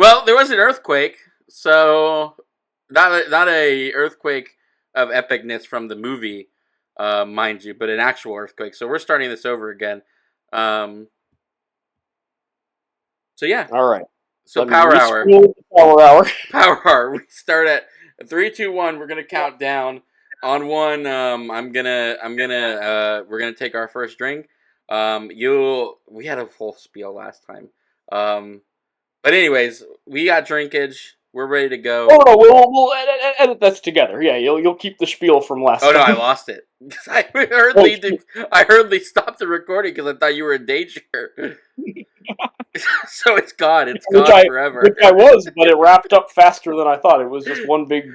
Well, there was an earthquake, so not a earthquake of epicness from the movie, mind you, but an actual earthquake. So we're starting this over again. Um, so yeah, All right. so Let me power hour, respool the power hour. power hour. We start at three, two, one. We're gonna count down. On one, we're gonna take our first drink. We had a full spiel last time. Um, but anyways, we got drinkage. We're ready to Oh go. no, we'll edit this together. Yeah, you'll keep the spiel from Oh last no, I time. lost it. Oh, I hurriedly stopped the recording because I thought you were in danger. So it's gone. It's which gone I forever. which I was, but it wrapped up faster than I thought. It was just one big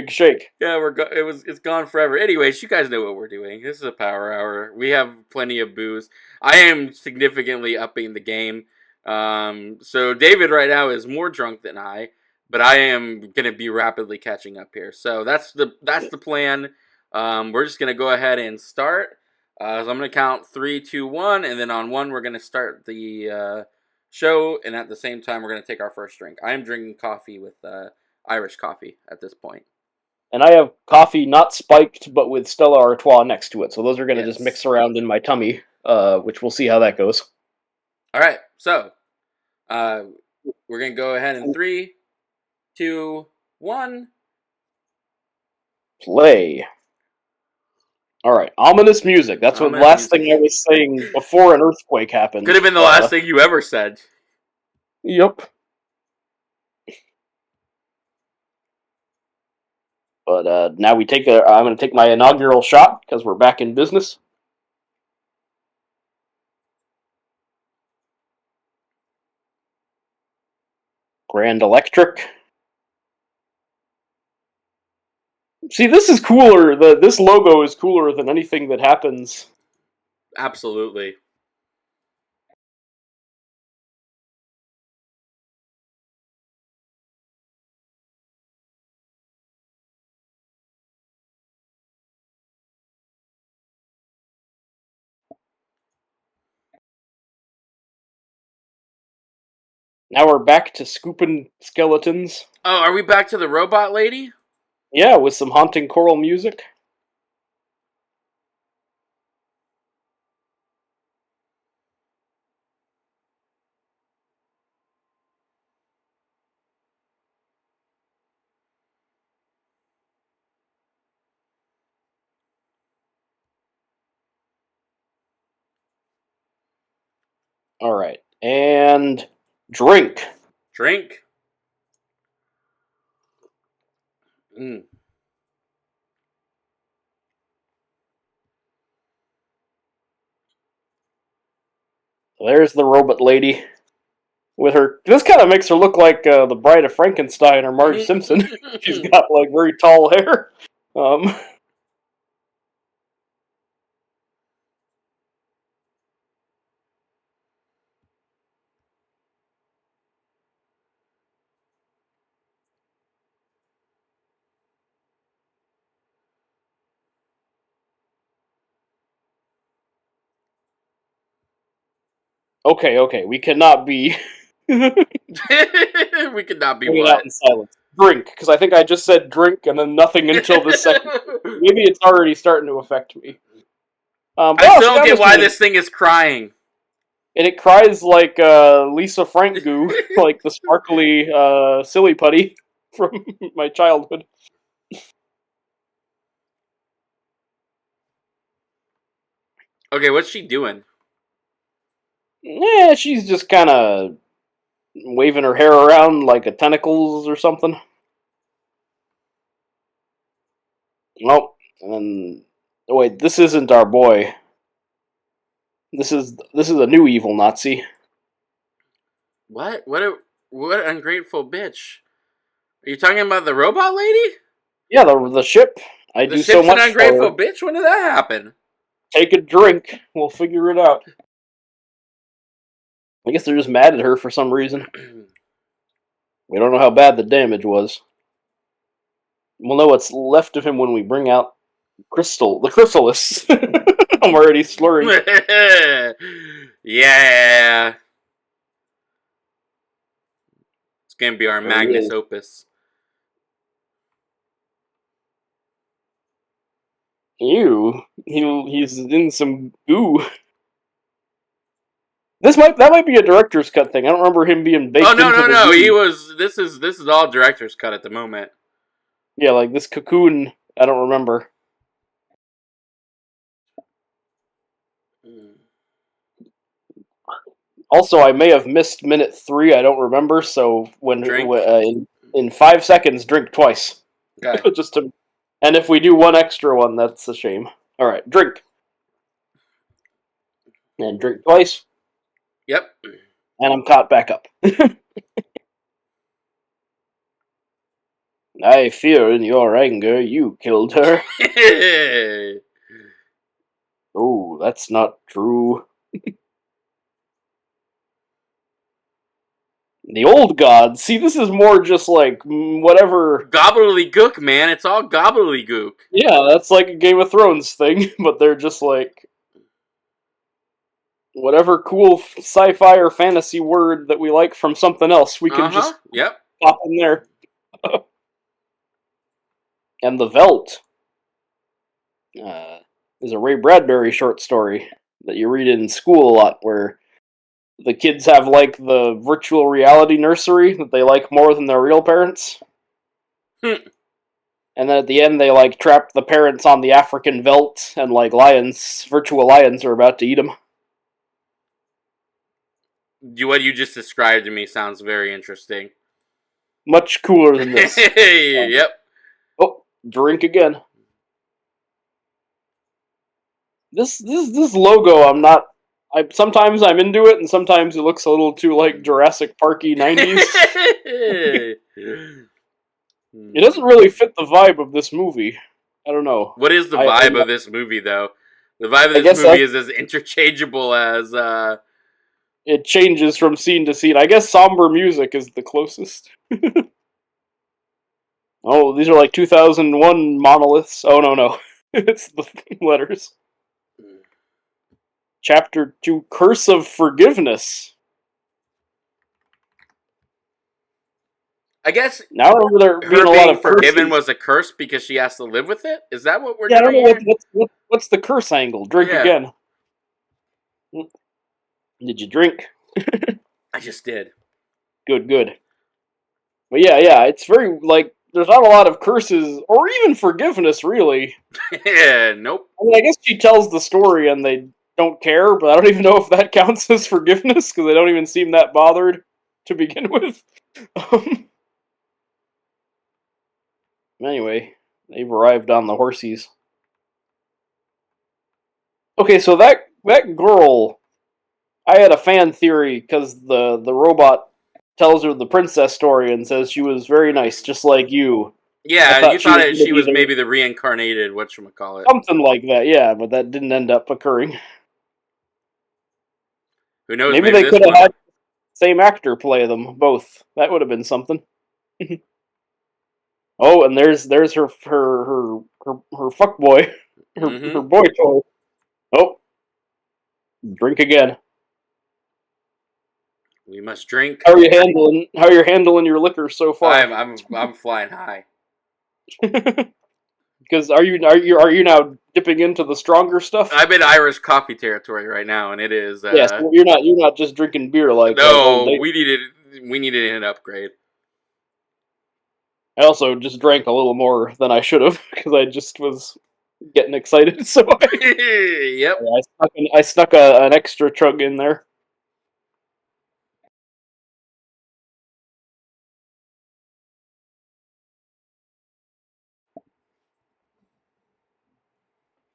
shake. Yeah, it's gone forever. Anyways, you guys know what we're doing. This is a power hour. We have plenty of booze. I am significantly upping the game. So David right now is more drunk than I, but I am gonna be rapidly catching up here. So that's the plan. We're just gonna go ahead and start. So I'm gonna count three, two, one, and then on one we're gonna start the show, and at the same time we're gonna take our first drink. I am drinking coffee with Irish coffee at this point. And I have coffee not spiked, but with Stella Artois next to it. So those are going to just Yes. mix around in my tummy, which we'll see how that goes. All right. So uh, we're gonna go ahead in three, two, one. Play. All right, ominous music. That's what Ominous last music. thing I was saying before an earthquake Could happened. have been the last thing you ever said. Yep. But now we take a. I'm going to take my inaugural shot because we're back in business. Grand Electric. See, this is cooler. This logo is cooler than anything that happens. Absolutely. Now we're back to scooping skeletons. Oh, are we back to the robot lady? Yeah, with some haunting choral music. All right, and drink. Drink. Mm. There's the robot lady with her. This kind of makes her look like the Bride of Frankenstein or Marge Simpson. She's got like very tall hair. Um, okay, we cannot be We could not be hanging out what? in silence. Drink, because I think I just said drink and then nothing until the second. Maybe it's already starting to affect me. But I oh, still see, don't I'm get just why doing this thing is crying. and it cries like Lisa Frank goo, like the sparkly silly putty from my childhood. Okay, what's she doing? Yeah, she's just kind of waving her hair around like a tentacles or something. Nope. And oh, wait, this isn't our boy. This is a new evil Nazi. What? What ungrateful bitch? Are you talking about the robot lady? Yeah, the ship. I The do so ship's an much for ungrateful her. bitch? When did that happen? Take a drink. We'll figure it out. I guess they're just mad at her for some reason. We don't know how bad the damage was. We'll know what's left of him when we bring out the chrysalis. I'm already slurring. Yeah. It's gonna be our There he magnus is. opus. Ew. He's in some goo. That might be a director's cut thing. I don't remember him being baked Oh no into no the no! goo. He was. This is all director's cut at the moment. Yeah, like this cocoon. I don't remember. Also, I may have missed minute 3. I don't remember. So Drink. in 5 seconds, drink twice. Okay. Just to, and if we do one extra one, that's a shame. All right, drink and drink twice, Yep. and I'm caught back up. I fear in your anger you killed her. Oh, that's not true. The old gods. See, this is more just like whatever. Gobbledygook, man. It's all gobbledygook. Yeah, that's like a Game of Thrones thing, but they're just like whatever cool sci-fi or fantasy word that we like from something else. We can just Yep. pop in there. And the Velt is a Ray Bradbury short story that you read in school a lot, where the kids have like the virtual reality nursery that they like more than their real parents. And then at the end, they like trap the parents on the African veldt, and like virtual lions are about to eat them. What you just described to me sounds very interesting. Much cooler than this. Yep. Oh, drink again. This logo, I'm not. Sometimes I'm into it, and sometimes it looks a little too like Jurassic Parky 90s. It doesn't really fit the vibe of this movie. I don't know. What is the vibe of this movie, though? The vibe of this movie is as interchangeable as. It changes from scene to scene. I guess somber music is the closest. Oh, these are like 2001 monoliths. Oh, no. It's the letters. Chapter 2, Curse of Forgiveness. I guess now I remember there being her a being lot of forgiven curses. Was a curse because she has to live with it? Is that what we're doing? I don't know what's the curse angle. Drink again. Did you drink? I just did. Good. But yeah, it's very like there's not a lot of curses or even forgiveness really. Yeah, nope. I mean, I guess she tells the story and they don't care, but I don't even know if that counts as forgiveness because they don't even seem that bothered to begin with. Anyway, they've arrived on the horsies. Okay, so that girl, I had a fan theory because the robot tells her the princess story and says she was very nice, just like you. Yeah, you thought she was maybe the reincarnated whatchamacallit. Something like that, yeah, but that didn't end up occurring. Who knows? Maybe they could have had the same actor play them both. That would have been something. Oh, and there's her fuck boy, her boy toy. Oh, drink again. We must drink. How are you handling your liquor so far? I'm flying high. Because are you now dipping into the stronger stuff? I'm in Irish coffee territory right now, and it is. Yes, you're not just drinking beer like. No, we needed an upgrade. I also just drank a little more than I should have because I just was getting excited. So yep. I snuck an extra chug in there.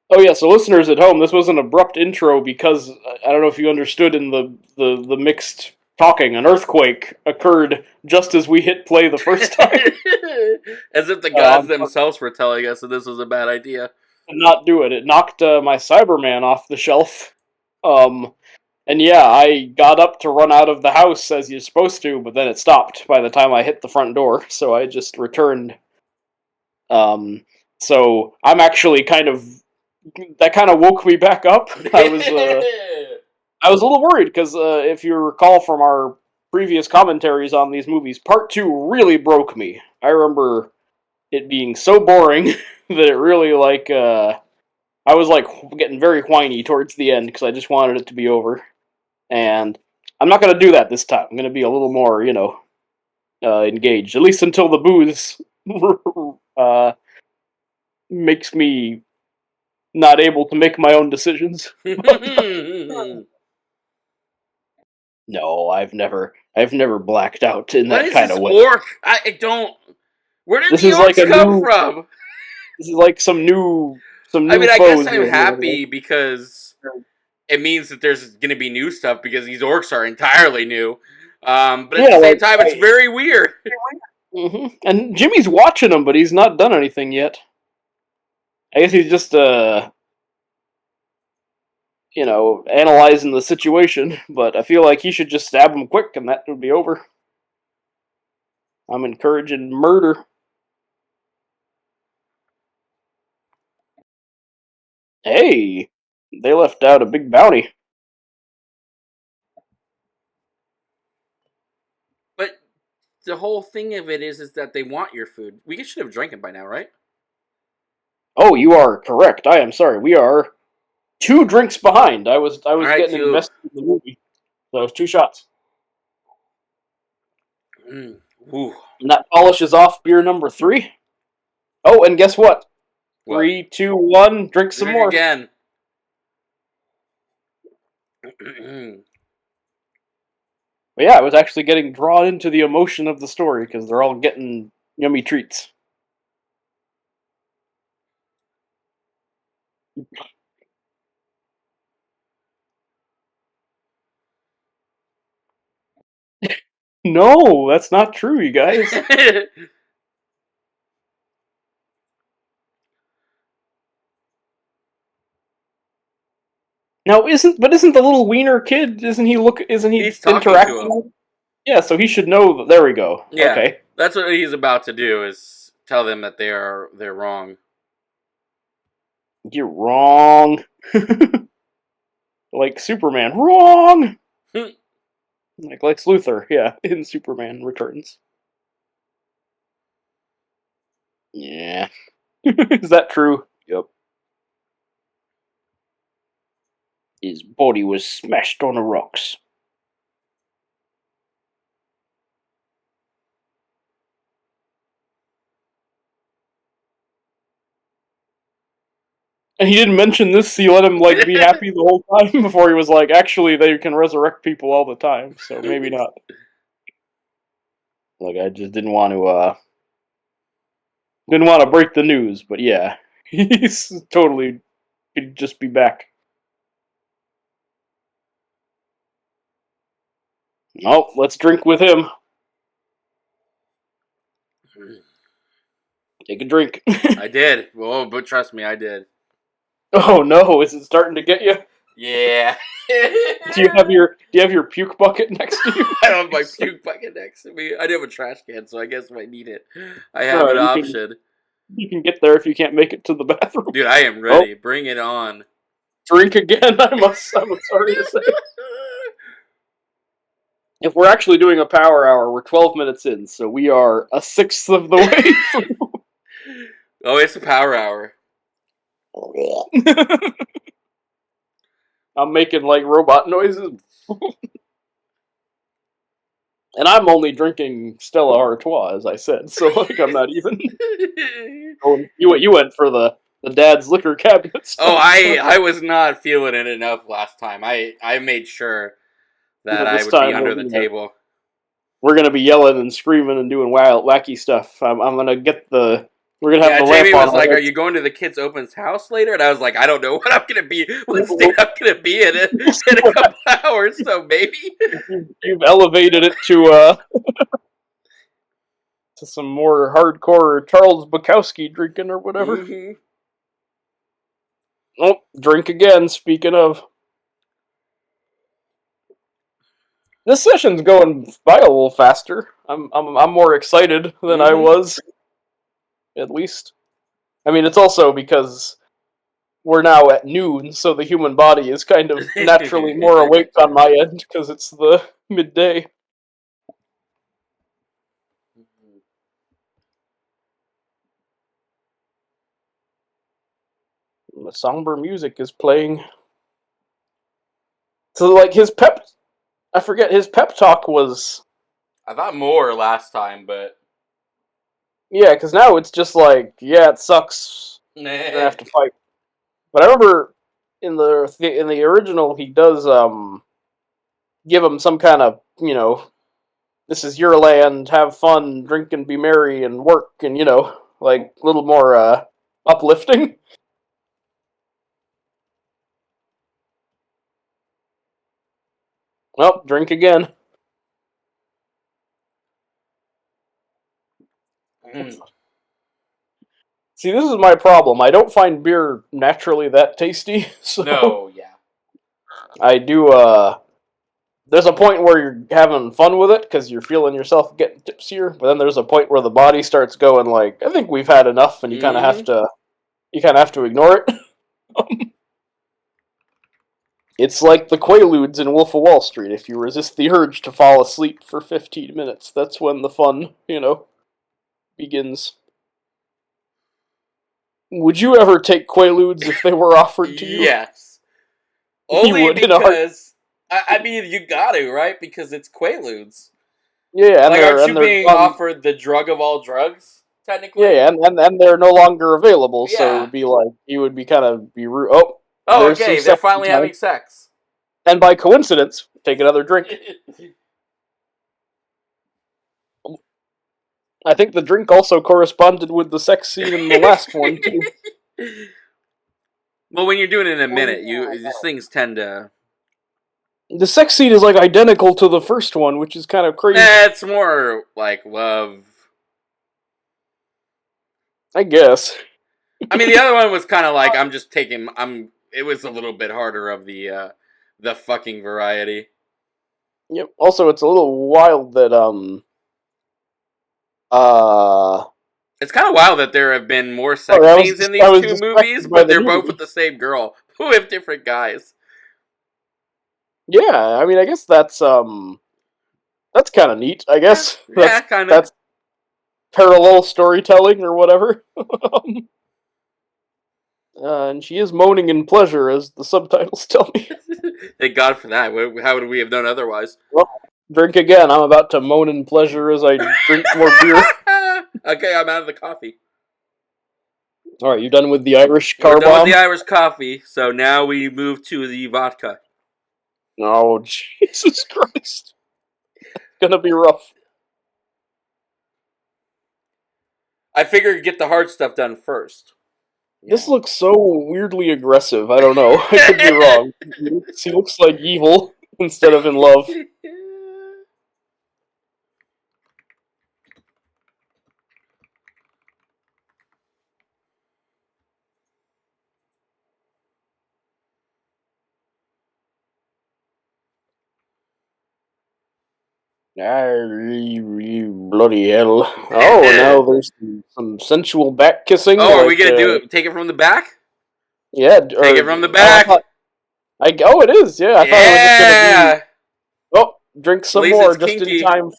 Oh yeah, so listeners at home, this was an abrupt intro because I don't know if you understood in the mixed talking, an earthquake occurred just as we hit play the first time. As if the gods themselves were telling us that this was a bad idea. Not do it. It knocked my Cyberman off the shelf. And yeah, I got up to run out of the house as you're supposed to, but then it stopped by the time I hit the front door, so I just returned. So I'm actually that kind of woke me back up. I was a little worried because if you recall from our previous commentaries on these movies, part 2 really broke me. I remember it being so boring that it really, like, I was, like, getting very whiny towards the end because I just wanted it to be over. And I'm not going to do that this time. I'm going to be a little more, engaged. At least until the booze makes me not able to make my own decisions. No, I've never blacked out in What that is kind this of way. orc? I don't. Where did This the is like orcs a come new- from? This is like some new I mean, I foes guess I'm here, happy because it means that there's going to be new stuff because these orcs are entirely new. But at the same time, it's very weird. Mm-hmm. And Jimmy's watching him, but he's not done anything yet. I guess he's just, analyzing the situation. But I feel like he should just stab him quick, and that would be over. I'm encouraging murder. Hey, they left out a big bounty. But the whole thing of it is that they want your food. We should have drank it by now, right? Oh, you are correct. I am sorry. We are 2 drinks behind. I was right, getting 2. invested in the movie. So it was 2 shots. Ooh. And that polishes off beer number 3. Oh, and guess what? What? 3, 2, 1. Drink some more. Again. But yeah, I was actually getting drawn into the emotion of the story because they're all getting yummy treats. No, that's not true, you guys. Now, isn't the little wiener kid? Isn't he He's talking interacting? to him. Yeah, so he should know. There we go. Yeah, okay, that's what he's about to do. Is tell them that they're wrong. You're wrong. Like Superman, wrong. Like Lex Luthor, yeah, in Superman Returns. Yeah. Is that true? Yep. His body was smashed on the rocks. And he didn't mention this, he let him, like, be happy the whole time before he was like, actually, they can resurrect people all the time, so maybe not. Look, I just didn't want to break the news, but yeah. He's totally could just be back. Oh, let's drink with him. Take a drink. I did. Well, but trust me, I did. Oh no, is it starting to get you? Yeah. Do you have your puke bucket next to you? I have my puke bucket next to me. I do have a trash can, so I guess if I need it, I have an option. You can get there if you can't make it to the bathroom. Dude, I am ready. Oh. Bring it on. Drink again, I'm sorry to say. If we're actually doing a power hour, we're 12 minutes in, so we are a sixth of the way through. Oh, it's a power hour. I'm making, like, robot noises. And I'm only drinking Stella Artois, as I said, so, like, I'm not even... You went for the dad's liquor cabinet stuff. Oh, I was not feeling it enough last time. I made sure that I would be under the table. We're gonna be yelling and screaming and doing wild, wacky stuff. I'm gonna get the... We're gonna have the lamp on. Jamie was like, "Are you going to the kid's open house later?" And I was like, "I don't know what I'm gonna be. What state I'm gonna be in a couple hours. So maybe." You've elevated it to to some more hardcore Charles Bukowski drinking or whatever. Mm-hmm. Oh, drink again. Speaking of, this session's going by a little faster. I'm more excited than I was. At least. I mean, it's also because we're now at noon, so the human body is kind of naturally more awake on my end, because it's the midday. The somber music is playing. So, like, I forget, his pep talk was... I thought more last time, but... Yeah, because now it's just like, yeah, it sucks. You're gonna have to fight. But I remember in the original, he does give him some kind of, this is your land, have fun, drink and be merry, and work, and like a little more uplifting. Well, drink again. See, this is my problem. I don't find beer naturally that tasty. So no, yeah. I do, there's a point where you're having fun with it, because you're feeling yourself getting tipsier, but then there's a point where the body starts going like, I think we've had enough, and you kind of have to ignore it. It's like the Quaaludes in Wolf of Wall Street. If you resist the urge to fall asleep for 15 minutes, that's when the fun, begins. Would you ever take Quaaludes if they were offered to you? Yes. Only because, I mean, you gotta, right? Because it's Quaaludes. Yeah, and like, aren't you being offered the drug of all drugs, technically? Yeah, and they're no longer available, so it would be like, you would be kind of be rude. Oh, okay, they're finally having sex. And by coincidence, take another drink. I think the drink also corresponded with the sex scene in the last one, too. Well, when you're doing it in a minute, these things tend to... The sex scene is, like, identical to the first one, which is kind of crazy. It's more, like, love. I guess. I mean, the other one was kind of like, it was a little bit harder of the fucking variety. Yep. Also, it's a little wild that, it's kind of wild that there have been more sex scenes in these two movies, but they're both with the same girl, with different guys. Yeah, I mean, I guess that's kind of neat, I guess. Yeah, kind of. That's parallel storytelling or whatever. And she is moaning in pleasure, as the subtitles tell me. Thank God for that. How would we have known otherwise? Well, drink again. I'm about to moan in pleasure as I drink more beer. Okay, I'm out of the coffee. Alright, you done with the Irish car We're bomb? done with the Irish coffee, so now we move to the vodka. Oh, Jesus Christ. It's gonna be rough. I figured get the hard stuff done first. This looks so weirdly aggressive. I don't know. I could be wrong. He looks like evil instead of in love. Bloody hell. Oh, now there's some sensual back kissing. Oh, are we gonna do it? Take it from the back? Yeah. Take it from the back. Oh, it is. Yeah. I thought it was just gonna be... Oh, drink some more just kinky. In time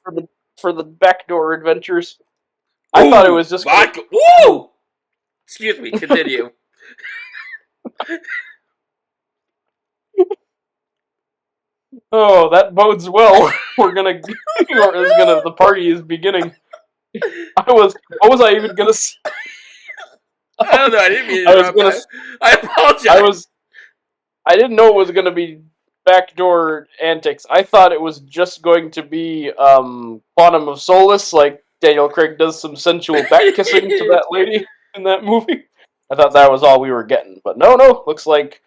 for the backdoor adventures. I thought it was just vodka. Woo! Excuse me. Continue. Oh, that bodes well. The party is beginning. What was I even gonna say? I don't know. I didn't mean to interrupt. I apologize. I didn't know it was gonna be backdoor antics. I thought it was just going to be Quantum of Solace, like Daniel Craig does some sensual back kissing to that lady in that movie. I thought that was all we were getting, but no. Looks like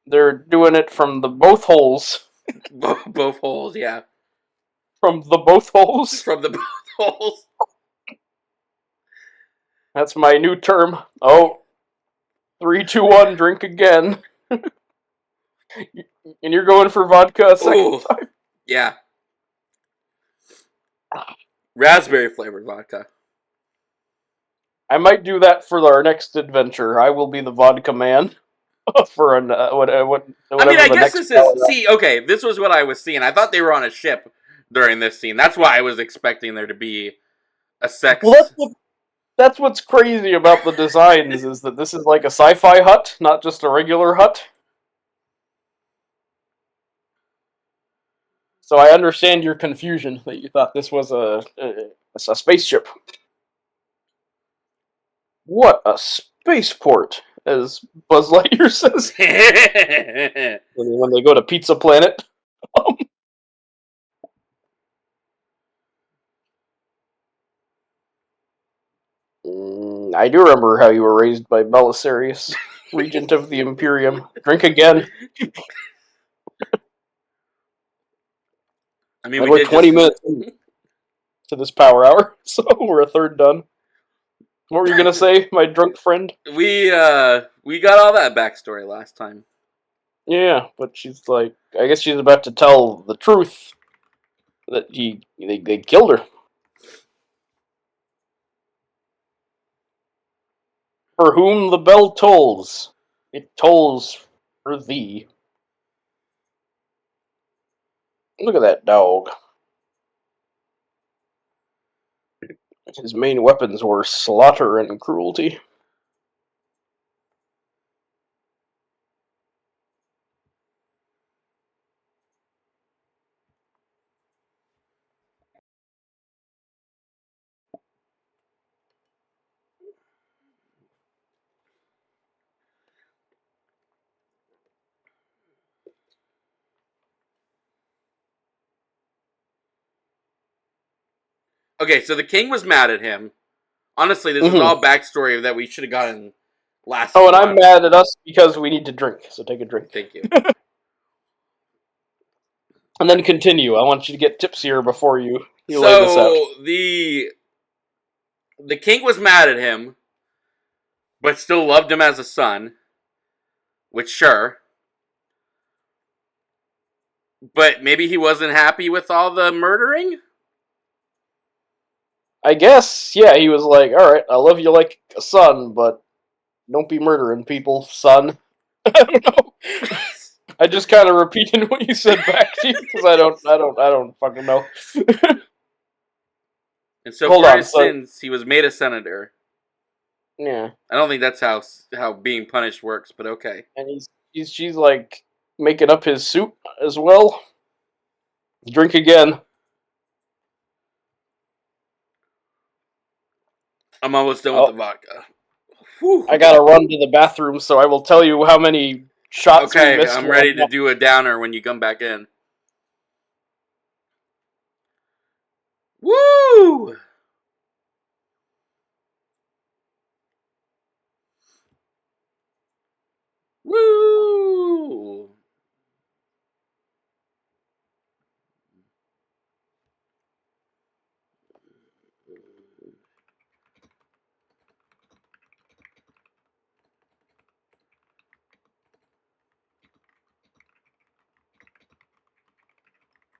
they're doing it from the both holes. Both holes, yeah. From the both holes? From the both holes. That's my new term. Oh, 3, 2, 1, drink again. And you're going for vodka a second time? Yeah. Raspberry flavored vodka. I might do that for our next adventure. I will be the vodka man. For whatever. I mean, I guess this is... See, okay, this was what I was seeing. I thought they were on a ship during this scene. That's why I was expecting there to be a sex. Well, that's what's crazy about the designs is that this is like a sci-fi hut, not just a regular hut. So I understand your confusion that you thought this was a spaceship. What a spaceport, as Buzz Lightyear says when they go to Pizza Planet. I do remember how you were raised by Belisarius, regent of the Imperium. Drink again. I mean, And we we're did 20 just. minutes to this power hour, so we're a third done. What were you gonna say, my drunk friend? We got all that backstory last time. Yeah, but she's like, I guess she's about to tell the truth that they killed her. For whom the bell tolls, it tolls for thee. Look at that dog. His main weapons were slaughter and cruelty. Okay, so the king was mad at him. Honestly, this is Mm-hmm. all backstory that we should have gotten last Oh, and I'm time. mad at us because we need to drink, so take a drink. Thank you. And then continue. I want you to get tipsier before you lay this out. So the king was mad at him, but still loved him as a son. Which sure, but maybe he wasn't happy with all the murdering. I guess, yeah, he was like, alright, I love you like a son, but don't be murdering people, son. I don't know. I just kind of repeated what you said back to you because I don't fucking know. And so Hold for on, his so sins, he was made a senator. yeah, I don't think that's how being punished works, but okay. and she's like making up his suit as well. Drink again. I'm almost done with Oh, the vodka. Whew. I gotta run to the bathroom, so I will tell you how many shots we Okay, missed. I'm ready to do a downer when you come back in. Woo! Woo!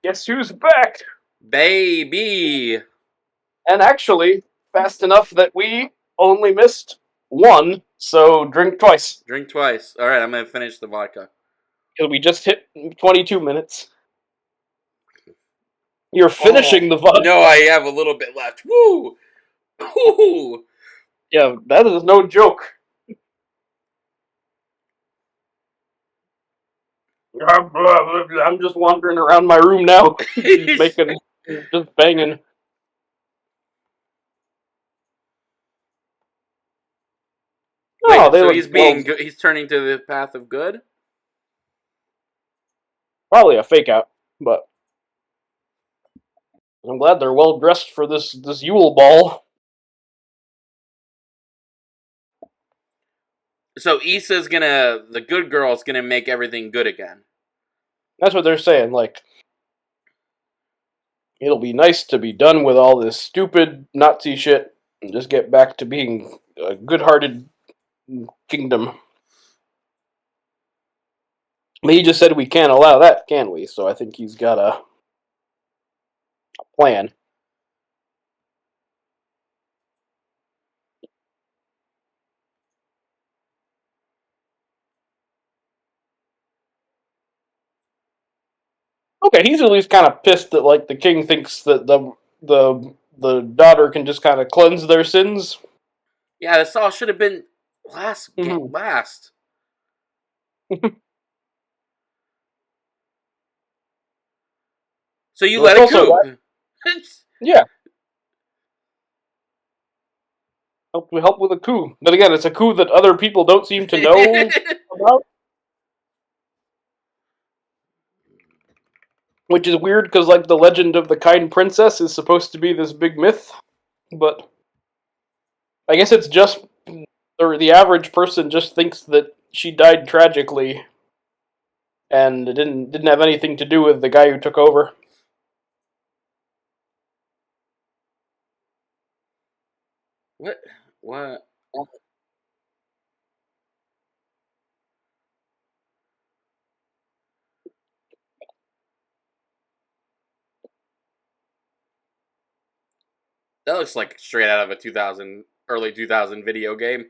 Guess who's back? Baby! And actually, fast enough that we only missed one, so drink twice. Drink twice. Alright, I'm gonna finish the vodka. Because we just hit 22 minutes. You're Oh, finishing the vodka. no, I have a little bit left. Woo! Woo! Yeah, that is no joke. I'm just wandering around my room now, just banging. Oh, Wait, they so look he's well. being good. He's turning to the path of good? Probably a fake out, but I'm glad they're well dressed for this Yule ball. So Issa's gonna, the good girl's gonna make everything good again. That's what they're saying. Like, it'll be nice to be done with all this stupid Nazi shit and just get back to being a good-hearted kingdom. But he just said we can't allow that, can we? So I think he's got a plan. Okay, he's at least kind of pissed that like the king thinks that the the daughter can just kind of cleanse their sins. Yeah, this all should have been last. Mhm. Last. So you Well, let it's it also coop. yeah, help with a coup. But again, it's a coup that other people don't seem to know about, which is weird because like the legend of the Kind Princess is supposed to be this big myth, but I guess it's just or the average person just thinks that she died tragically and it didn't have anything to do with the guy who took over. What? What? That looks like straight out of a 2000, early 2000 video game.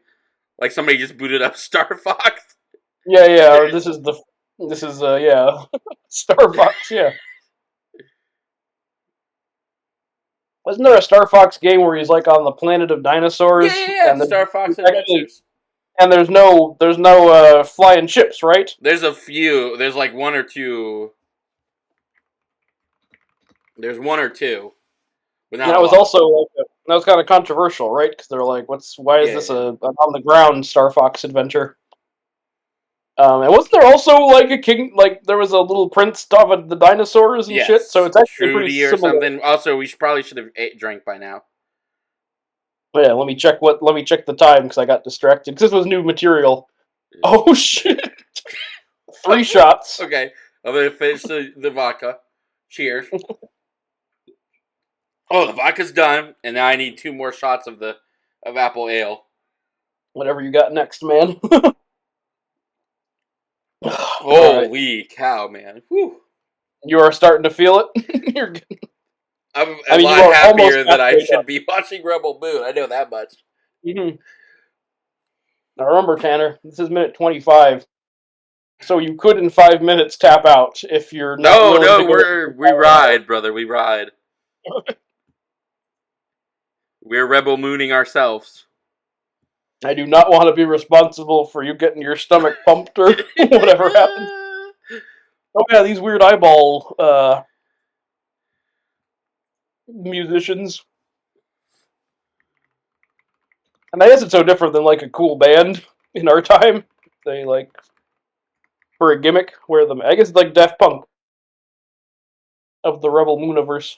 Like somebody just booted up Star Fox. Yeah, yeah. Or this is yeah, Star Fox. Yeah, wasn't there a Star Fox game where he's like on the planet of Yeah, dinosaurs yeah, yeah. and Star Fox actually Adventures. and there's no flying ships, right? There's a few. There's like one or two. There's one or two, but And not that a was lot. also like that was kind of controversial, right? Because they're like, why is Yeah, this yeah. an on the ground Star Fox adventure? And wasn't there also like a king? Like there was a little prince of the dinosaurs and shit. So Yes, it's actually pretty Trudy or similar. something. Also, we probably should have drank by now. But yeah, let me check the time because I got distracted because this was new material. Oh shit! 3 shots. Okay, I'm gonna finish the vodka. Cheers. Oh, the vodka's done, and now I need 2 more shots of apple ale. Whatever you got next, man. All right, Holy cow, man! Whew. you are starting to feel it. I'm I a mean, you lot are almost happier that I halfway should be watching Rebel Moon. I know that much. done. Now remember, Tanner, this is minute 25, so you could in 5 minutes tap out if you're not No, willing to no, go. we ride, brother. We ride. We're Rebel Mooning ourselves. I do not want to be responsible for you getting your stomach pumped or whatever happens. Oh yeah, these weird eyeball musicians. And I guess it's so different than like a cool band in our time. They like for a gimmick wear them. I guess it's like Daft Punk of the Rebel Mooniverse.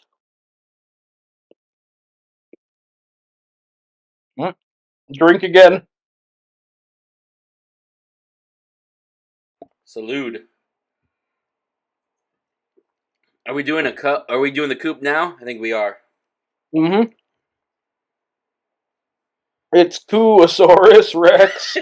Drink again. Salute. Are we doing a cup? Are we doing the coop now? I think we are. Mm-hmm. It's Kuosaurus Rex.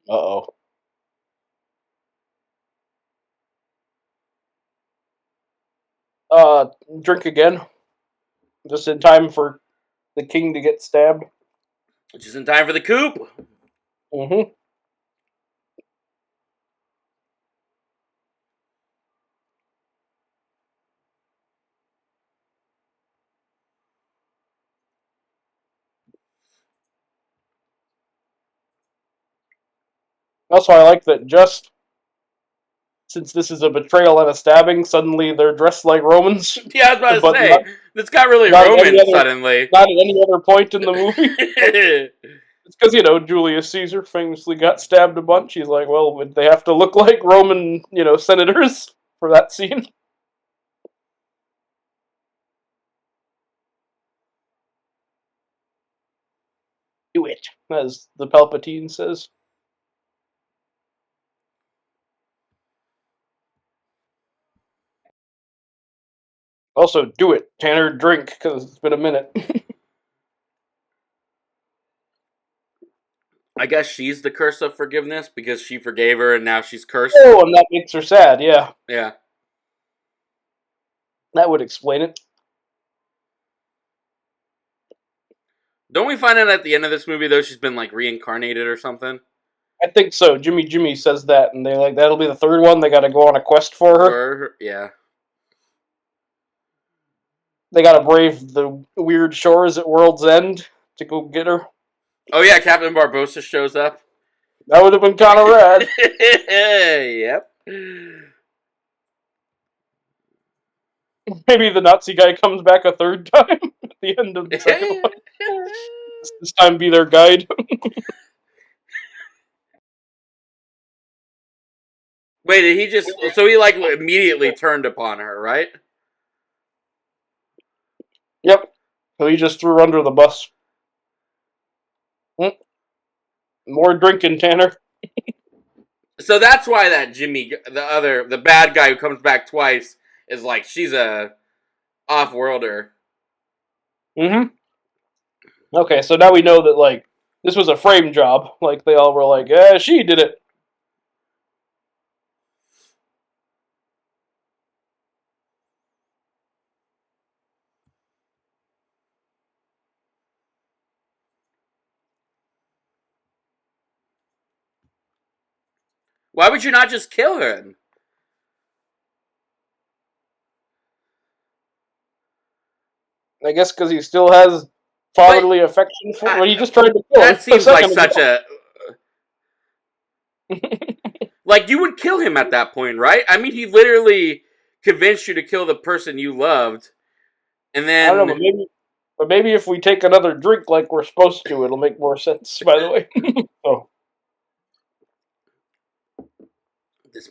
Uh-oh. Uh, drink again. Just in time for the king to get stabbed. Just in time for the coop. Mm-hmm. Also, I like that just since this is a betrayal and a stabbing, suddenly they're dressed like Romans, Yeah, I was about to but say this got really not at any Roman other suddenly. not at any other point in the movie. It's because Julius Caesar famously got stabbed a bunch. He's like, well, would they have to look like Roman, senators for that scene? Do it, as the Palpatine says. Also, do it, Tanner. Drink because it's been a minute. I guess she's the curse of forgiveness because she forgave her and now she's cursed. Oh, and that makes her sad. Yeah, Yeah. that would explain it. Don't we find out at the end of this movie though she's been like reincarnated or something? I think so. Jimmy says that, and they like that'll be the third one. They got to go on a quest for her. Yeah. They got to brave the weird shores at World's End to go get her. Oh yeah, Captain Barbossa shows up. That would have been kind of rad. Yep. Maybe the Nazi guy comes back a third time at the end of the second one. This time be their guide. Wait, did he just... So he, like, immediately turned upon her, right? Yep. So he just threw her under the bus. More drinking, Tanner. So that's why that Jimmy, the bad guy who comes back twice, is like, she's a off-worlder. Mm-hmm. Okay, so now we know that, like, this was a frame job. Like, they all were like, yeah, she did it. Why would you not just kill him? I guess because he still has fatherly affection for her. He just tried to kill him. That seems like such a... Like, you would kill him at that point, right? I mean, he literally convinced you to kill the person you loved. And then... I don't know, but maybe if we take another drink like we're supposed to, it'll make more sense, by the way. So. This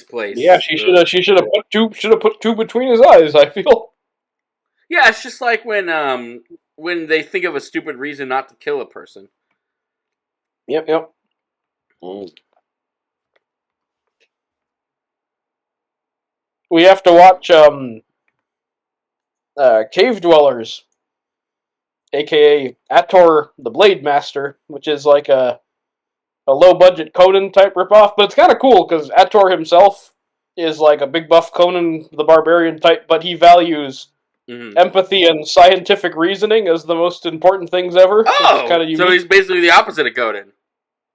place. Yeah, she should have put two between his eyes, I feel. Yeah, it's just like when they think of a stupid reason not to kill a person. Yep. We have to watch Cave Dwellers, aka Ator the Blade Master, which is like a low-budget Conan type ripoff, but it's kind of cool because Ator himself is like a big buff Conan the Barbarian type, but he values empathy and scientific reasoning as the most important things ever. Oh, so he's basically the opposite of Conan.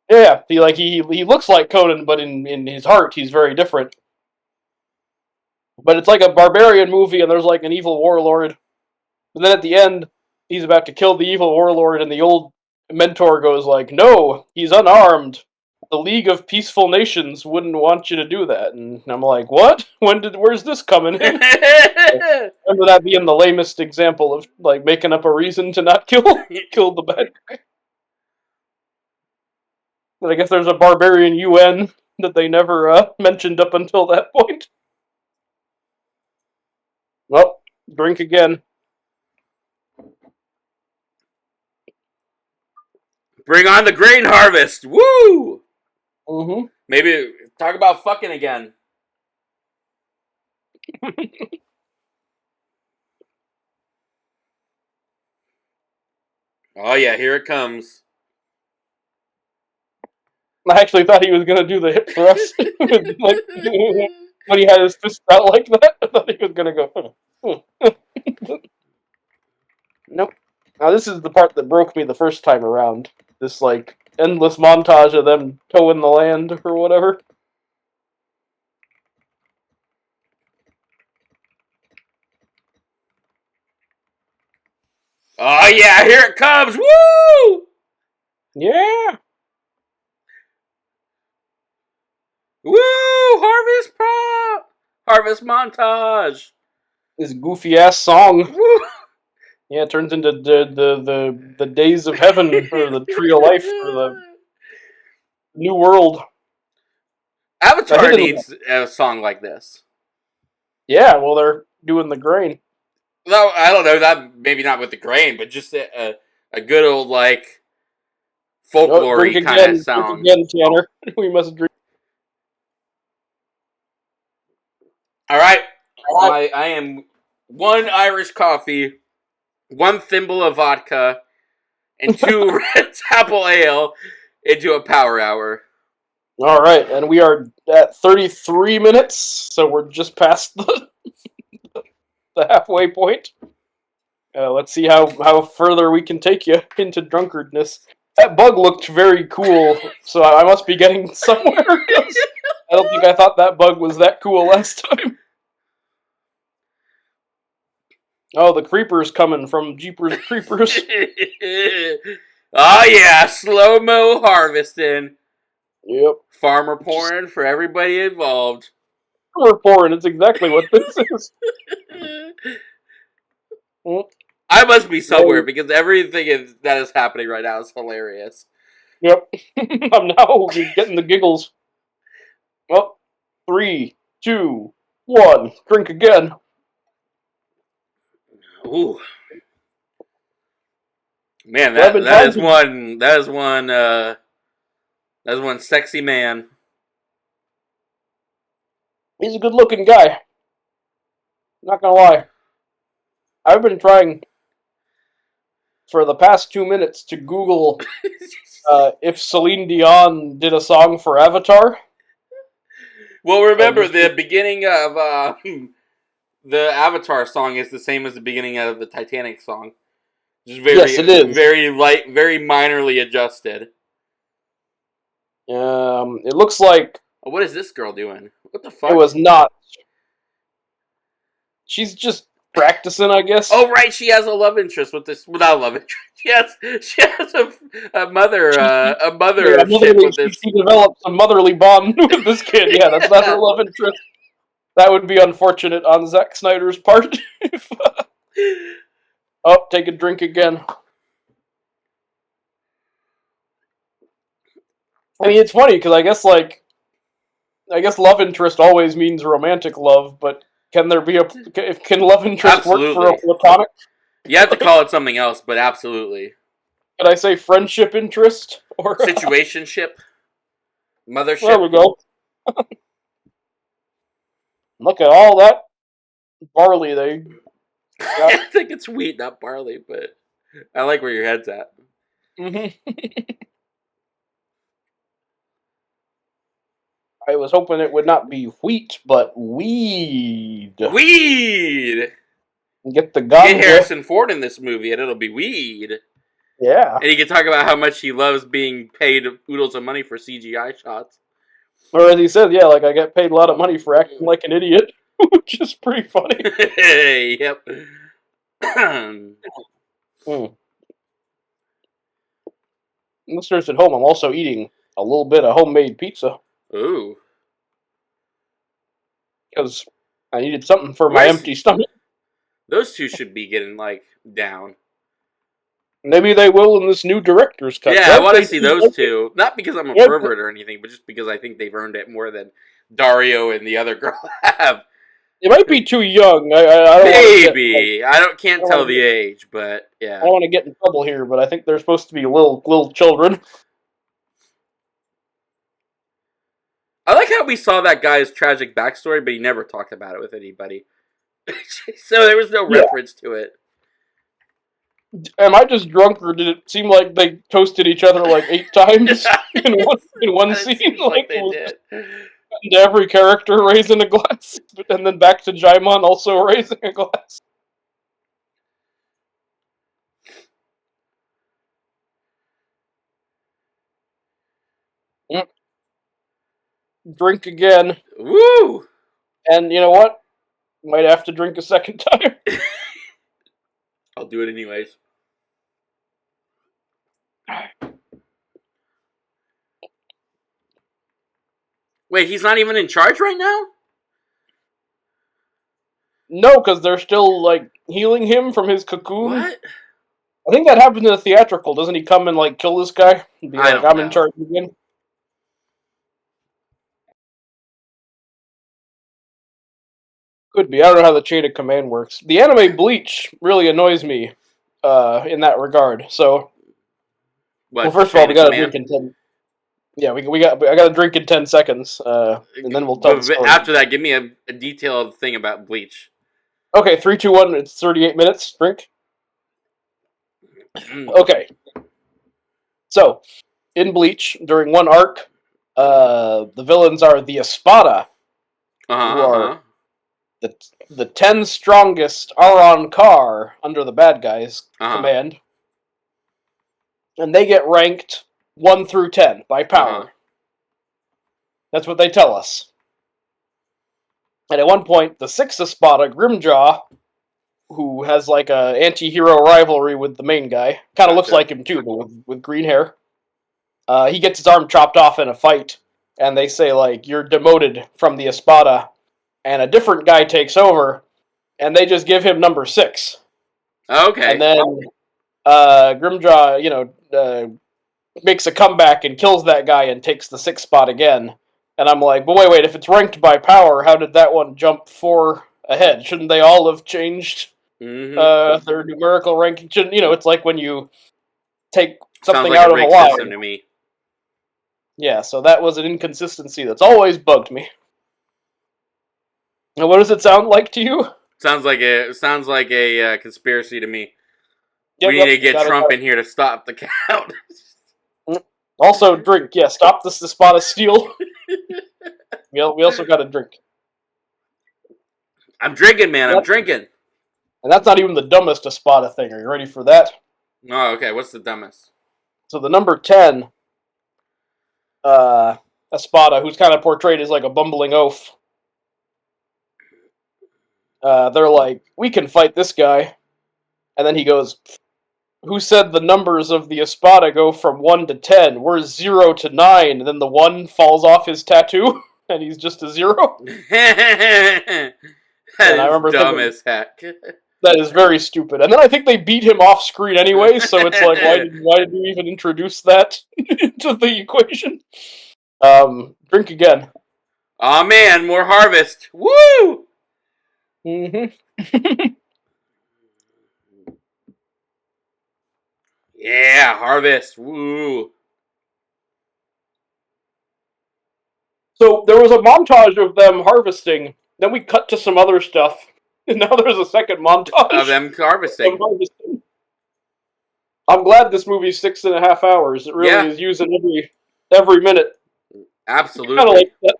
Yeah, he looks like Conan, but in his heart he's very different. But it's like a barbarian movie, and there's like an evil warlord. And then at the end, he's about to kill the evil warlord, and the old mentor goes like, "No, he's unarmed. The League of Peaceful Nations wouldn't want you to do that." And I'm like, "What? Where's this coming in?" Remember that being the lamest example of like making up a reason to not kill the bad guy. But I guess there's a barbarian UN that they never mentioned up until that point. Well, drink again. Bring on the grain harvest! Woo! Mm-hmm. Maybe talk about fucking again. Oh yeah, here it comes. I actually thought he was going to do the hip thrust. Like, when he had his fist out like that, I thought he was going to go. Nope. Now this is the part that broke me the first time around. This, like, endless montage of them towing the land or whatever. Oh yeah, here it comes! Woo! Yeah! Woo! Harvest montage! This goofy ass song. Woo! Yeah, it turns into the days of heaven, or the tree of life, or the new world. Avatar needs a song like this. Yeah, well, they're doing the grain. No, I don't know, that maybe not with the grain, but just a good old, like, folklore-y kind of sound. Drink again, Tanner. We must drink. Alright, I am 1 Irish coffee, 1 thimble of vodka, and 2 Red Apple Ale into a power hour. Alright, and we are at 33 minutes, so we're just past the halfway point. Let's see how further we can take you into drunkardness. That bug looked very cool, so I must be getting somewhere, because I don't think I thought that bug was that cool last time. Oh, the creeper's coming from Jeepers Creepers. Oh yeah, slow-mo harvesting. Yep. Farmer porn for everybody involved. We're pouring, it's exactly what this is. I must be somewhere because everything that is happening right now is hilarious. Yep. I'm now getting the giggles. Well, 3, 2, 1, drink again. Ooh. Man, that is one sexy man. He's a good looking guy. Not gonna lie. I've been trying for the past 2 minutes to Google if Celine Dion did a song for Avatar. Well, remember, the beginning of the Avatar song is the same as the beginning of the Titanic song. Just Yes, it is. Very light, very minorly adjusted. It looks like... Oh, what is this girl doing? What the fuck? It was not. She's just practicing, I guess. Oh, right, she has a love interest with this. Without love interest. She has a mother with this. She develops a motherly bond with this kid. Yeah, that's not her love interest. That would be unfortunate on Zack Snyder's part. Oh, take a drink again. I mean, it's funny because I guess love interest always means romantic love, but can there be can love interest work for a platonic? You have to call it something else, but absolutely. Could I say friendship interest or situationship? Mothership. There we go. Look at all that barley they got. I think it's wheat, not barley, but I like where your head's at. I was hoping it would not be wheat, but weed. Weed! Get the ganja. Get Harrison Ford in this movie and it'll be weed. Yeah. And he can talk about how much he loves being paid oodles of money for CGI shots. Or as he said, yeah, like I get paid a lot of money for acting like an idiot, which is pretty funny. Yep. Listeners at home, I'm also eating a little bit of homemade pizza. Ooh. Because I needed something for my empty stomach. Those two should be getting, down. Maybe they will in this new director's cut. Yeah, I want to see those two. Not because I'm a pervert or anything, but just because I think they've earned it more than Dario and the other girl have. It might be too young. I don't Maybe. Can't tell the age, but yeah. I don't want to get in trouble here, but I think they're supposed to be little children. I like how we saw that guy's tragic backstory, but he never talked about it with anybody. So there was no reference to it. Am I just drunk, or did it seem like they toasted each other 8 times in one scene? Like they did. And every character raising a glass, and then back to Jaimon also raising a glass. Drink again. Woo! And you know what? Might have to drink a second time. I'll do it anyways. Wait, he's not even in charge right now? No, because they're still, healing him from his cocoon. What? I think that happened in the theatrical. Doesn't he come and, kill this guy? And be I'm in charge again? Could be. I don't know how the chain of command works. The anime Bleach really annoys me in that regard. So, well, first of all, we got to drink in 10. Yeah, I got to drink in 10 seconds, and then we'll tell the story. After that, give me a detailed thing about Bleach. Okay, 3, 2, 1. It's 38 minutes. Drink. Okay. So, in Bleach, during one arc, the villains are the Espada, who are the 10 strongest are on Kar under the bad guys' command, and they get ranked 1 through 10 by power. That's what they tell us. And at one point, the 6th Espada, Grimjaw, who has like a anti-hero rivalry with the main guy, kind of looks like him too, but with green hair. He gets his arm chopped off in a fight, and they say like, "You're demoted from the Espada," and a different guy takes over, and they just give him number 6. Okay. And then Grimjaw, makes a comeback and kills that guy and takes the 6th spot again. And I'm like, but wait, if it's ranked by power, how did that one jump 4 ahead? Shouldn't they all have changed their numerical ranking? Shouldn't, it's like when you take something out of a line. To me. Yeah, so that was an inconsistency that's always bugged me. And what does it sound like to you? Sounds like a conspiracy to me. We need to get Trump in here to stop the count. Also, drink. Yeah, stop this spot of steel. We also got to drink. I'm drinking, man. I'm drinking. And that's not even the dumbest Espada thing. Are you ready for that? Oh, okay. What's the dumbest? So the number 10, Espada, who's kind of portrayed as like a bumbling oaf. They're like, we can fight this guy. And then he goes, who said the numbers of the Espada go from 1 to 10? We're 0 to 9. And then the 1 falls off his tattoo, and he's just a 0. That is dumb as heck. That is very stupid. And then I think they beat him off screen anyway, so it's like, why did we even introduce that into the equation? Drink again. Aw, man, more Harvest. Woo! Mm-hmm. Yeah, Harvest. Woo. So there was a montage of them harvesting. Then we cut to some other stuff. And now there's a second montage of them harvesting. I'm glad this movie's 6.5 hours. It really is using every minute. Absolutely. I kind of like that.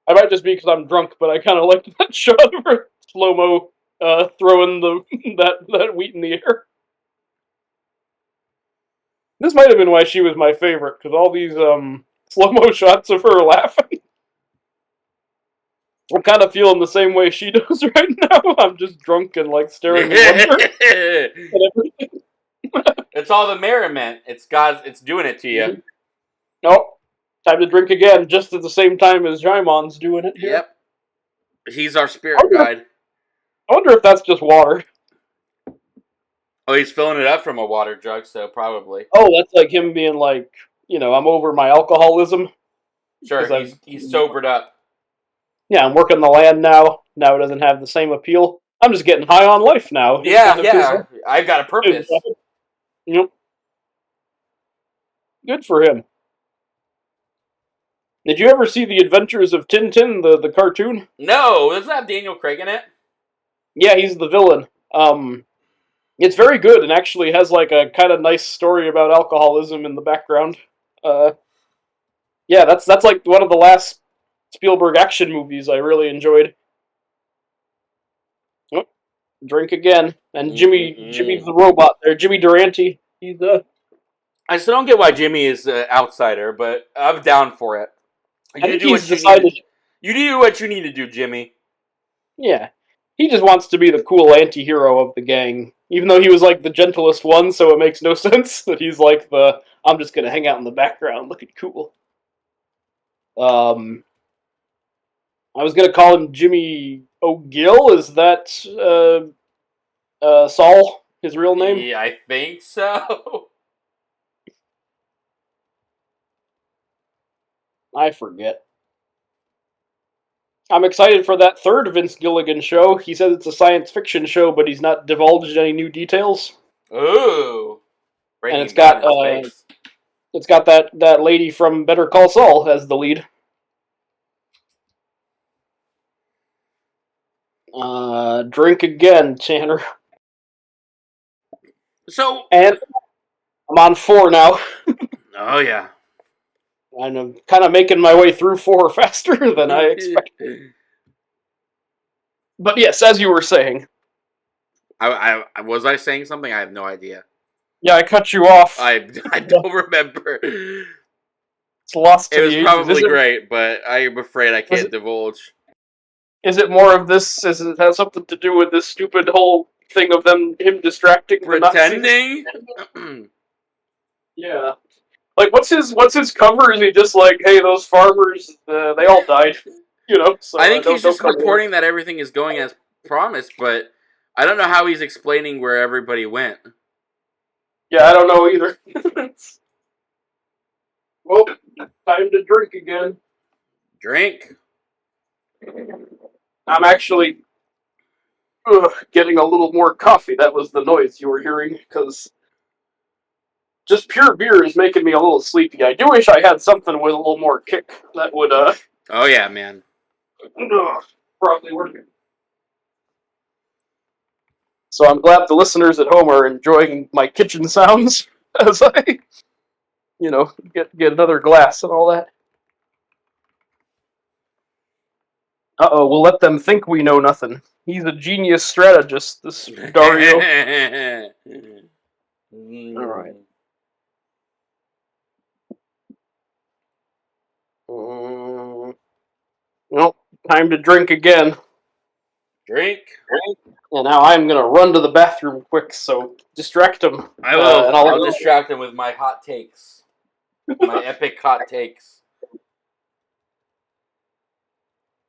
I might just be because I'm drunk, but I kind of liked that shot of her slow-mo throwing that wheat in the air. This might have been why she was my favorite, because all these slow-mo shots of her laughing. I'm kind of feeling the same way she does right now. I'm just drunk and like staring at wonder at everything. It's all the merriment. It's doing it to you. Nope. Time to drink again, just at the same time as Jaimon's doing it here. Yep. He's our spirit guide. I wonder if that's just water. Oh, he's filling it up from a water jug, so probably. Oh, that's like him being like, I'm over my alcoholism. Sure, he's sobered up. Yeah, I'm working the land now. Now it doesn't have the same appeal. I'm just getting high on life now. Yeah. I've got a purpose. Yep. Good for him. Did you ever see The Adventures of Tintin, the cartoon? No, doesn't that have Daniel Craig in it? Yeah, he's the villain. It's very good and actually has like a kind of nice story about alcoholism in the background. Yeah, that's like one of the last Spielberg action movies I really enjoyed. Oh, drink again. And Jimmy's the robot there. Jimmy Durante. He's I still don't get why Jimmy is an outsider, but I'm down for it. You do what you need to do, Jimmy. Yeah. He just wants to be the cool anti-hero of the gang. Even though he was like the gentlest one, so it makes no sense that he's like I'm just gonna hang out in the background looking cool. I was gonna call him Jimmy O'Gill. Is that Saul, his real name? Yeah, I think so. I forget. I'm excited for that third Vince Gilligan show. He says it's a science fiction show, but he's not divulged any new details. Ooh. And it's got that lady from Better Call Saul as the lead. Drink again, Tanner. And I'm on 4 now. Oh, yeah. And I'm kind of making my way through 4 faster than I expected. But yes, as you were saying. Was I saying something? I have no idea. Yeah, I cut you off. I don't remember. It's lost to It the was ages. probably great, but I'm afraid I can't divulge. Is it more of this? Does it have something to do with this stupid whole thing of him distracting the Nazis? Pretending? Yeah. Like, what's his cover? Is he just like, hey, those farmers, they all died, you know? So I think he's don't just come reporting that everything is going as promised, but I don't know how he's explaining where everybody went. Yeah, I don't know either. Well, time to drink again. Drink. I'm actually getting a little more coffee. That was the noise you were hearing, because just pure beer is making me a little sleepy. I do wish I had something with a little more kick that would, Oh yeah, man. Probably work. So I'm glad the listeners at home are enjoying my kitchen sounds as I, get another glass and all that. Uh-oh, we'll let them think we know nothing. He's a genius strategist, this Dario. Alright. Well, time to drink again. Drink. And now I'm gonna run to the bathroom quick, so distract him. I will. And I'll distract him with my hot takes. My epic hot takes.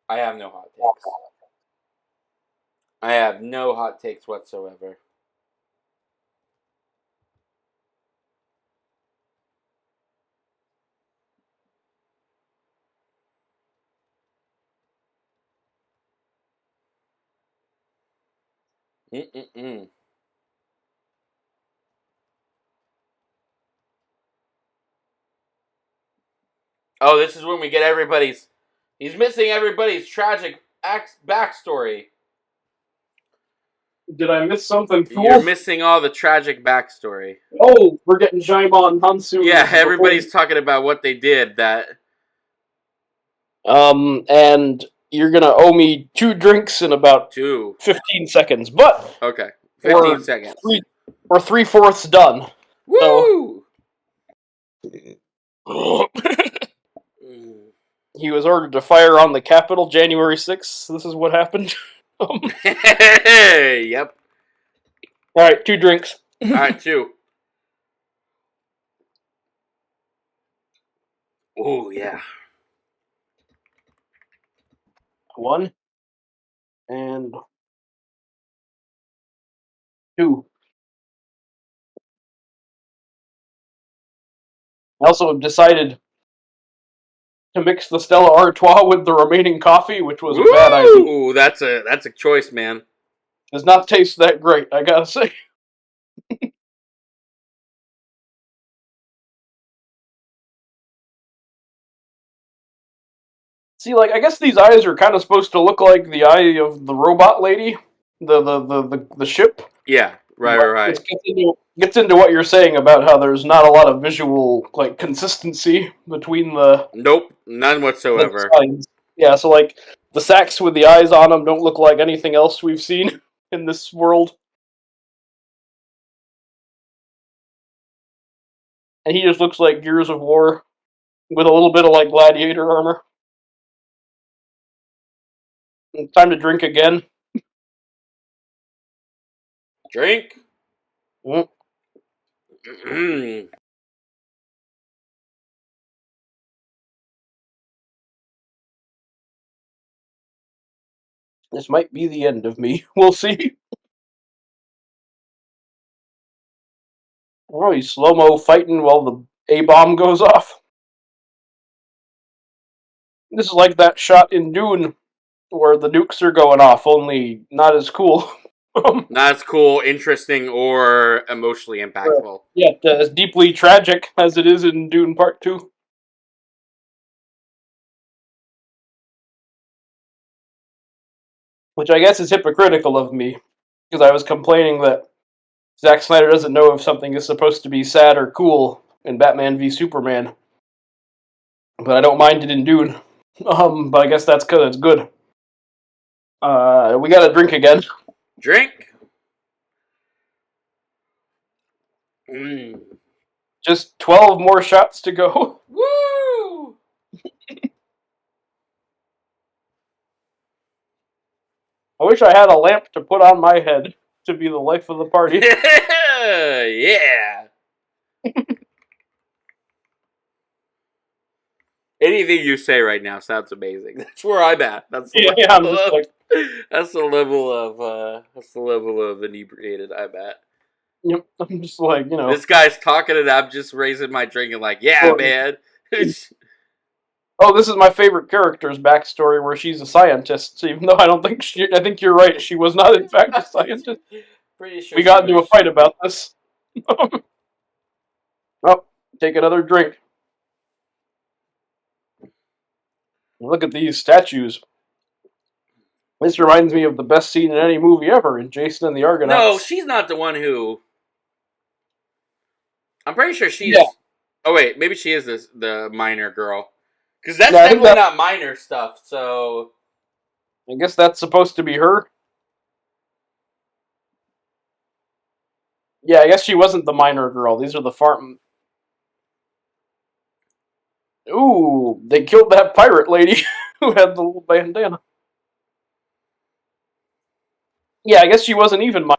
I have no hot takes. I have no hot takes whatsoever. Mm-mm-mm. Oh, this is when we get everybody's... He's missing everybody's tragic backstory. Did I miss something cool? You're missing all the tragic backstory. Oh, we're getting Jaimon Hansu. Yeah, everybody's talking about what they did that... And you're gonna owe me 2 drinks in about 15 seconds, but... Okay, 15 seconds. We're 3/4 done. Woo! So... He was ordered to fire on the Capitol January 6th. This is what happened. Yep. Alright, 2 drinks. Alright, 2. Oh, yeah. 1 and 2. I also have decided to mix the Stella Artois with the remaining coffee, which was a bad idea. Ooh, that's a choice, man. Does not taste that great, I gotta say. See, like, I guess these eyes are kind of supposed to look like the eye of the robot lady, the ship. Yeah, right. It gets into what you're saying about how there's not a lot of visual, like, consistency between the... Nope, none whatsoever. Yeah, so, like, the sacks with the eyes on them don't look like anything else we've seen in this world. And he just looks like Gears of War with a little bit of, like, gladiator armor. It's time to drink again. Drink. This might be the end of me. We'll see. Oh, he's slow-mo fighting while the A-bomb goes off. This is like that shot in Dune where the nukes are going off, only not as cool. Not as cool, interesting, or emotionally impactful. Yeah, as deeply tragic as it is in Dune Part 2. Which I guess is hypocritical of me, because I was complaining that Zack Snyder doesn't know if something is supposed to be sad or cool in Batman v Superman. But I don't mind it in Dune. But I guess that's because it's good. We got to drink again. Drink. Mm. Just 12 more shots to go. Woo! I wish I had a lamp to put on my head to be the life of the party. Yeah. Anything you say right now sounds amazing. That's where I'm at. That's the Yeah, I'm just like, that's the level of inebriated I'm at. yep, I'm just like, This guy's talking and I'm just raising my drink and like, yeah, man. Oh, this is my favorite character's backstory where she's a scientist, even though I don't think I think you're right, she was not in fact a scientist. Pretty sure We got into a fight about this. Oh, take another drink. Look at these statues. This reminds me of the best scene in any movie ever in Jason and the Argonauts. No, she's not the one who. I'm pretty sure she's. Yeah. Oh wait, maybe she is the minor girl, because that's definitely not minor stuff. So I guess that's supposed to be her. Yeah, I guess she wasn't the minor girl. These are the farm. Ooh, they killed that pirate lady who had the little bandana. Yeah, I guess she wasn't even minor.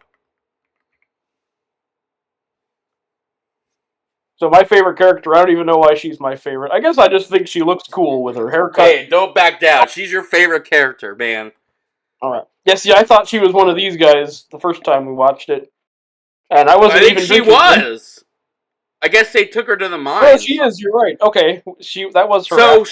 So my favorite character, I don't even know why she's my favorite. I guess I just think she looks cool with her haircut. Hey, don't back down. She's your favorite character, man. Alright. Yes, yeah, I thought she was one of these guys the first time we watched it. And I wasn't even she was. I guess they took her to the mines. Oh, she is, you're right. Okay. That was her.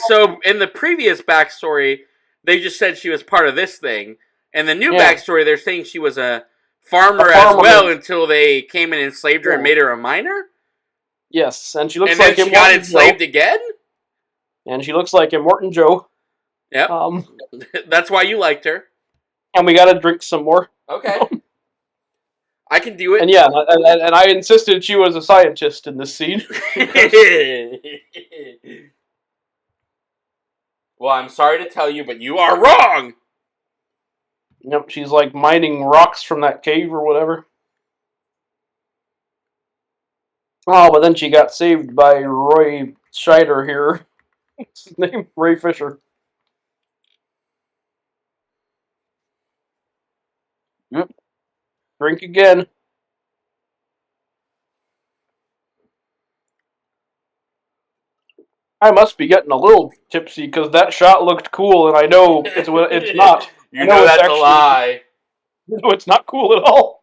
So in the previous backstory, they just said she was part of this thing. And the new backstory, they're saying she was a farmer as well until they came and enslaved her and made her a miner? Yes, and she looks and like then she got enslaved again? And she looks like Immortan Joe. Yep. That's why you liked her. And we gotta drink some more. Okay. I can do it. And yeah, and I insisted she was a scientist in this scene. Well, I'm sorry to tell you, but you are wrong! Yep, she's like mining rocks from that cave or whatever. Oh, but then she got saved by Roy Scheider here. What's his name? Ray Fisher. Yep. Drink again. I must be getting a little tipsy because that shot looked cool, and I know it's not. You know that's actually a lie. No, it's not cool at all.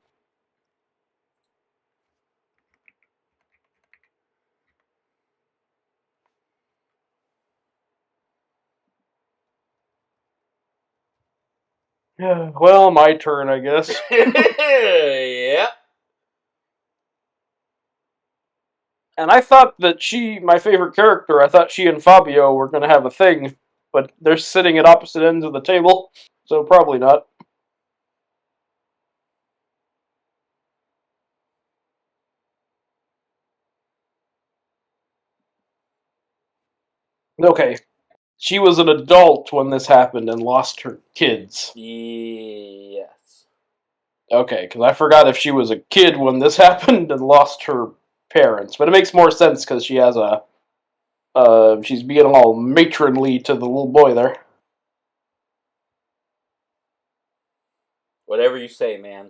Well, my turn, I guess. Yeah. And I thought that my favorite character, I thought she and Fabio were going to have a thing, but they're sitting at opposite ends of the table, so probably not. Okay. She was an adult when this happened and lost her kids. Yes. Okay, because I forgot if she was a kid when this happened and lost her parents. But it makes more sense because she has she's being all matronly to the little boy there. Whatever you say, man.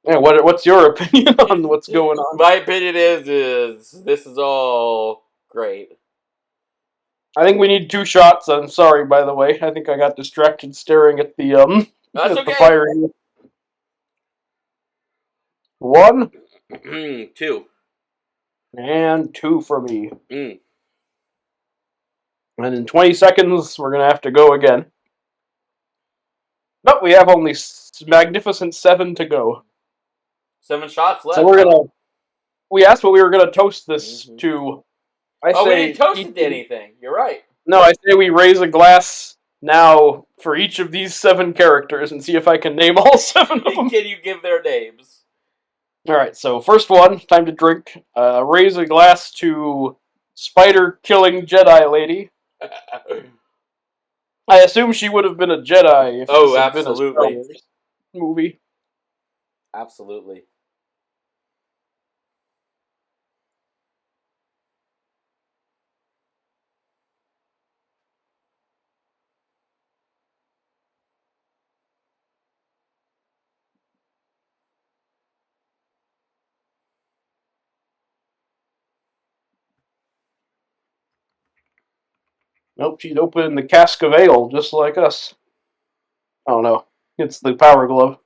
Yeah, what's your opinion on what's going on? My opinion is this is all great. I think we need 2 shots. I'm sorry, by the way. I think I got distracted staring at the That's at okay. the fire. 1, 2, and 2 for me. Mm. And in 20 seconds, we're gonna have to go again. But we have only magnificent 7 to go. 7 shots left. So we asked what we were gonna toast this to. We didn't toast it to anything. You're right. No, I say we raise a glass now for each of these 7 characters and see if I can name all 7 of them. Can you give their names? Alright, so first one, time to drink. Raise a glass to spider-killing Jedi lady. I assume she would have been a Jedi if Oh, this had been a Star absolutely. Wars movie. Absolutely. Nope, she's opening the cask of ale just like us. Oh no, it's the power glove.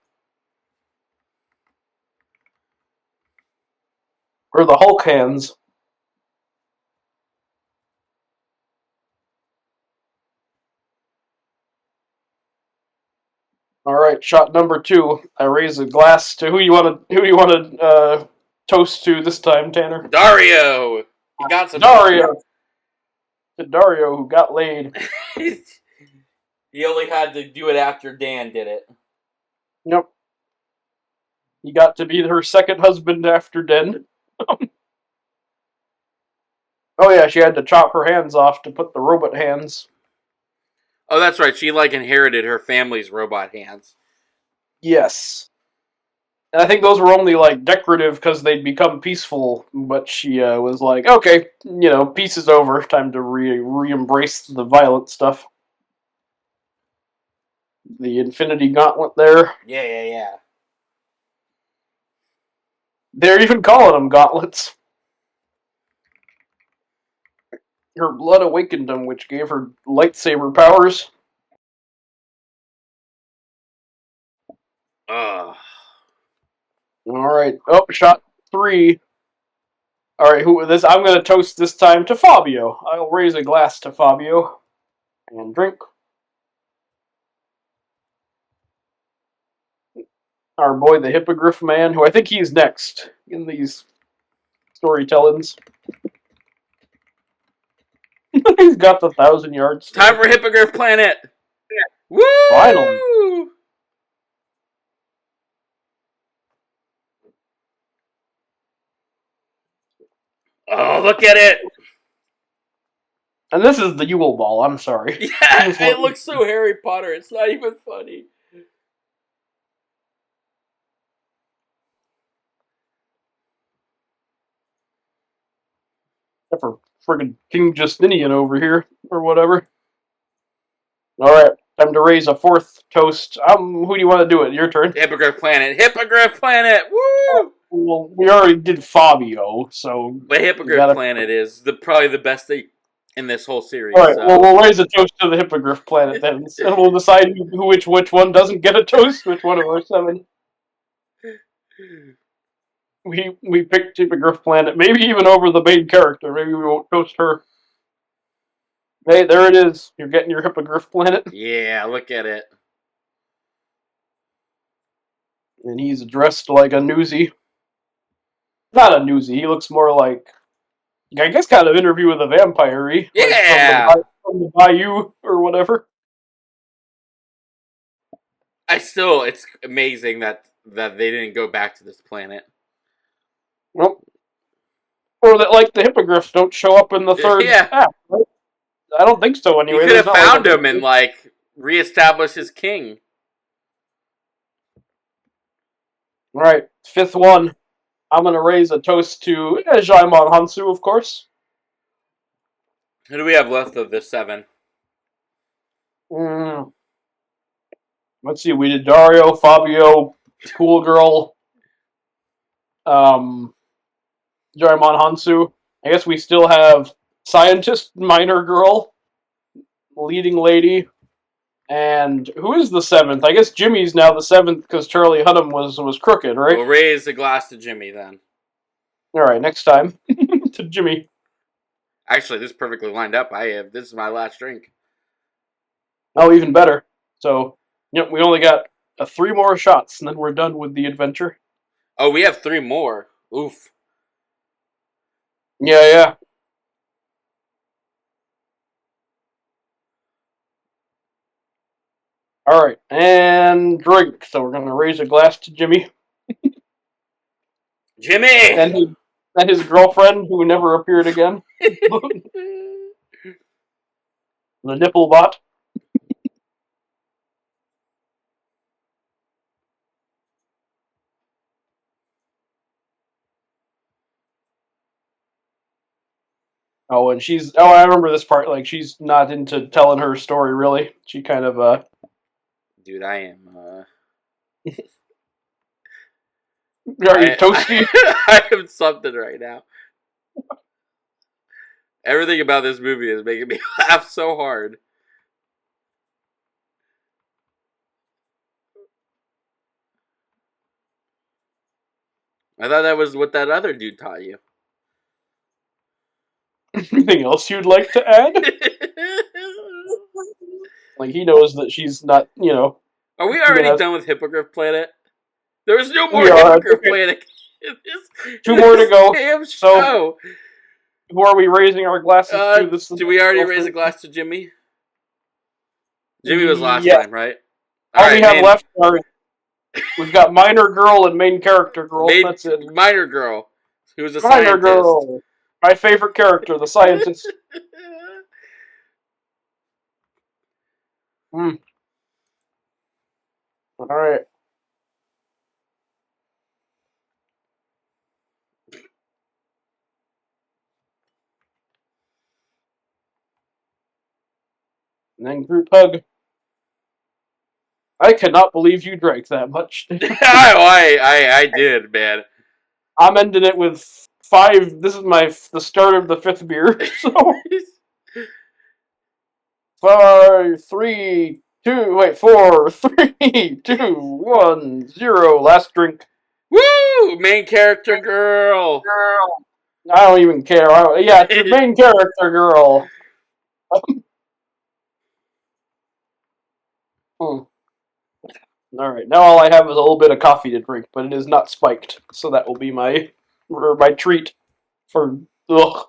Or the Hulk hands. All right, shot number 2. I raise a glass to who you want to toast to this time, Tanner. Dario! He got some. Dario. To Dario, who got laid. He only had to do it after Dan did it. Yep. He got to be her second husband after Den. Oh yeah, she had to chop her hands off to put the robot hands. Oh, that's right. She like inherited her family's robot hands. Yes. And I think those were only like decorative because they'd become peaceful. But she was like, okay, peace is over. Time to re-embrace the violent stuff. The Infinity Gauntlet there. Yeah. They're even calling them gauntlets. Her blood awakened them, which gave her lightsaber powers. Ugh. Alright. Oh, shot 3. Alright, I'm gonna toast this time to Fabio. I'll raise a glass to Fabio. And drink. Our boy, the Hippogriff Man, who I think he's next in these storytellings. He's got the 1,000 yards. Time for Hippogriff Planet! Yeah. Woo! Finally. Oh, look at it! And this is the Yule Ball, I'm sorry. Yeah, it looks so Harry Potter, it's not even funny. Except for friggin' King Justinian over here, or whatever. Alright, time to raise a 4th toast. Who do you want to do it? Your turn. Hippogriff Planet! Hippogriff Planet! Woo! Well, we already did Fabio, so... But Hippogriff Planet is probably the best thing in this whole series. Alright, so. well, we'll raise a toast to the Hippogriff Planet then, and we'll decide which one doesn't get a toast, which one of our 7. We picked Hippogriff Planet, maybe even over the main character. Maybe we won't toast her. Hey, there it is. You're getting your Hippogriff Planet. Yeah, look at it. And he's dressed like a newsie. Not a newsie, he looks more like... I guess kind of Interview with a Vampire-y. Yeah! Like from the Bayou, or whatever. It's amazing that they didn't go back to this planet. Nope. Or that, like, the Hippogriffs don't show up in the third act, right? I don't think so, anyway. You could have found him and, like, reestablished his king. Alright, 5th one. I'm gonna raise a toast to Jaimon Hansu, of course. Who do we have left of this 7? Let's see, we did Dario, Fabio, Cool Girl, Jaimon Hansu. I guess we still have Scientist, Minor Girl, Leading Lady, and who is the 7th? I guess Jimmy's now the 7th because Charlie Hunnam was crooked, right? We'll raise a glass to Jimmy then. Alright, next time. To Jimmy. Actually, this is perfectly lined up. This is my last drink. Oh, even better. So, we only got 3 more shots, and then we're done with the adventure. Oh, we have 3 more. Oof. Yeah. Alright, and drink. So we're going to raise a glass to Jimmy. Jimmy! And his girlfriend, who never appeared again. The nipple bot. Oh, and she's... Oh, I remember this part. Like, she's not into telling her story, really. She kind of, Dude, I am. Are you toasty? I am something right now. Everything about this movie is making me laugh so hard. I thought that was what that other dude taught you. Anything else you'd like to add? Like, he knows that she's not, you know... Are we already done with Hippogriff Planet? There was no more Hippogriff Planet. Two more to go. Damn so, show. Who are we raising our glasses to? This did we already raise a glass to Jimmy? Jimmy was last time, right? All we have left are... We've got Minor Girl and Main Character Girl. That's it. Minor Girl. Who's a Minor scientist. Girl. My favorite character, the scientist. Alright. And then group hug. I cannot believe you drank that much. I did, man. I'm ending it with 5. This is the start of the 5th beer. So 5, 3, 2. Wait, 4, 3, 2, 1, 0. Last drink. Woo! Main character girl. I don't even care. Yeah, it's the main character girl. Alright, now all I have is a little bit of coffee to drink, but it is not spiked, so that will be my treat for... Ugh.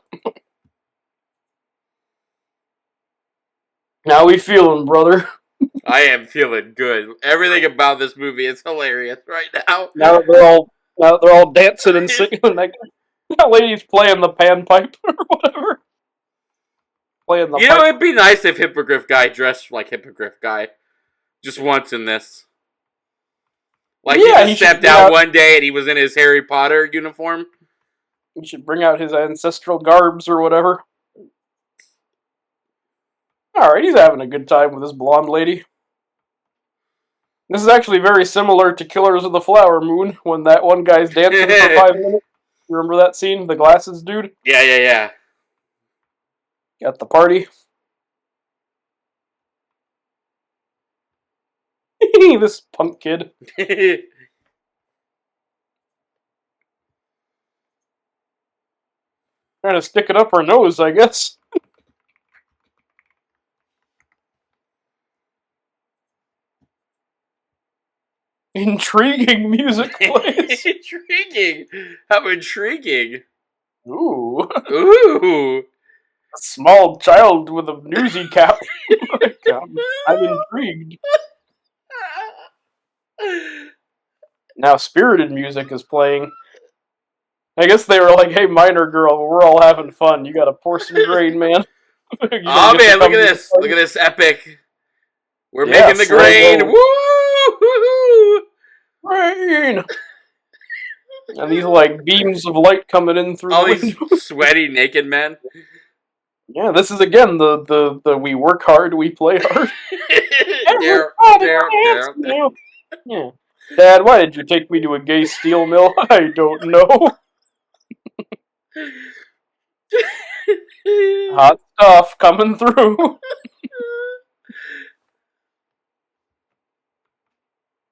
How we feeling, brother? I am feeling good. Everything about this movie is hilarious right now. Now they're all dancing and singing. That lady's playing the panpipe or whatever. Playing the pipe. It'd be nice if Hippogriff Guy dressed like Hippogriff Guy. Just once in this. Like, yeah, he stepped out one day and he was in his Harry Potter uniform. He should bring out his ancestral garbs or whatever. Alright, he's having a good time with this blonde lady. This is actually very similar to Killers of the Flower Moon, when that one guy's dancing for 5 minutes. You remember that scene? The glasses dude? Yeah. At the party. This punk kid. Trying to stick it up her nose, I guess. Intriguing music plays. Intriguing. How intriguing. Ooh. Ooh. A small child with a newsy cap. I'm intrigued. Now spirited music is playing. I guess they were like, hey, Minor Girl, we're all having fun. You gotta pour some grain, man. Oh, man, look at this. Look at this epic. We're making the grain. Woo! Rain! And these, like, beams of light coming in through all the these sweaty, naked men. Yeah, this is, again, the we work hard, we play hard. Yeah. Dad, why did you take me to a gay steel mill? I don't know. Hot stuff coming through.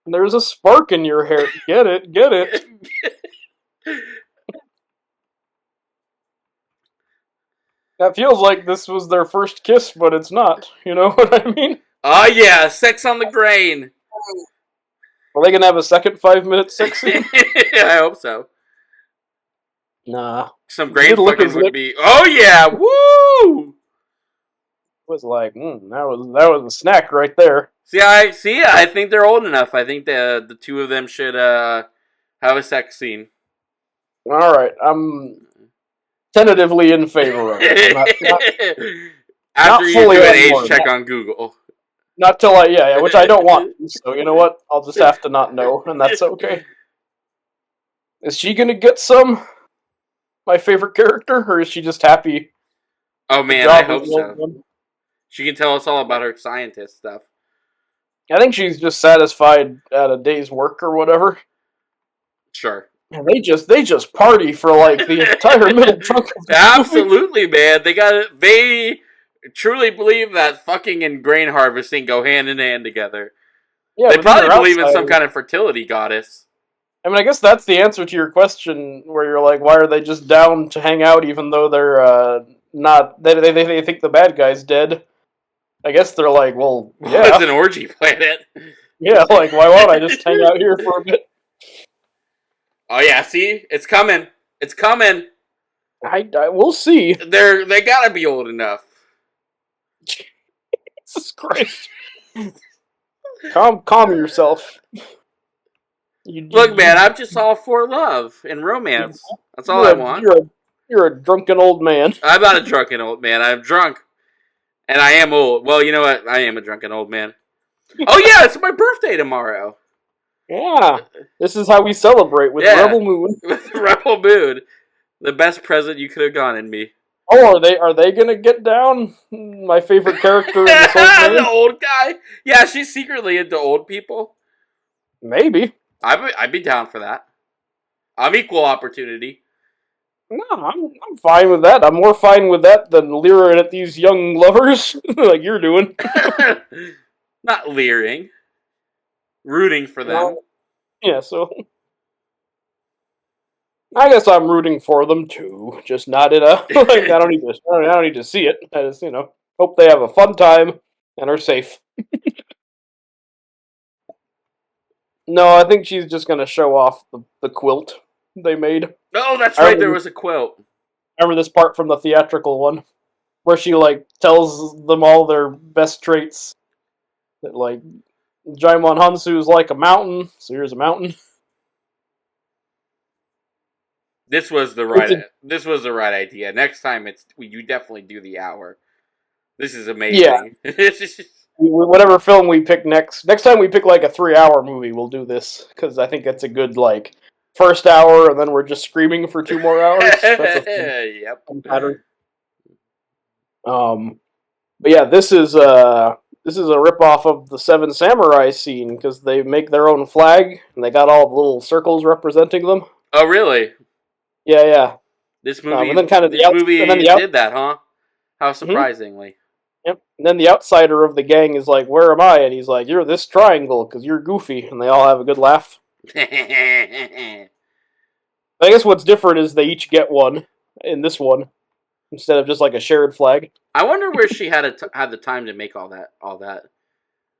There's a spark in your hair. Get it, get it. That feels like this was their first kiss, but it's not. You know what I mean? Oh, yeah, sex on the grain. Are they gonna have a second 5-minute sex scene? I hope so. Nah. Some grain fucking would be. Oh yeah, woo! It was like, that was a snack right there. I think they're old enough. I think the two of them should have a sex scene. All right, I'm tentatively in favor of it. After you do an age check on Google. Not till which I don't want. So you know what? I'll just have to not know, and that's okay. Is she gonna get some? My favorite character, or is she just happy Oh The man, I job is hope well so. done. She can tell us all about her scientist stuff. I think she's just satisfied at a day's work or whatever. Sure. And they just party for like the entire middle chunk of the movie. Absolutely, man. They truly believe that fucking and grain harvesting go hand in hand together. Yeah, They but these probably are believe in some outsiders. kind of fertility goddess. I mean, I guess that's the answer to your question, where you're like, why are they just down to hang out even though they're not? They think the bad guy's dead. I guess they're like, well, Well, it's yeah, an orgy planet. yeah. Like, why won't I just hang out here for a bit? Oh yeah, see, it's coming. It's coming. We'll see. They gotta be old enough. Jesus Christ! Calm yourself. Look, man, I'm just all for love and romance. That's all I you're a want. you're a drunken old man. I'm not a drunken old man. I'm drunk, and I am old. Well, you know what? I am a drunken old man. Oh yeah, it's my birthday tomorrow. Yeah, this is how we celebrate with Yeah. Rebel Moon. With Rebel Moon, the best present you could have gotten me. Oh, are they gonna get down? My favorite character in this whole The game? old guy. Yeah, she's secretly into old people. Maybe. I'd be down for that. I'm equal opportunity. No, I'm fine with that. I'm more fine with that than leering at these young lovers like you're doing. Not leering, rooting for them. Yeah, so I guess I'm rooting for them too. Just not in a like I don't need to see it. I just hope they have a fun time and are safe. No, I think she's just gonna show off the quilt they made. Oh, that's I right. There remember, was a quilt. I remember this part from the theatrical one where she like tells them all their best traits. That like Jaimon Hansu is like a mountain, so here's a mountain. This was the It's right. a, This was the right idea. Next time, you definitely do the hour. This is yeah, amazing. whatever film we pick next time we pick like a 3 hour movie, we'll do this because I think that's a good like first hour, and then we're just screaming for 2 more hours. That's a Yep. fun pattern. But yeah, this is a ripoff of the Seven Samurai scene because they make their own flag and they got all the little circles representing them. Oh, really? Yeah, yeah. This movie. And then kind of This movie the out. did that, huh? How Mhm. surprisingly. Yep. And then the outsider of the gang is like, "Where am I?" And he's like, "You're this triangle because you're goofy." And they all have a good laugh. I guess what's different is they each get one in this one instead of just like a shared flag. I wonder where she had the time to make all that.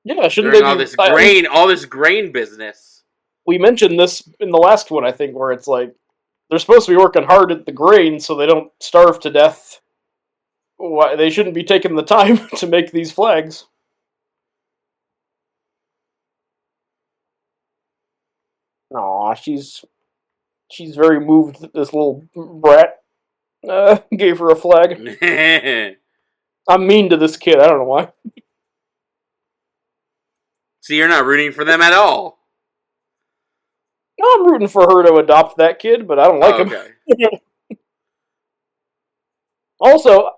Yeah, shouldn't During they be? all this grain business. We mentioned this in the last one, I think, where it's like they're supposed to be working hard at the grain so they don't starve to death. Why they shouldn't be taking the time to make these flags? Aw, she's very moved that this little brat gave her a flag. I'm mean to this kid. I don't know why. See, you're not rooting for them at all. No, I'm rooting for her to adopt that kid, but I don't like him. Okay. Also,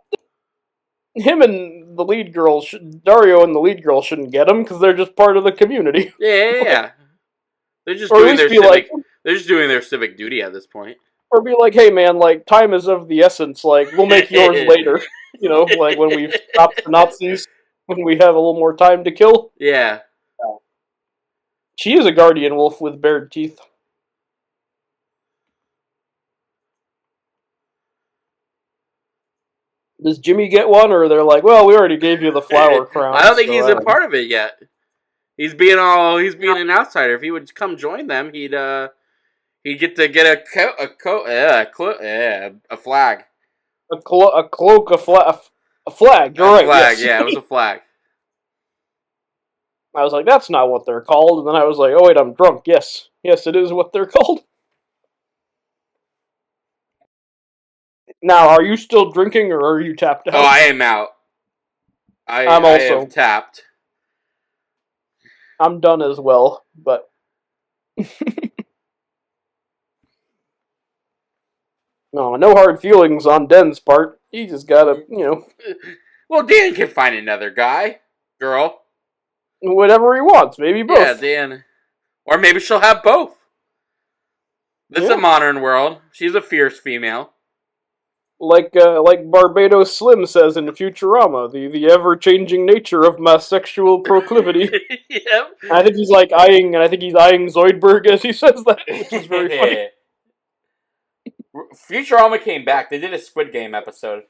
him and the lead girl, Dario and the lead girl shouldn't get him because they're just part of the community. Yeah. They're just Or at doing their least be civic. like, They're just doing their civic duty at this point. or be like, hey man, like time is of the essence. Like we'll make yours later. Like when we've stopped the Nazis, when we have a little more time to kill. Yeah. She is a guardian wolf with bared teeth. Does Jimmy get one, or they're like, well, we already gave you the flower crown? I don't think so he's a part of it yet. He's being an outsider. If he would come join them, he'd get to get a flag. a cloak, a flag. You're right. Flag, Yes. yeah, it was a flag. I was like, that's not what they're called. And then I was like, oh wait, I'm drunk. Yes, it is what they're called. Now, are you still drinking, or are you tapped out? Oh, I am out. I'm I also have tapped. I'm done as well, but No hard feelings on Den's part. He just gotta, Well, Dan can find another guy, girl. whatever he wants. Maybe Yeah, both. Dan. Or maybe she'll have both. This is a Yeah. modern world. She's a fierce female. Like Barbados Slim says in Futurama, the ever changing nature of my sexual proclivity. Yep. I think he's eyeing Zoidberg as he says that, which is very funny. Futurama came back. They did a Squid Game episode.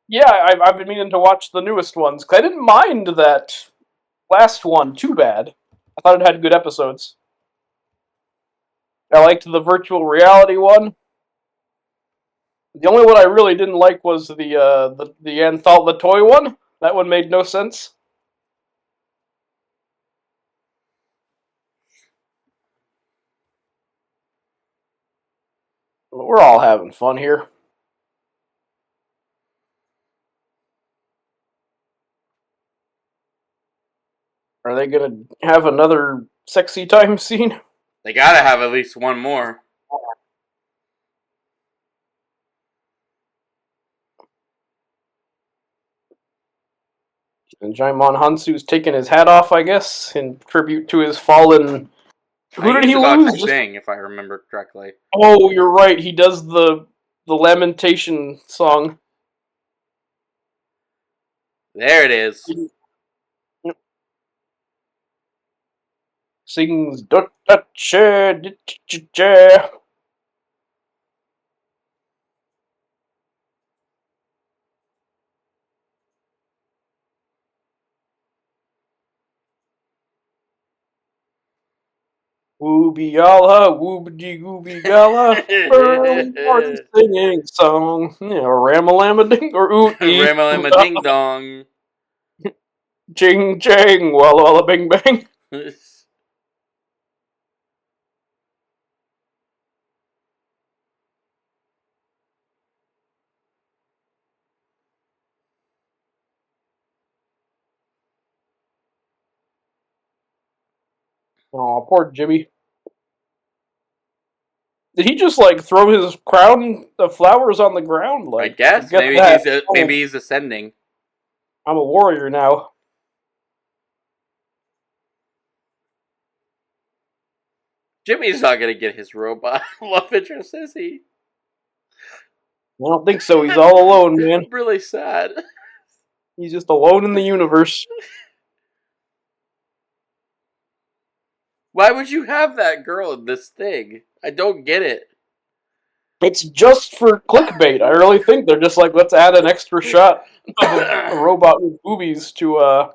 Yeah, I've been meaning to watch the newest ones because I didn't mind that last one too bad. I thought it had good episodes. I liked the virtual reality one. The only one I really didn't like was the toy one. That one made no sense. But we're all having fun here. Are they gonna have another sexy time scene? They gotta have at least one more. And Jaimon Hansu's taking his hat off, I guess, in tribute to his fallen. Who did he lose? Thing, if I remember correctly. Oh, you're right. He does the lamentation song. There it is. Sings "Don't touch Wooby yalla, woobity gooby gala, early singing song. Ramalama ding or oot Ramalama ding dong. Ching chang, walla walla bing bang. Oh, poor Jimmy. Did he just throw his crown of flowers on the ground? I guess maybe he's ascending. I'm a warrior now. Jimmy's not gonna get his robot love interest, is he? I don't think so. He's all alone, man. Really sad. He's just alone in the universe. Why would you have that girl in this thing? I don't get it. It's just for clickbait. I really think they're just let's add an extra shot of a robot with boobies to,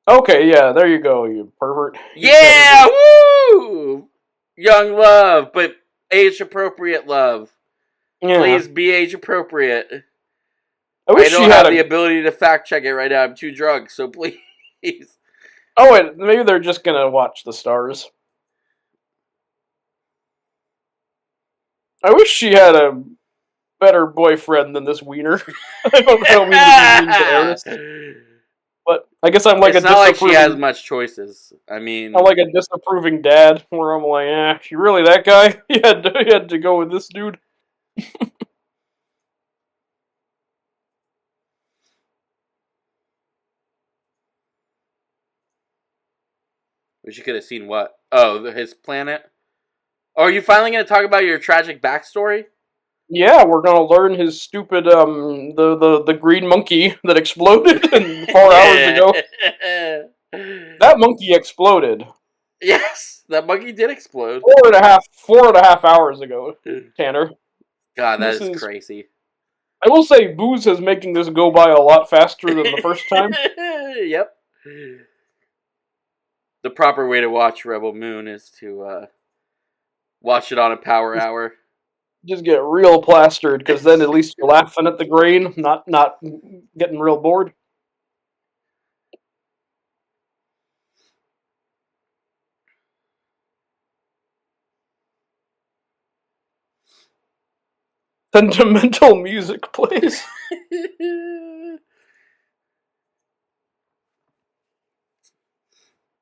Okay, yeah, there you go, you pervert. Yeah, woo! Young love, but age-appropriate love. Yeah. Please be age-appropriate. I don't have the ability to fact-check it right now. I'm too drunk, so please. Oh, wait, maybe they're just gonna watch the stars. I wish she had a better boyfriend than this wiener. I don't mean to be mean to Eris, but I guess I'm it's not like she has much choices. I mean, I'm like a disapproving dad, where I'm like, you really that guy? You had to go with this dude. Wish you could have seen what? Oh, his planet. Oh, are you finally going to talk about your tragic backstory? Yeah, we're gonna learn his stupid the green monkey that exploded 4 hours ago. That monkey exploded. Yes, that monkey did explode. 4.5 hours ago, Tanner. God, that is crazy. I will say, Booze is making this go by a lot faster than the first time. Yep. The proper way to watch Rebel Moon is to watch it on a power hour. Just get real plastered, because then at least you're laughing at the grain, not getting real bored. Sentimental music plays.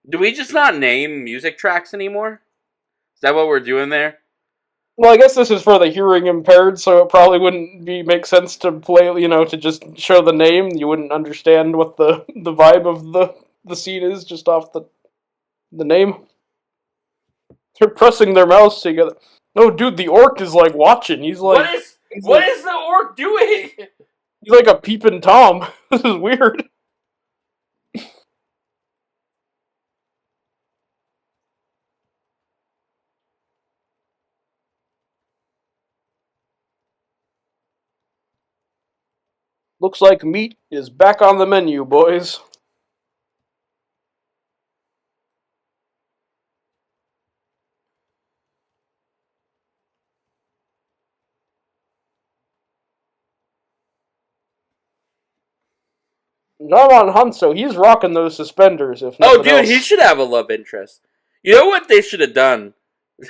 Do we just not name music tracks anymore? Is that what we're doing there? Well, I guess this is for the hearing impaired, so it probably wouldn't make sense to play, to just show the name. You wouldn't understand what the vibe of the scene is just off the name. They're pressing their mouths together. No, dude, the orc is like watching. He's like, what is the orc doing? He's like a peeping Tom. This is weird. Looks like meat is back on the menu, boys. Djimon Hounsou, he's rocking those suspenders. If nothing else. He should have a love interest. You know what they should have done?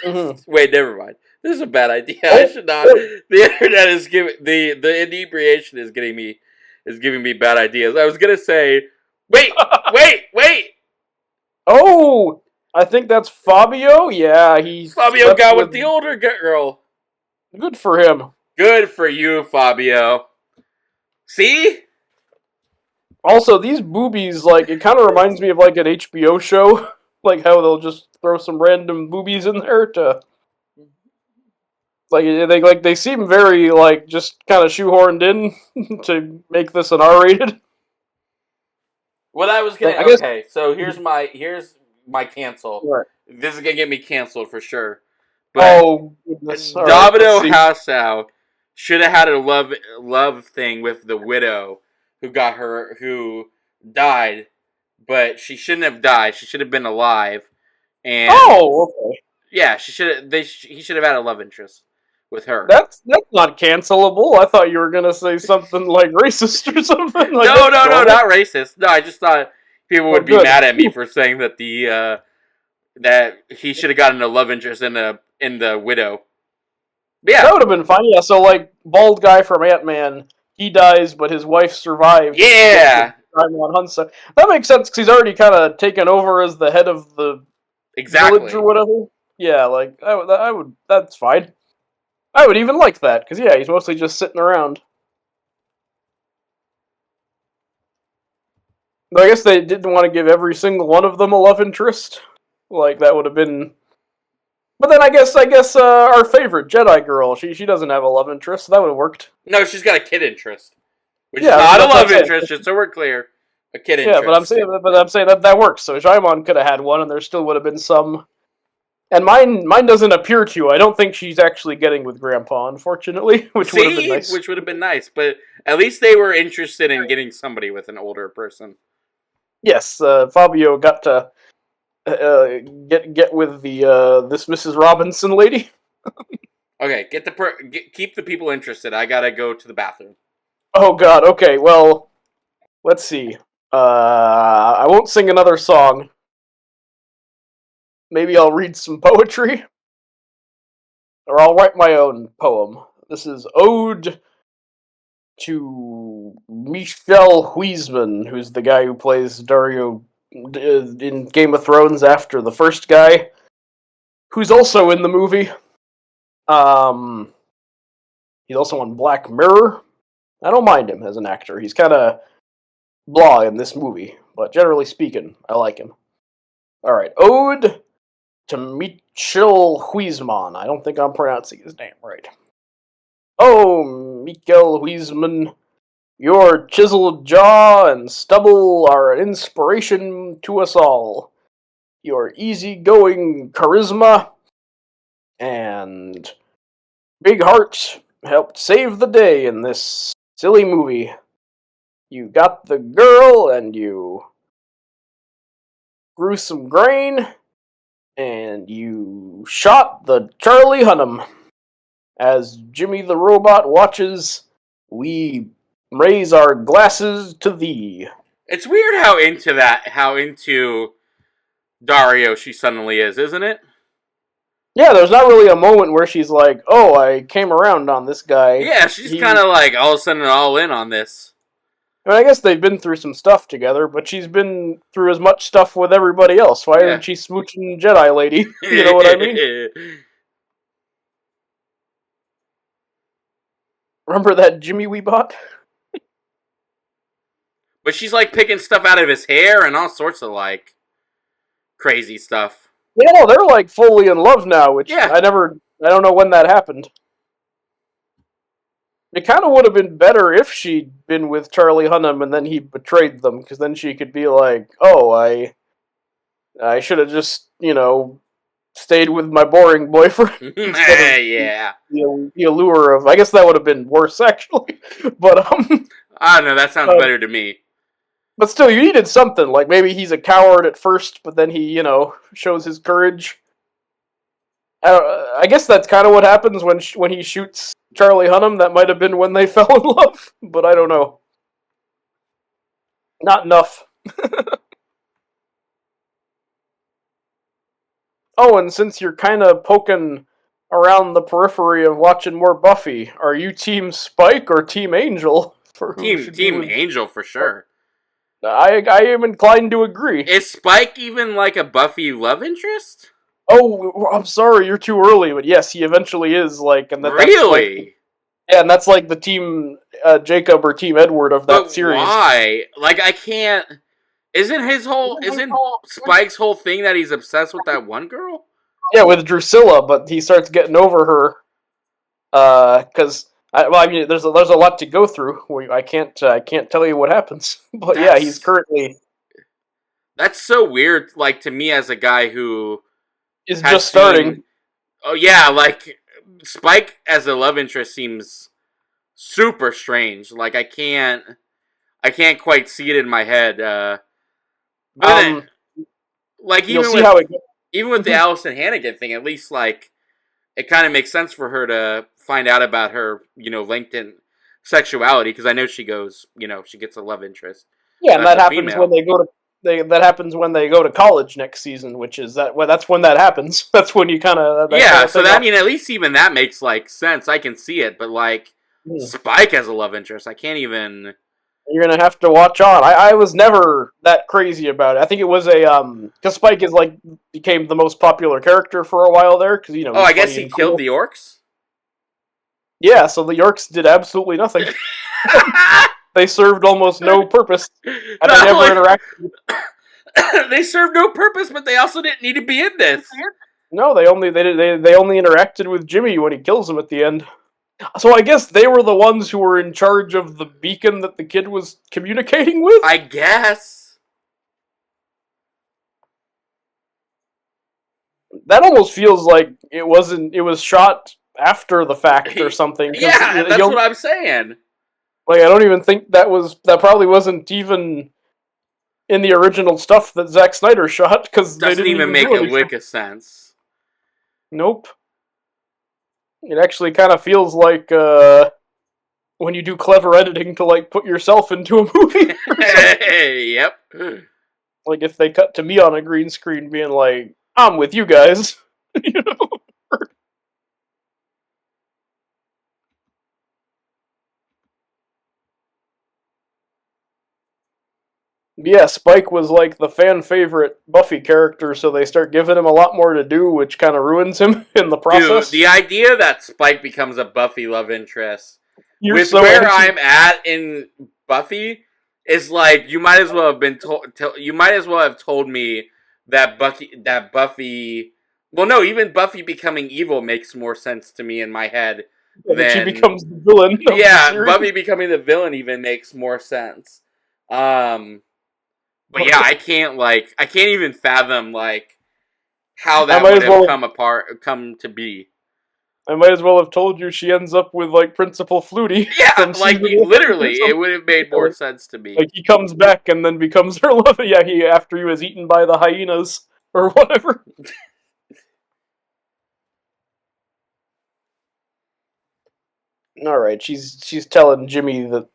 Mm-hmm. Wait, never mind. This is a bad idea. I should not. The internet is giving the inebriation is giving me bad ideas. I was gonna say, wait. Oh, I think that's Fabio. Yeah, Fabio got with the older girl. Good for him. Good for you, Fabio. See? Also, these boobies, like, it kind of reminds me of, like, an HBO show. Like, how they'll just throw some random boobies in there to... they seem very, like, just kind of shoehorned in to make this an R-rated. What I was gonna... Okay, so here's my cancel. Right. This is gonna get me canceled for sure. But goodness. Davido Hounsou should have had a love thing with the widow who died, but she shouldn't have died. She should have been alive. And okay. Yeah, he should have had a love interest with her. That's not cancelable. I thought you were gonna say something like racist or something. Like no, not racist. No, I just thought people would be mad at me for saying that that he should have gotten a love interest in the widow. But yeah, that would have been fine. Yeah, so like bald guy from Ant-Man, he dies, but his wife survives. Yeah, Djimon Hounsou. That makes sense because he's already kind of taken over as the head of the village or whatever. Yeah, like I would. That's fine. I would even like that because he's mostly just sitting around. But I guess they didn't want to give every single one of them a love interest. Like that would have been. But then I guess our favorite Jedi girl, she doesn't have a love interest, so that would have worked. No, she's got a kid interest, which is not a love interest. Just so we're clear, a kid interest. Yeah, but I'm saying that works. So Djimon could have had one, and there still would have been some. And mine doesn't appear to. I don't think she's actually getting with Grandpa, unfortunately, which would have been nice. Which would have been nice, but at least they were interested in getting somebody with an older person. Yes, Fabio got to get with this Mrs. Robinson lady. Okay, keep the people interested. I gotta go to the bathroom. Oh God. Okay. Well, let's see. I won't sing another song. Maybe I'll read some poetry, or I'll write my own poem. This is Ode to Michiel Huisman, who's the guy who plays Dario in Game of Thrones after the first guy, who's also in the movie. He's also on Black Mirror. I don't mind him as an actor. He's kind of blah in this movie, but generally speaking, I like him. Alright, Ode to Michiel Huisman. I don't think I'm pronouncing his name right. Oh, Michiel Huisman, your chiseled jaw and stubble are an inspiration to us all. Your easygoing charisma and big heart helped save the day in this silly movie. You got the girl and you grew some grain and you shot the Charlie Hunnam. As Jimmy the Robot watches, we raise our glasses to thee. It's weird how into Dario she suddenly is, isn't it? Yeah, there's not really a moment where she's like, oh, I came around on this guy. Yeah, she's kind of like all of a sudden all in on this. I mean, I guess they've been through some stuff together, but she's been through as much stuff with everybody else. Why isn't she smooching Jedi lady? You know what I mean? Remember that Jimmy we bought? But she's like picking stuff out of his hair and all sorts of like crazy stuff. Yeah, no, they're like fully in love now, which Yeah. I don't know when that happened. It kind of would have been better if she'd been with Charlie Hunnam and then he betrayed them, because then she could be like, "Oh, I should have just, stayed with my boring boyfriend instead of Yeah. the allure of." I guess that would have been worse actually, but I don't know. That sounds better to me. But still, you needed something. Like maybe he's a coward at first, but then he, shows his courage. I guess that's kind of what happens when he shoots Charlie Hunnam. That might have been when they fell in love, but I don't know. Not enough. Oh, and since you're kind of poking around the periphery of watching more Buffy, are you Team Spike or Team Angel? Team Angel for sure. I am inclined to agree. Is Spike even like a Buffy love interest? Oh, I'm sorry, you're too early, but yes, he eventually is like, and really? Like, yeah, and that's like the Team Jacob or Team Edward of that series. Why? Like, I can't. Isn't Spike's whole thing that he's obsessed with that one girl? Yeah, with Drusilla, but he starts getting over her. Because there's a lot to go through. I can't tell you what happens, but yeah, he's currently. That's so weird. Like to me, as a guy who is just starting. Oh yeah, like Spike as a love interest seems super strange. Like I can't quite see it in my head. Like even with the Allison Hannigan thing, at least like it kind of makes sense for her to find out about her, LinkedIn sexuality, because I know she goes, she gets a love interest. Yeah, and that happens when they go to. That happens when they go to college next season, which is that's when that happens. That's when you kind of so that, I mean, at least even that makes like sense. I can see it, but like Spike as a love interest, I can't even. You're gonna have to watch on. I was never that crazy about it. I think it was because Spike is like became the most popular character for a while there because Oh, I guess he killed the orcs. Yeah, so the orcs did absolutely nothing. They served almost no purpose, and they never interacted. They served no purpose, but they also didn't need to be in this. No, they only interacted with Jimmy when he kills him at the end. So I guess they were the ones who were in charge of the beacon that the kid was communicating with? I guess. That almost feels like it was shot after the fact or something. Yeah, that's what I'm saying. Like, I don't even think that probably wasn't even in the original stuff that Zack Snyder shot, because they didn't even make a lick of sense. Nope. It actually kind of feels like when you do clever editing to like put yourself into a movie. Yep. Like if they cut to me on a green screen being like, "I'm with you guys," you know. Yeah, Spike was like the fan favorite Buffy character, so they start giving him a lot more to do, which kind of ruins him in the process. Dude, the idea that Spike becomes a Buffy love interest, where I'm at in Buffy, is like you might as well have been told. You might as well have told me that Buffy. Well, no, even Buffy becoming evil makes more sense to me in my head. Than she becomes the villain. Yeah, Buffy becoming the villain even makes more sense. But yeah, I can't even fathom like how that would have come to be. I might as well have told you she ends up with like Principal Flutie. Yeah, like literally, it would have made more sense to me. Like he comes back and then becomes her lover. Yeah, after he was eaten by the hyenas or whatever. All right, she's telling Jimmy that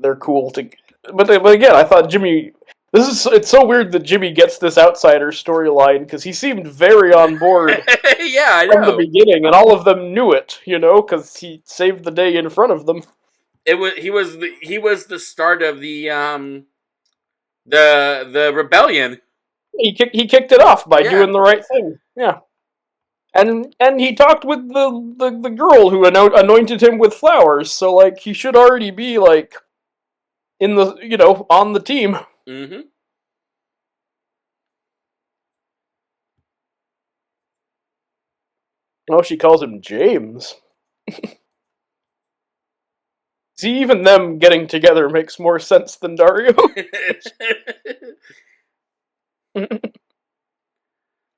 they're cool to, but again, I thought Jimmy. It's so weird that Jimmy gets this outsider storyline because he seemed very on board. Yeah, I know. From the beginning, and all of them knew it, because he saved the day in front of them. He was the start of the rebellion. He kicked it off by doing the right thing. Yeah. And he talked with the girl who anointed him with flowers, so like he should already be like in the on the team. Mm-hmm. Oh, she calls him James. See, even them getting together makes more sense than Dario.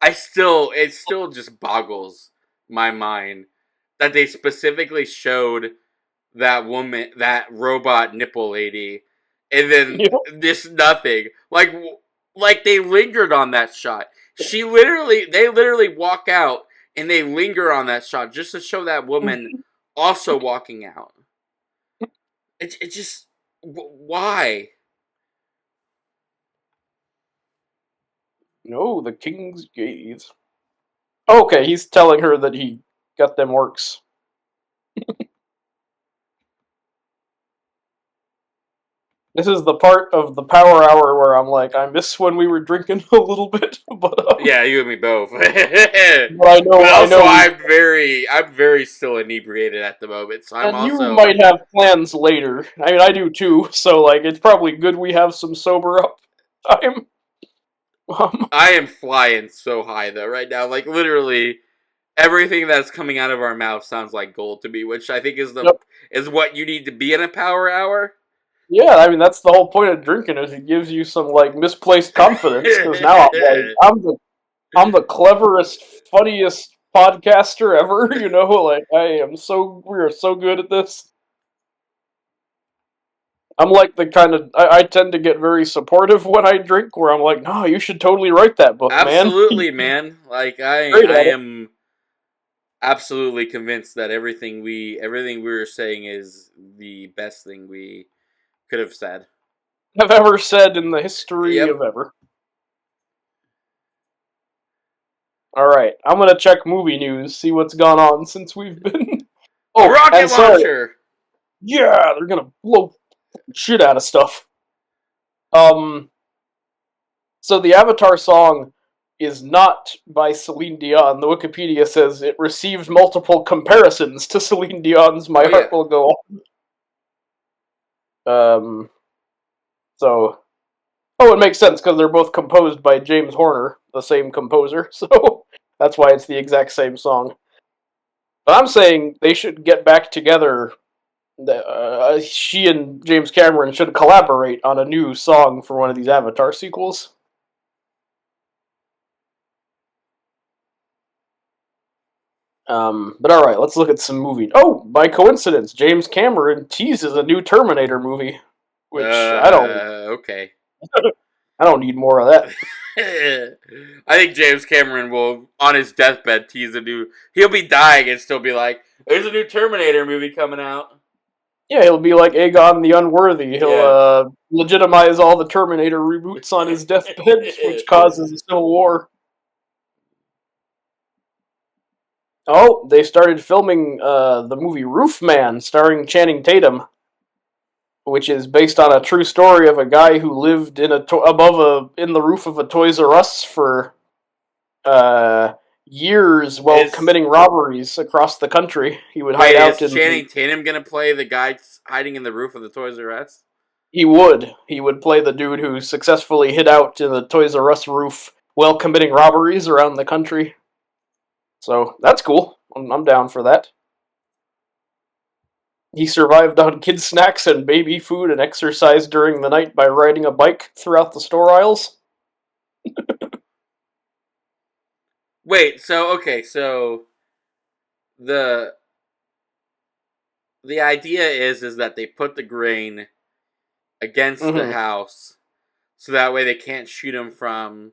It still just boggles my mind that they specifically showed that woman, that robot nipple lady, and then You know? this nothing. Like they lingered on that shot. They literally walk out and they linger on that shot just to show that woman also walking out. It just why? No, the king's gaze. Okay, he's telling her that he got them works. This is the part of the power hour where I'm like, I miss when we were drinking a little bit, but Yeah, you and me both. but I know, But also, I know, I'm very still inebriated at the moment, so I'm and you also. might have plans later. I mean, I do too. So like, it's probably good we have some sober up time. I am flying so high though right now. Like literally, everything that's coming out of our mouth sounds like gold to me, which I think Yep. is what you need to be in a power hour. Yeah, I mean that's the whole point of drinking is it gives you some like misplaced confidence. Because now I'm like, I'm the cleverest, funniest podcaster ever. You know, like we are so good at this. I'm like the kind of I tend to get very supportive when I drink, where I'm like, no, you should totally write that book, man. Absolutely, man. Like Great I at it. am absolutely convinced that everything we were saying is the best thing we could have said. I've ever said in the history Yep. of ever. All right, I'm gonna check movie news, see what's gone on since we've been. A Oh, rocket and sorry, launcher. yeah, they're gonna blow shit out of stuff. Um, so the Avatar song is not by Celine Dion. The Wikipedia says it received multiple comparisons to Celine Dion's "My Oh yeah. Heart Will Go On." So, oh, it makes sense because they're both composed by James Horner, the same composer. So that's why it's the exact same song. But I'm saying they should get back together. She and James Cameron should collaborate on a new song for one of these Avatar sequels. But all right, let's look at some movies. Oh, by coincidence, James Cameron teases a new Terminator movie, which Okay. I don't need more of that. I think James Cameron will, on his deathbed, tease a new. He'll be dying and still be like, "There's a new Terminator movie coming out." Yeah, he'll be like Aegon the Unworthy. He'll Yeah. legitimize all the Terminator reboots on his deathbed, which causes a civil war. Oh, they started filming the movie Roof Man, starring Channing Tatum, which is based on a true story of a guy who lived in in the roof of a Toys R Us for years while committing robberies across the country. He would hide out Is in. Channing Tatum gonna play the guy hiding in the roof of the Toys R Us? He would play the dude who successfully hid out in the Toys R Us roof while committing robberies around the country. So that's cool. I'm down for that. He survived on kid snacks and baby food and exercised during the night by riding a bike throughout the store aisles. Wait, so the idea is that they put the grain against the house, so that way they can't shoot him from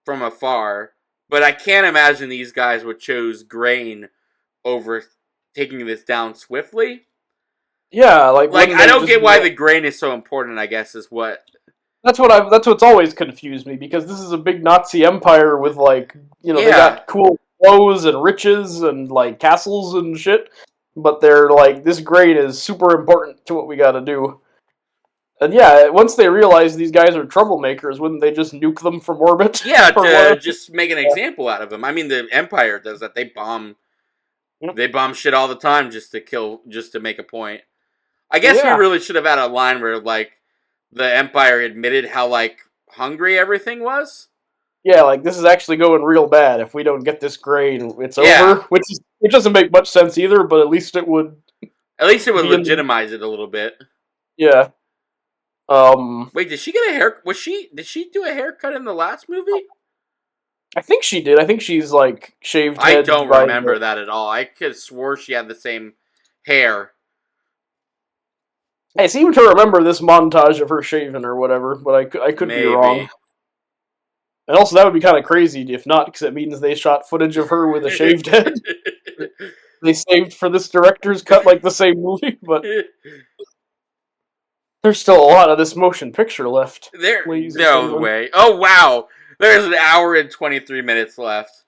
afar. But I can't imagine these guys would choose grain over taking this down swiftly. Yeah, like I don't get why the grain is so important. I guess is what. That's what's always confused me because this is a big Nazi empire with like they got cool clothes and riches and like castles and shit, but they're like this grain is super important to what we got to do. And yeah, once they realize these guys are troublemakers, wouldn't they just nuke them from orbit? Yeah, or to whatever? just make an example out of them. I mean, the Empire does that. Yep. They bomb shit all the time just to kill, just to make a point. I guess we Yeah, really should have had a line where like the Empire admitted how like hungry everything was. yeah, like this is actually going real bad. If we don't get this grade, it's Yeah, over. Which doesn't make much sense either. But at least it would at least it would be in. legitimize it a little bit. Yeah. Wait, did she get a hair? Did she do a haircut in the last movie? I think she did. I think she's like shaved I head. don't By remember that at all. I could have swore she had the same hair. I seem to remember this montage of her shaving or whatever, but I could be wrong. Maybe. And also, that would be kind of crazy if not, because it means they shot footage of her with a shaved head. They saved for this director's cut, like the same movie, but there's still a lot of this motion picture left. There, Ladies and no gentlemen. way. Oh wow, there's an hour and 23 minutes left.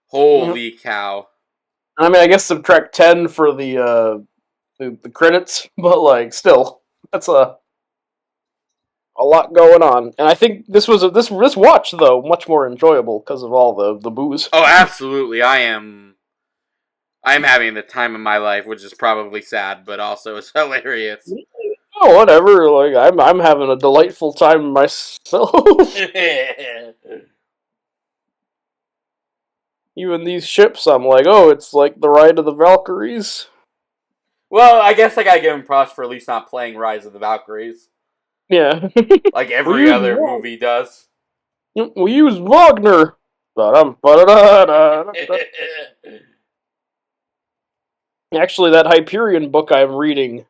Holy cow! I mean, I guess subtract 10 for the credits, but like still, that's a lot going on. And I think this watch though much more enjoyable because of all the booze. Oh, absolutely. I'm having the time of my life, which is probably sad, but also is hilarious. Oh, whatever. Like I'm having a delightful time myself. Even these ships, I'm like, oh, it's like the Ride of the Valkyries. Well, I guess I gotta give him props for at least not playing Rise of the Valkyries. Yeah. Like every other movie does. We use Wagner. Ba-dum-ba-da-da-da. Actually, that Hyperion book I'm reading,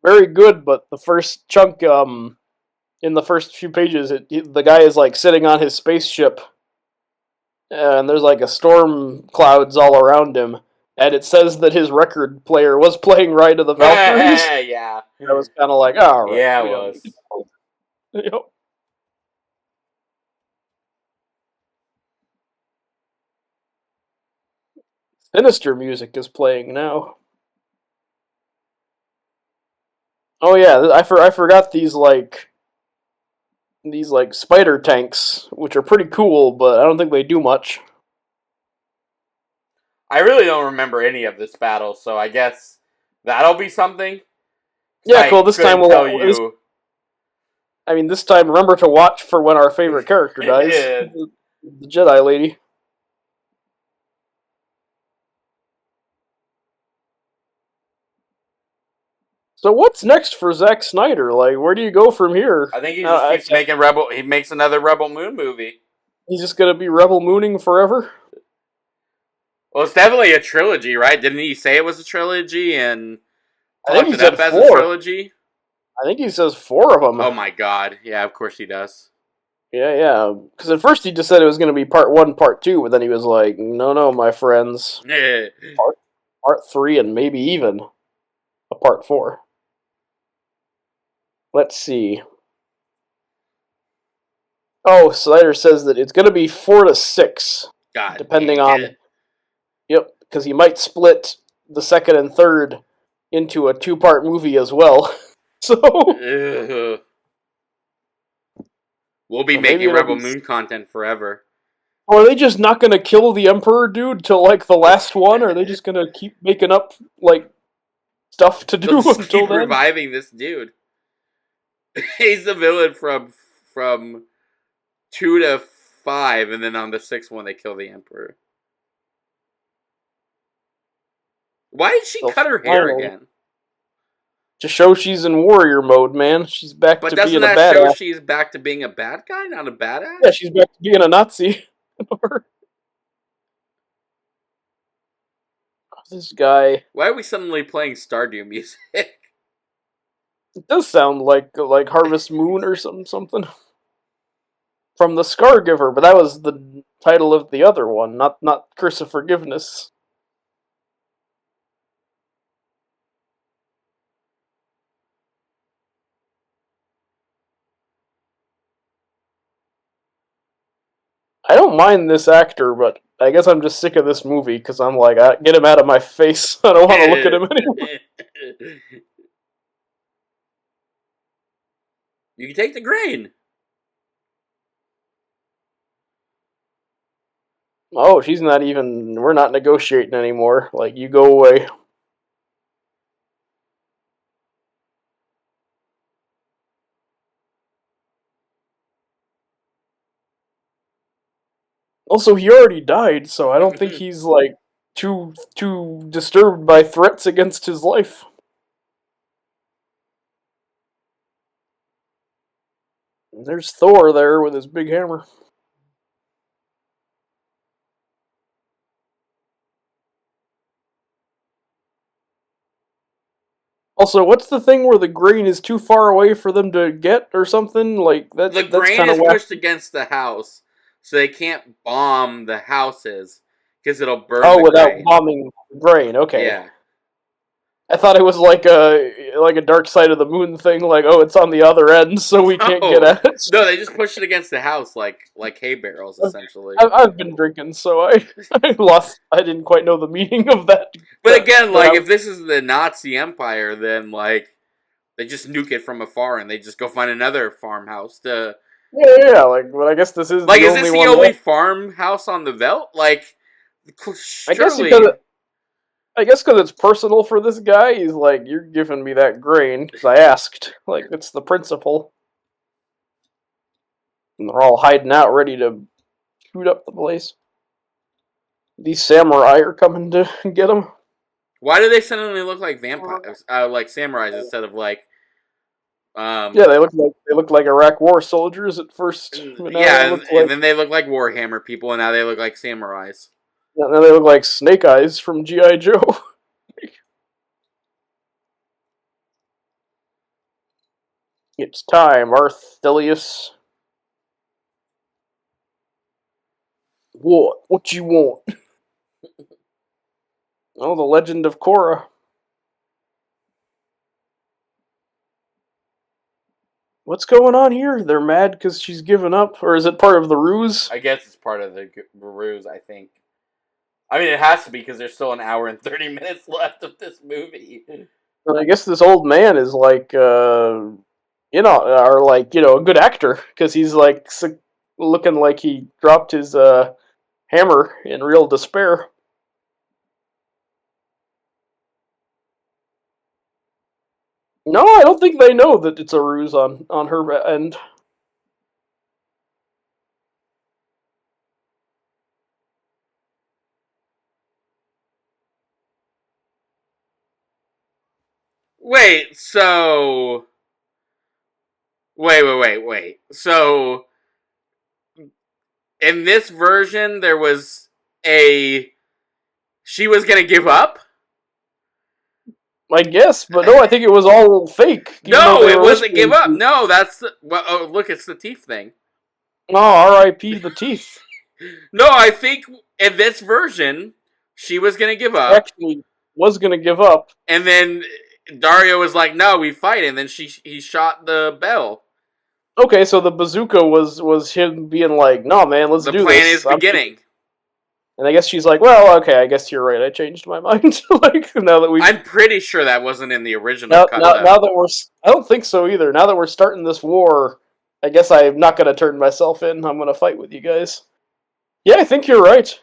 very good, but the first chunk, in the first few pages, the guy is like sitting on his spaceship, and there's like a storm clouds all around him, and it says that his record player was playing Ride of the Valkyries. Yeah. I was kind of like, oh, right. Yeah, it was. Yep. Sinister music is playing now. Oh yeah, I forgot these like spider tanks, which are pretty cool, but I don't think they do much. I really don't remember any of this battle, so I guess that'll be something. Yeah, cool. This time we'll tell you. I mean, this time remember to watch for when our favorite character dies. Yeah. The Jedi lady. So what's next for Zack Snyder? Like, where do you go from here? I think he just keeps making Rebel. He makes another Rebel Moon movie. He's just gonna be Rebel Mooning forever. Well, it's definitely a trilogy, right? Didn't he say it was a trilogy and I think talked he it up said as a 4. trilogy? I think he says 4 of them. Oh my god! Yeah, of course he does. Yeah. Because at first he just said it was going to be part 1, part 2, but then he was like, no, my friends. Part 3 and maybe even a part 4. Let's see. Oh, Snyder says that it's going to be 4 to 6. God, depending on. Yep, because he might split the second and third into a 2-part movie as well. So we'll be making Rebel Moon content forever. Or are they just not going to kill the Emperor, dude, till like the last one? Or are they just going to keep making up like stuff to do until keep then? Reviving this dude. He's the villain from 2 to 5, and then on the 6th one they kill the Emperor. Why did she cut her hair again? To show she's in warrior mode, man. She's back to being a badass. But doesn't that show she's back to being a bad guy, not a badass? Yeah, she's back to being a Nazi. This guy. Why are we suddenly playing Stardew music? It does sound like Harvest Moon or something. From the Scargiver, but that was the title of the other one, not Curse of Forgiveness. I don't mind this actor, but I guess I'm just sick of this movie because I'm like, get him out of my face. I don't want to look at him anymore. You can take the grain. Oh, she's not even. We're not negotiating anymore. Like, you go away. Also, he already died, so I don't think he's like too disturbed by threats against his life. There's Thor there with his big hammer. Also, what's the thing where the grain is too far away for them to get or something? Like that. The That's grain kind of is whack. pushed against the house, so they can't bomb the houses because it'll burn Oh, the without grain. bombing grain. Okay. Yeah. I thought it was like a Dark Side of the Moon thing. Like, oh, it's on the other end, so we can't get No, at it. no, they just push it against the house like hay barrels, essentially. I've been drinking, so I lost. I didn't quite know the meaning of that. But again, like if this is the Nazi Empire, then like they just nuke it from afar and they just go find another farmhouse to. Yeah. Like, but I guess this is Like, the is only this the one only left. farmhouse on the Veldt? Like, I guess surely. because it's personal for this guy. He's like, you're giving me that grain because I asked. Like, it's the principle. And they're all hiding out, ready to shoot up the place. These samurai are coming to get him. Why do they suddenly look like vampires, like samurais instead of like? Yeah, they look like Iraq War soldiers at first. But now Yeah, they look and like, then they look like Warhammer people, and now they look like samurais. now they look like Snake Eyes from G.I. Joe. It's time, Arthelius. What? What you want? Oh, the Legend of Korra. What's going on here? They're mad because she's given up, or is it part of the ruse? I guess it's part of the ruse. I think. I mean, it has to be because there's still an hour and 30 minutes left of this movie. And I guess this old man is like, or like, a good actor because he's like looking like he dropped his hammer in real despair. No, I don't think they know that it's a ruse on her end. Wait, so. Wait. So, in this version, there was a. She was gonna give up? I guess, but no, I think it was all fake. No, it wasn't give up. No, that's. Well, oh, look, it's the teeth thing. No, R.I.P. the teeth. No, I think in this version, she was gonna give up. Actually, was gonna give up. And then Dario was like, "No, we fight." And then he shot the bell. Okay, so the bazooka was him being like, "No, man, let's do this." The plan is beginning. And I guess she's like, "Well, okay, I guess you're right. I changed my mind." Like now that we, I'm pretty sure that wasn't in the original cut. Now that we're, I don't think so either. Now that we're starting this war, I guess I'm not gonna turn myself in. I'm gonna fight with you guys. Yeah, I think you're right.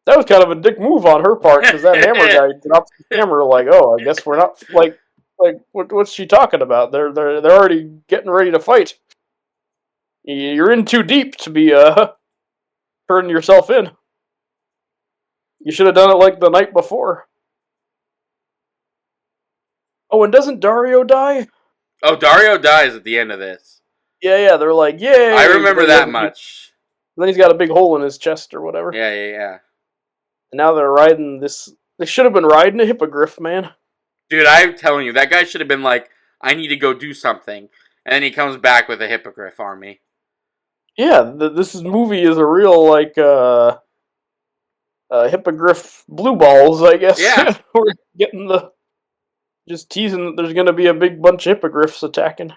That was kind of a dick move on her part because that hammer guy dropped the hammer. Like, oh, I guess we're not like what's she talking about? They're already getting ready to fight. You're in too deep to be turning yourself in. You should have done it like the night before. Oh, and doesn't Dario die? Oh, Dario dies at the end of this. Yeah, they're like, yay! I remember that much. Then he's got a big hole in his chest or whatever. Yeah. And now they're riding this. They should have been riding a hippogriff, man. Dude, I'm telling you, that guy should have been like, I need to go do something. And then he comes back with a hippogriff army. Yeah, this movie is a real, like, hippogriff blue balls, I guess. Yeah. We're getting just teasing that there's going to be a big bunch of hippogriffs attacking.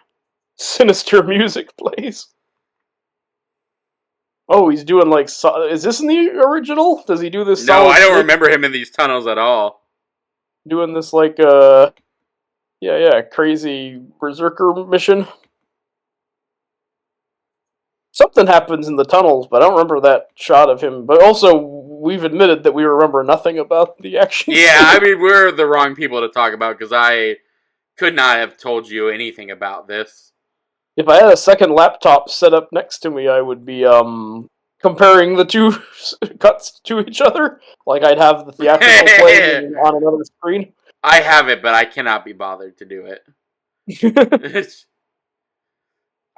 Sinister music plays. Oh, he's doing like. Is this in the original? Does he do this? No, I don't remember him in these tunnels at all. Doing this like Yeah, crazy berserker mission. Something happens in the tunnels, but I don't remember that shot of him. But also, we've admitted that we remember nothing about the action Yeah, scene. I mean, we're the wrong people to talk about because I could not have told you anything about this. If I had a second laptop set up next to me, I would be comparing the two cuts to each other. Like I'd have the theatrical playing on another screen. I have it, but I cannot be bothered to do it.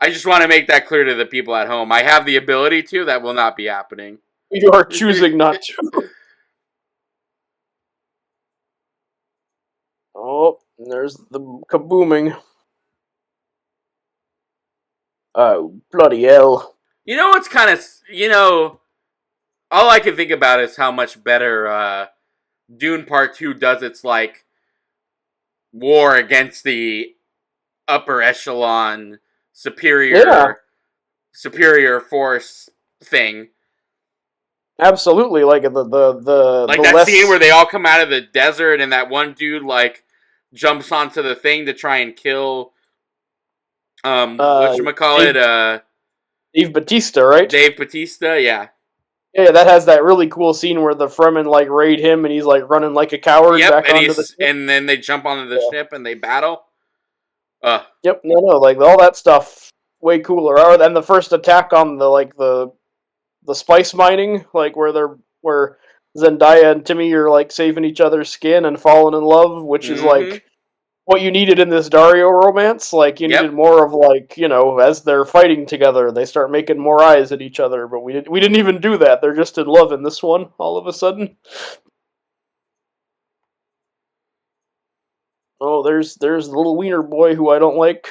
I just want to make that clear to the people at home. I have the ability to. That will not be happening. You are choosing not to. Oh, there's the kabooming. Oh, bloody hell. You know what's kind of, all I can think about is how much better Dune Part 2 does its, like, war against the upper echelon superior force thing. Absolutely, like Like the that less... scene where they all come out of the desert and that one dude, like, jumps onto the thing to try and kill, whatchamacallit, Dave Bautista, right? Dave Bautista, yeah. Yeah, that has that really cool scene where the Fremen like raid him and he's like running like a coward back onto the ship. And then they jump onto the ship and they battle. Yep, no, like all that stuff way cooler. And the first attack on the spice mining, like where Zendaya and Timmy are like saving each other's skin and falling in love, which is like what you needed in this Dario romance. Like you needed more of like, as they're fighting together, they start making more eyes at each other. But we didn't even do that. They're just in love in this one all of a sudden. Oh, there's the little wiener boy who I don't like.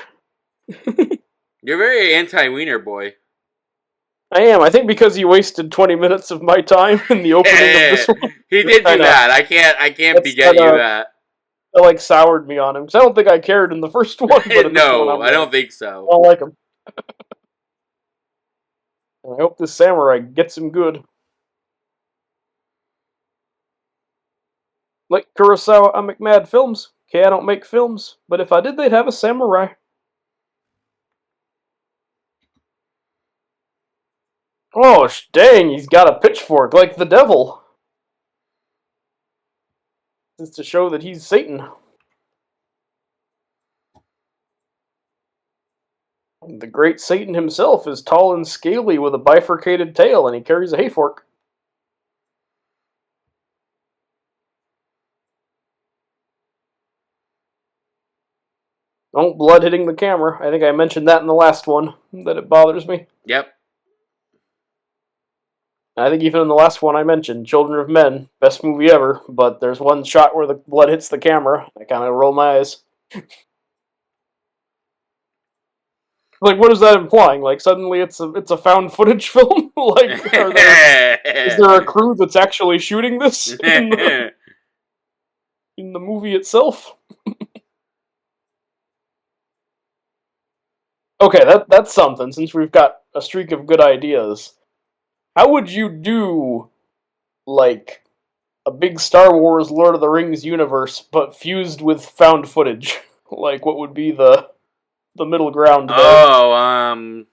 You're very anti-wiener boy. I am. I think because he wasted 20 minutes of my time in the opening of this one. He did do that. I can't beget you that. That like soured me on him because I don't think I cared in the first one. But in No, this one, I don't think so. I don't like him. I hope this samurai gets him good. Like Kurosawa, I make mad films. Okay, I don't make films, but if I did, they'd have a samurai. Oh, dang, he's got a pitchfork like the devil. Just to show that he's Satan. The great Satan himself is tall and scaly with a bifurcated tail, and he carries a hay fork. Don't blood hitting the camera. I think I mentioned that in the last one, that it bothers me. Yep. I think even in the last one I mentioned, Children of Men, best movie ever, but there's one shot where the blood hits the camera. I kind of roll my eyes. Like, what is that implying? Like, suddenly it's a found footage film? Like, is there a crew that's actually shooting this in the movie itself? Okay, that's something, since we've got a streak of good ideas. How would you do, like, a big Star Wars Lord of the Rings universe, but fused with found footage? Like, what would be the middle ground there?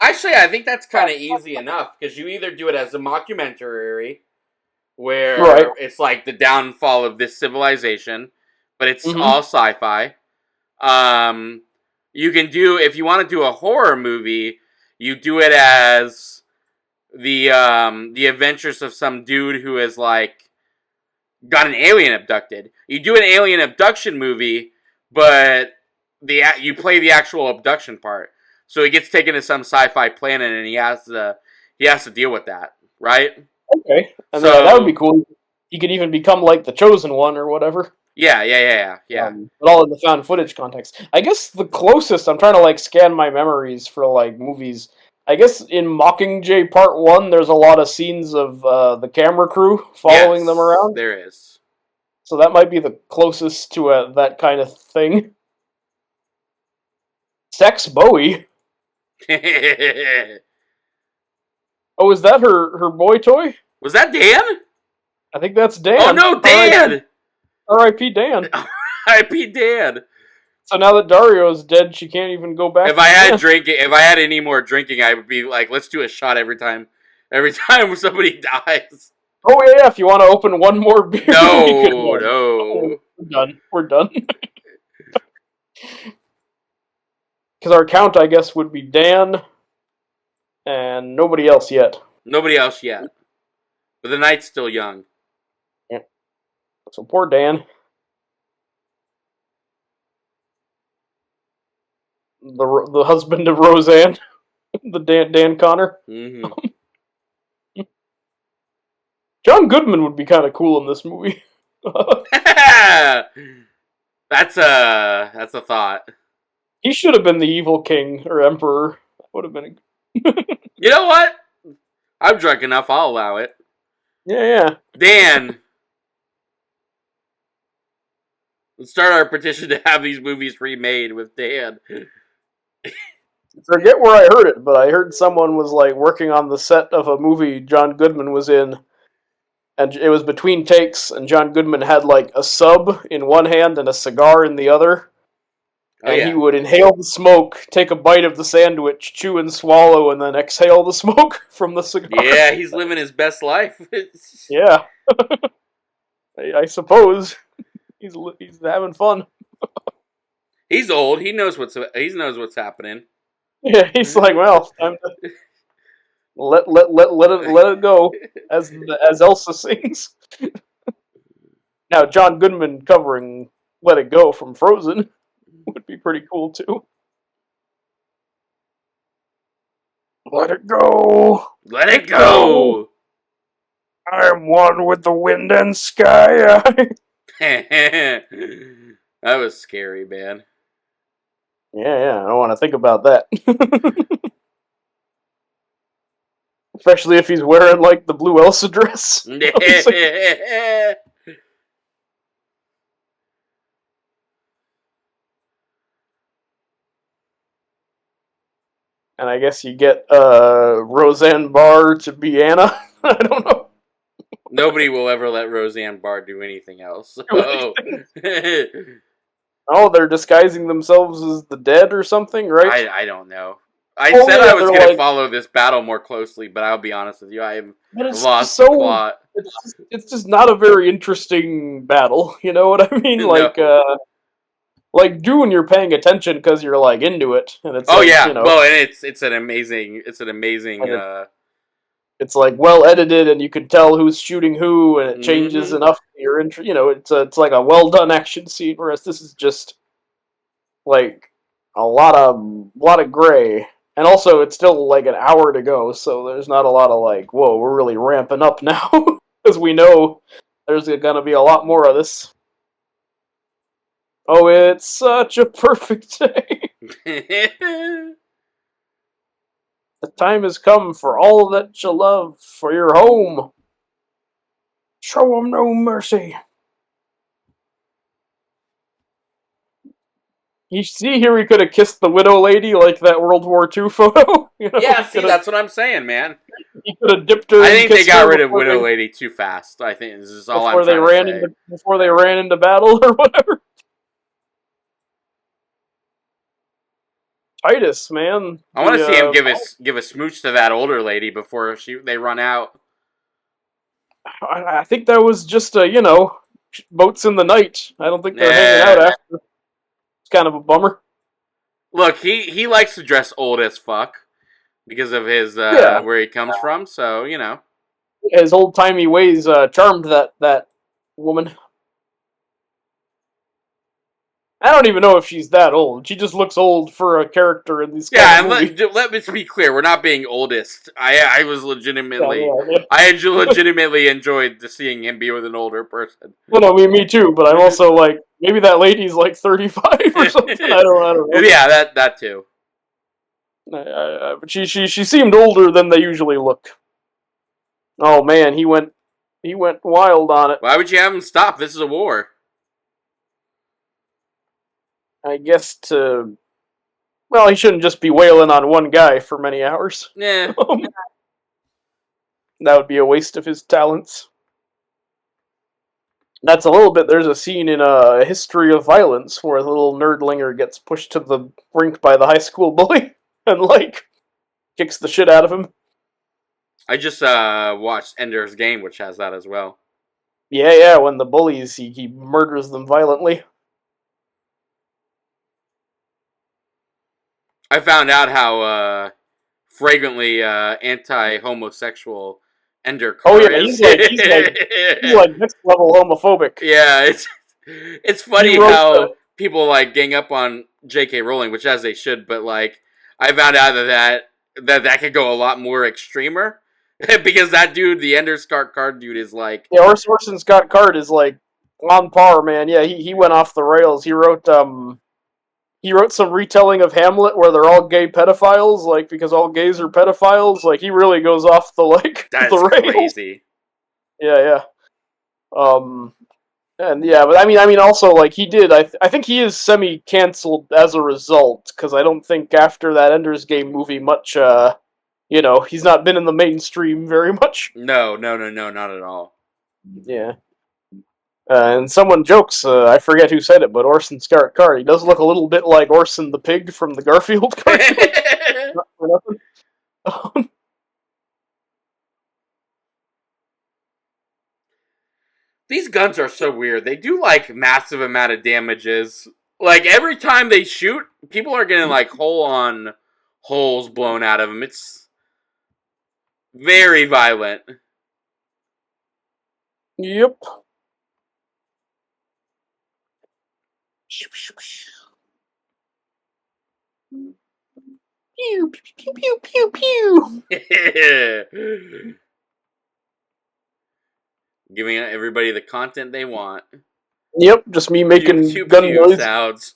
Actually, I think that's kind of easy enough, because you either do it as a mockumentary, where it's like the downfall of this civilization, but it's all sci-fi. You can do, if you want to do a horror movie, you do it as the adventures of some dude who has, like, got an alien abducted. You do an alien abduction movie, but you play the actual abduction part. So he gets taken to some sci-fi planet and he has to deal with that, right? Okay. And that would be cool. He could even become like the chosen one or whatever. Yeah. But all in the found footage context. I guess the closest, I'm trying to like scan my memories for like movies. I guess in Mockingjay Part 1, there's a lot of scenes of the camera crew following them around. There is. So that might be the closest to that kind of thing. Sex Bowie. Oh, is that her boy toy? Was that Dan? I think that's Dan. Oh no, Dan! R.I.P. Dan. I'd be Dan. So now that Dario's dead, she can't even go back. If I had any more drinking, I would be like, let's do a shot every time somebody dies. Oh yeah, if you want to open one more beer. No, no. We're done. We're done. Because our count, I guess, would be Dan and nobody else yet. Nobody else yet. But the night's still young. Yeah. So poor Dan. The husband of Roseanne, the Dan Connor. Mm-hmm. John Goodman would be kind of cool in this movie. That's a thought. He should have been the evil king or emperor. That would have been. You know what? I'm drunk enough. I'll allow it. Yeah. Dan, let's start our petition to have these movies remade with Dan. Forget where I heard it, but I heard someone was like working on the set of a movie John Goodman was in, and it was between takes, and John Goodman had like a sub in one hand and a cigar in the other. And he would inhale the smoke, take a bite of the sandwich, chew and swallow, and then exhale the smoke from the cigar. Yeah, he's living his best life. Yeah. I suppose. He's having fun. He's old. He knows what's happening. Yeah, he's like, well, time to let it go, as Elsa sings. Now, John Goodman covering "Let It Go" from Frozen would be pretty cool too. Let it go. Let it go. I am one with the wind and sky. That was scary, man. Yeah, I don't want to think about that. Especially if he's wearing, like, the blue Elsa dress. And I guess you get Roseanne Barr to be Anna. I don't know. Nobody will ever let Roseanne Barr do anything else. So. Oh, they're disguising themselves as the dead or something, right? I don't know. I said I was going to follow this battle more closely, but I'll be honest with you, I have lost the plot. It's just not a very interesting battle. You know what I mean? No. Like Dune, you're paying attention because you're like into it, and it's and it's an amazing. It's like well edited, and you can tell who's shooting who, and it changes enough. You're it's like a well done action scene. Whereas this is just like a lot of gray, and also it's still like an hour to go, so there's not a lot of like, whoa, we're really ramping up now because we know there's gonna be a lot more of this. Oh, it's such a perfect day. The time has come for all that you love, for your home. Show 'em no mercy. You see here we could have kissed the widow lady like that World War II photo. Yeah, see, that's what I'm saying, man. He could have dipped her. I think they got rid of Widow Lady too fast. I think this is all I'm trying to say. Before they ran into battle or whatever. Titus, man. I want to see him give a smooch to that older lady before they run out. I think that was just boats in the night. I don't think they're hanging out after. It's kind of a bummer. Look, he likes to dress old as fuck because of his where he comes from. So his old timey ways charmed that woman. I don't even know if she's that old. She just looks old for a character in these. Yeah, and let me be clear: we're not being oldest. I was legitimately, I legitimately enjoyed seeing him be with an older person. Well, no, me too. But I'm also like, maybe that lady's like 35 or something. I don't know. Yeah, that too. But she seemed older than they usually look. Oh man, he went wild on it. Why would you have him stop? This is a war. I guess he shouldn't just be wailing on one guy for many hours. Yeah. That would be a waste of his talents. That's a little bit. There's a scene in a History of Violence where the little nerdlinger gets pushed to the brink by the high school bully and like kicks the shit out of him. I just watched Ender's Game, which has that as well. Yeah. When the bullies, he murders them violently. I found out how fragrantly anti-homosexual Ender Oh Car yeah, is. he's like next level homophobic. Yeah, it's He funny wrote the how people like gang up on J.K. Rowling, which as they should, but like I found out that could go a lot more extremer because that dude, the Ender Stark card dude, is like yeah, Orson Scott Card is like on par, man. Yeah, he went off the rails. He wrote some retelling of Hamlet where they're all gay pedophiles, like because all gays are pedophiles. Like he really goes off the like the that's rails. crazy. Yeah. Um, and yeah, but I mean, also like he did. I think he is semi canceled as a result because I don't think after that Ender's Game movie much. He's not been in the mainstream very much. No, not at all. Yeah. And someone jokes, I forget who said it, but Orson Scott Card, he does look a little bit like Orson the pig from the Garfield cartoon. Not for nothing. These guns are so weird. They do like massive amount of damages. Like every time they shoot, people are getting like holes blown out of them. It's very violent. Yep. Pew, pew, pew, pew, pew. Giving everybody the content they want. Yep, just me Pew making pew gun pew noise. sounds.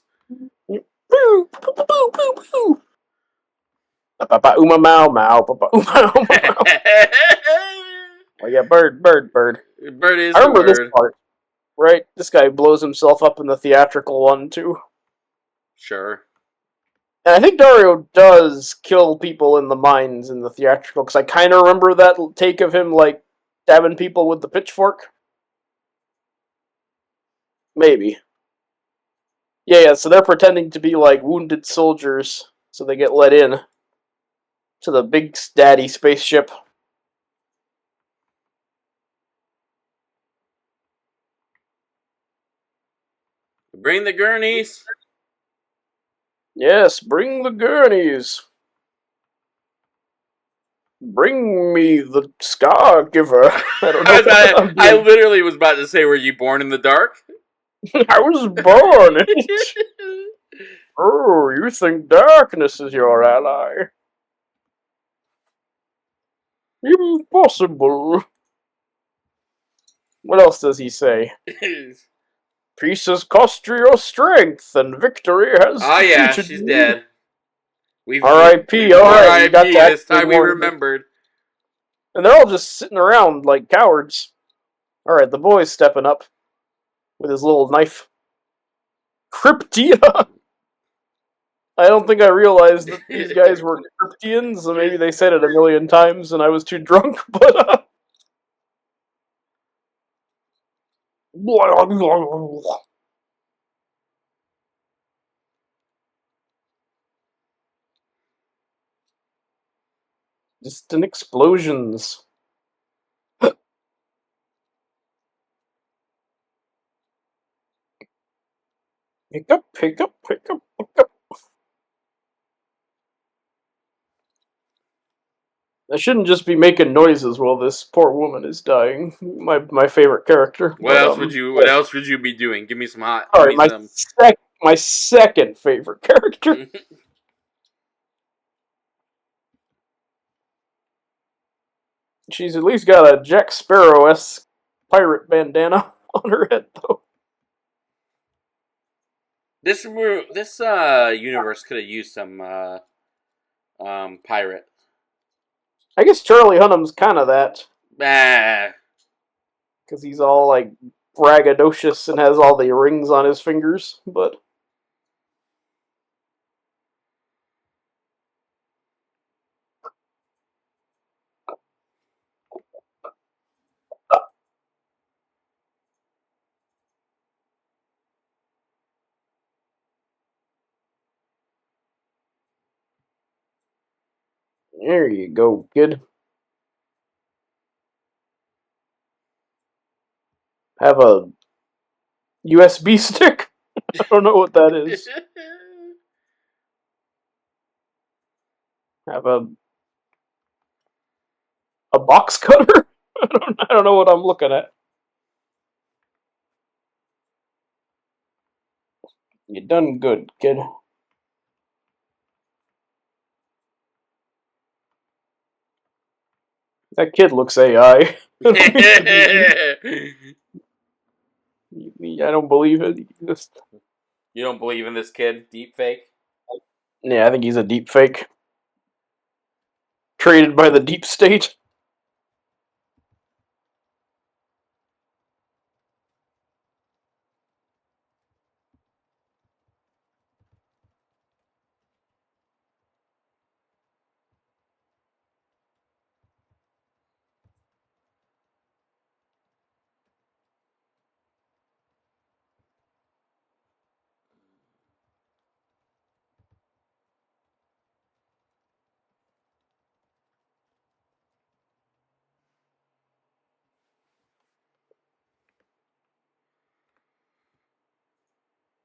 Pew, pew, pew, pew, pew, pew. Uma mow mow, uma mow. Oh yeah, bird. Bird is I the remember this word. part, right? This guy blows himself up in the theatrical one too. Sure. And I think Dario does kill people in the mines in the theatrical, because I kind of remember that take of him, like, stabbing people with the pitchfork. Maybe. Yeah, so they're pretending to be, like, wounded soldiers, so they get let in to the big daddy spaceship. Bring the gurneys. Yes, bring the gurneys. Bring me the Scar Giver. I don't know what I'm I doing. literally was about to say, were you born in the dark? I was born in it. Oh, you think darkness is your ally? Impossible. What else does he say? Peace has cost you your strength, and victory has Oh yeah, defeated she's you. dead. We've R.I.P. Alright, you got R.I.P. to This actually time we mourn her. remembered. And they're all just sitting around like cowards. Alright, the boy's stepping up with his little knife. Cryptia! I don't think I realized that these guys were Cryptians, so maybe they said it a million times and I was too drunk, but distant explosions. Pick up, pick up, pick up, pick up. I shouldn't just be making noises while this poor woman is dying. My favorite character. What else would you? What yeah. else would you be doing? Give me some hot. Give Sorry, me some. my second favorite character. She's at least got a Jack Sparrow-esque pirate bandana on her head, though. This universe could have used some pirate. I guess Charlie Hunnam's kind of that, Ah, because he's all like braggadocious and has all the rings on his fingers, but There you go, kid. Have a USB stick? I don't know what that is. Have a box cutter? I don't know what I'm looking at. You done good, kid. That kid looks AI. I don't believe it. You don't believe in this kid? Deep fake? Yeah, I think he's a deep fake. Created by the deep state.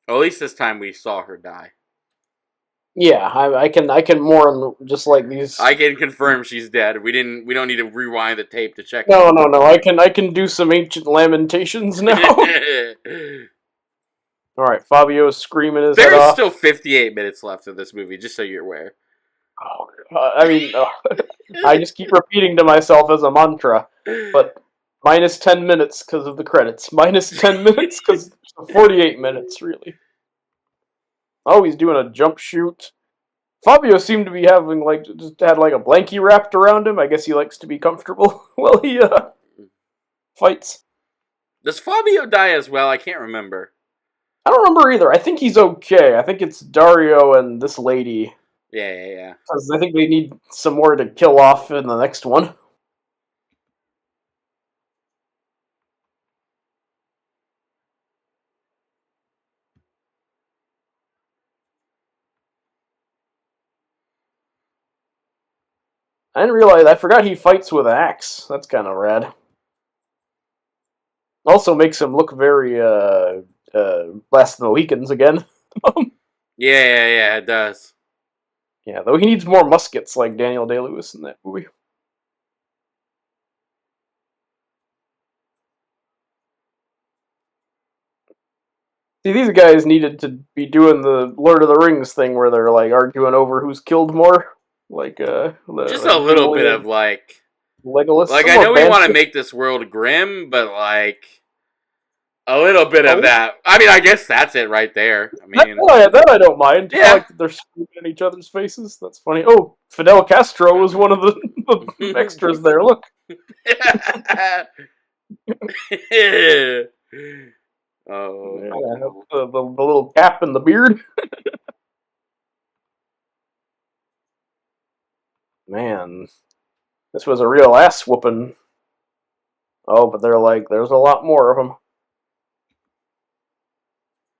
Well, at least this time we saw her die. Yeah, I can mourn just like these. I can confirm she's dead. We don't need to rewind the tape to check. No. I can do some ancient lamentations now. All right, Fabio's screaming his head There's off. still 58 minutes left of this movie, just so you're aware. Oh, I mean, I just keep repeating to myself as a mantra, but minus 10 minutes because of the credits. Minus 10 minutes because 48 minutes, really. Oh, he's doing a jump shoot. Fabio seemed to be having, like, just had, like, a blankie wrapped around him. I guess he likes to be comfortable while he, fights. Does Fabio die as well? I can't remember. I don't remember either. I think he's okay. I think it's Dario and this lady. Yeah. Because I think they need some more to kill off in the next one. I didn't realize. I forgot he fights with an axe. That's kind of rad. Also makes him look very Last of the Mohicans again. Yeah, it does. Yeah, though he needs more muskets like Daniel Day-Lewis in that movie. See, these guys needed to be doing the Lord of the Rings thing where they're like arguing over who's killed more. Like Just a little bit of like Legolas. Like I know we want to make this world grim, but like a little bit of that. I mean, I guess that's it right there. I mean, that I don't mind. Yeah. I like that they're screaming in each other's faces. That's funny. Oh, Fidel Castro was one of the extras there. Look. Oh, the little cap and the beard. Man, this was a real ass whooping. Oh, but they're like, there's a lot more of them.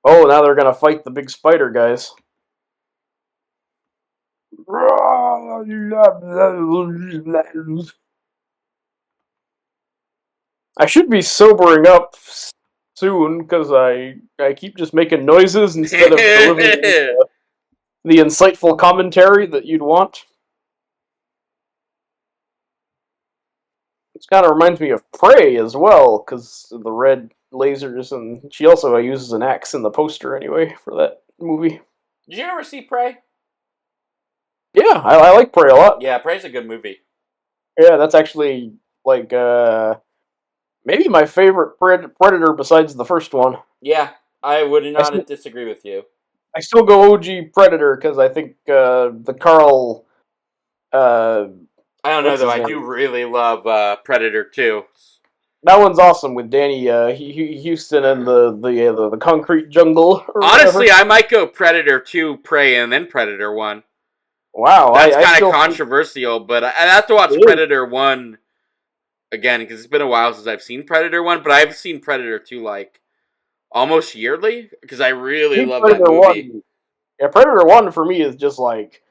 Oh, now they're gonna fight the big spider guys. I should be sobering up soon because I keep just making noises instead of delivering the insightful commentary that you'd want. This kind of reminds me of Prey as well because of the red lasers, and she also uses an axe in the poster anyway for that movie. Did you ever see Prey? Yeah, I like Prey a lot. Yeah, Prey's a good movie. Yeah, that's actually like maybe my favorite Predator besides the first one. Yeah, I would not disagree with you. I still go OG Predator because I think the Carl. I don't know though. I do really love Predator 2. That one's awesome with Danny Houston and the concrete jungle. Honestly, I might go Predator 2, Prey, and then Predator 1. Wow, that's kind of controversial, but I have to watch Predator 1 again because it's been a while since I've seen Predator 1. But I've seen Predator 2 like almost yearly because I really love that movie. 1. Yeah, Predator 1 for me is just like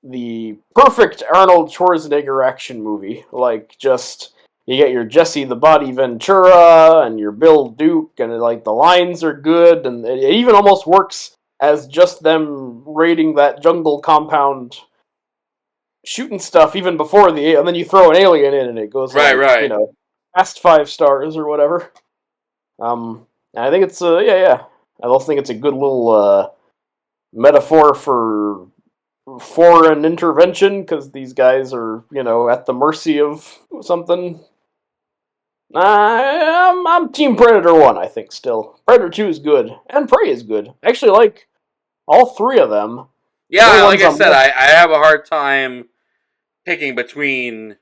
the perfect Arnold Schwarzenegger action movie. Like, just you get your Jesse the Body Ventura and your Bill Duke, and like the lines are good, and it even almost works as just them raiding that jungle compound, shooting stuff even before and then you throw an alien in, and it goes Right, like right. past 5 stars or whatever. I think it's yeah. I also think it's a good little metaphor for foreign intervention because these guys are at the mercy of something. I'm Team Predator 1. I think still Predator 2 is good and Prey is good. I actually like all three of them. The only Yeah, like ones I I'm said, I have a hard time picking between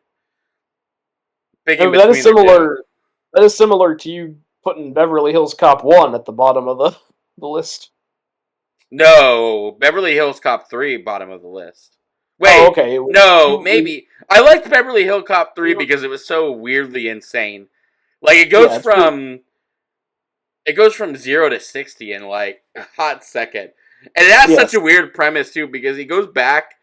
that is the two. similar. That is similar to you putting Beverly Hills Cop 1 at the bottom of the list. No, Beverly Hills Cop 3, bottom of the list. Oh, Wait, okay. no, maybe. I liked Beverly Hills Cop 3 because it was so weirdly insane. Like Yeah, it's weird. it goes from 0 to 60 in like a hot second. And it has such Yes. a weird premise too because he goes back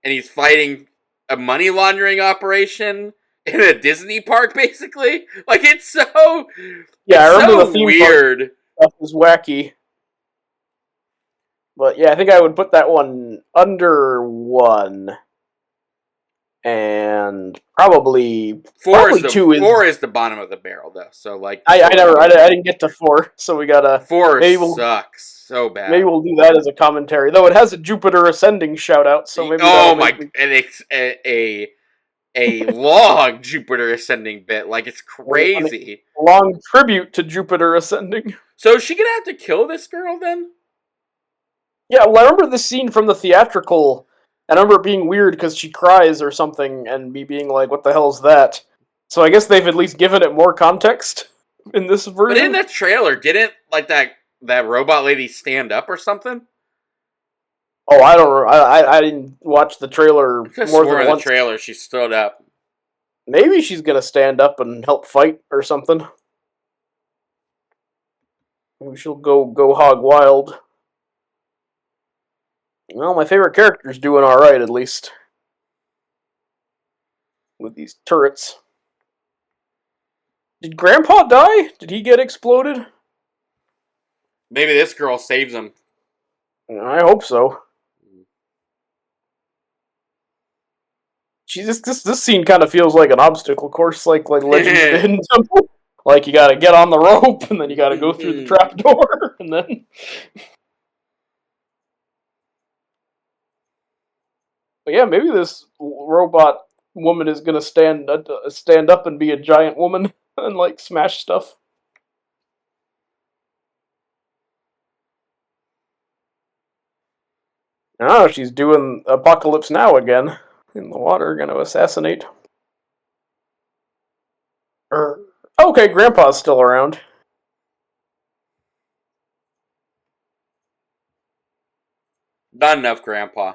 and he's fighting a money laundering operation in a Disney park basically. Like Yeah, I it's remember the so theme park weird. stuff is wacky. But yeah, I think I would put that one under 1. And probably 2 is 4 is the bottom of the barrel though. So like I 4 never would I be didn't get to 4, so we gotta 4 maybe we'll sucks so maybe bad. we'll do that as a commentary. Though it has a Jupiter Ascending shout out, so maybe that'll Oh make my! me And it's a long Jupiter ascending bit. Like it's a crazy. long tribute to Jupiter Ascending. So is she gonna have to kill this girl then? Yeah, well, I remember this scene from the theatrical. I remember it being weird because she cries or something, and me being like, "What the hell's that?" So I guess they've at least given it more context in this But in version. the trailer, didn't like that robot lady stand up or something? Oh, I don't. I didn't watch the trailer I could have more sworn than in the once. trailer she stood up. Maybe she's gonna stand up and help fight or something. Maybe she'll go hog wild. Well, my favorite character's doing all right at least with these turrets. Did Grandpa die? Did he get exploded? Maybe this girl saves him. I hope so. Jesus, this scene kind of feels like an obstacle course, like Legends of the Hidden Temple. Like you got to get on the rope, and then you got to go through the trapdoor, and then. But yeah, maybe this robot woman is gonna stand up and be a giant woman and like smash stuff. Oh, she's doing Apocalypse Now again in the water, gonna assassinate. Okay, Grandpa's still around. Not enough, Grandpa.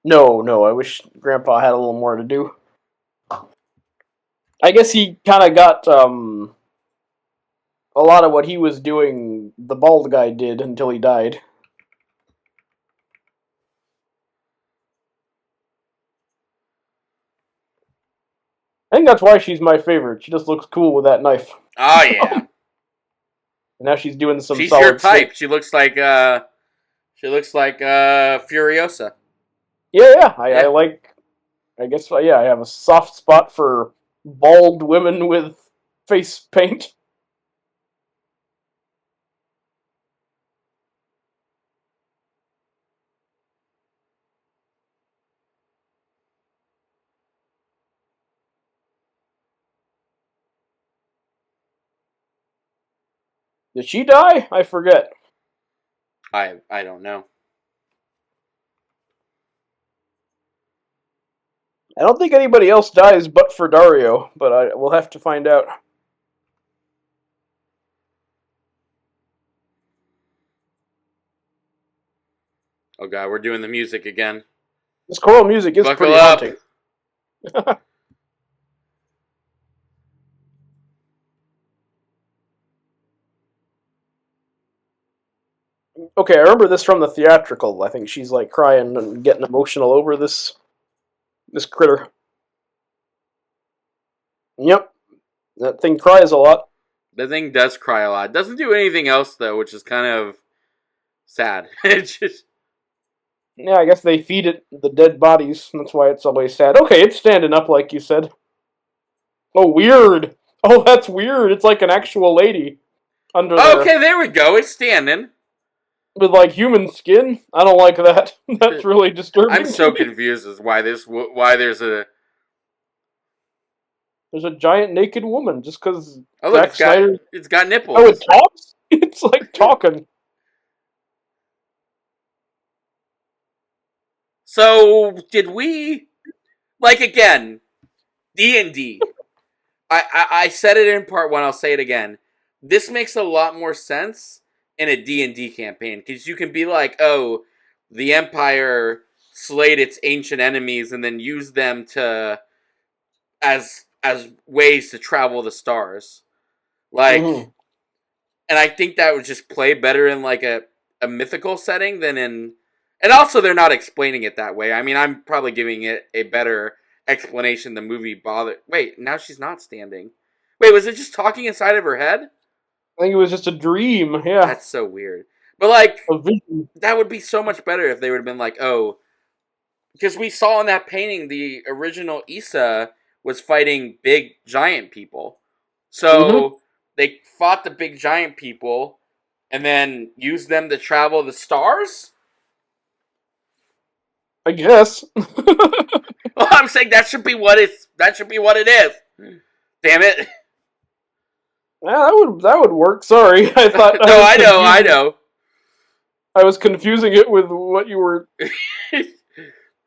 No, I wish Grandpa had a little more to do. I guess he kind of got a lot of what he was doing. The bald guy did until he died. I think that's why she's my favorite. She just looks cool with that knife. Oh yeah, And now she's doing some she's your solid snake. type. She looks like Furiosa. Yeah, Yeah. I like. I guess yeah, I have a soft spot for bald women with face paint. Did she die? I forget. I don't know. I don't think anybody else dies but for Dario, but we'll have to find out. Oh god, we're doing the music again. This choral music is Buckle pretty up. haunting. Okay, I remember this from the theatrical. I think she's like crying and getting emotional over this critter. Yep, that thing cries a lot. The thing does cry a lot. Doesn't do anything else though, which is kind of sad. It's just Yeah, I guess they feed it the dead bodies. That's why it's always sad. Okay, it's standing up like you said. Oh, weird. Oh, that's weird. It's like an actual lady under there okay. There we go. It's standing. with like human skin. I don't like that. That's really disturbing. I'm so confused as why there's a There's a giant naked woman just because oh look Zack Snyder. it's got nipples. Oh, it talks. It's like talking. So did we like again D&D? I said it in part one. I'll say it again. This makes a lot more sense in a D&D campaign because you can be like, oh, the Empire slayed its ancient enemies and then used them to as ways to travel the stars. Like, Mm-hmm. and I think that would just play better in like a mythical setting than in. And also, they're not explaining it that way. I mean, I'm probably giving it a better explanation the movie bothered. Wait, now she's not standing. Wait, was it just talking inside of her head? I think it was just a dream. Yeah, That's so weird. But like, a vision. that would be so much better if they would have been like, oh, because we saw in that painting the original Issa was fighting big giant people. Mm-hmm. So they fought the big giant people and then used them to travel the stars? I guess. Well, I'm saying that should be what it is. Damn it. Yeah, that would work. Sorry, I thought No, I know. I was confusing it with what you were.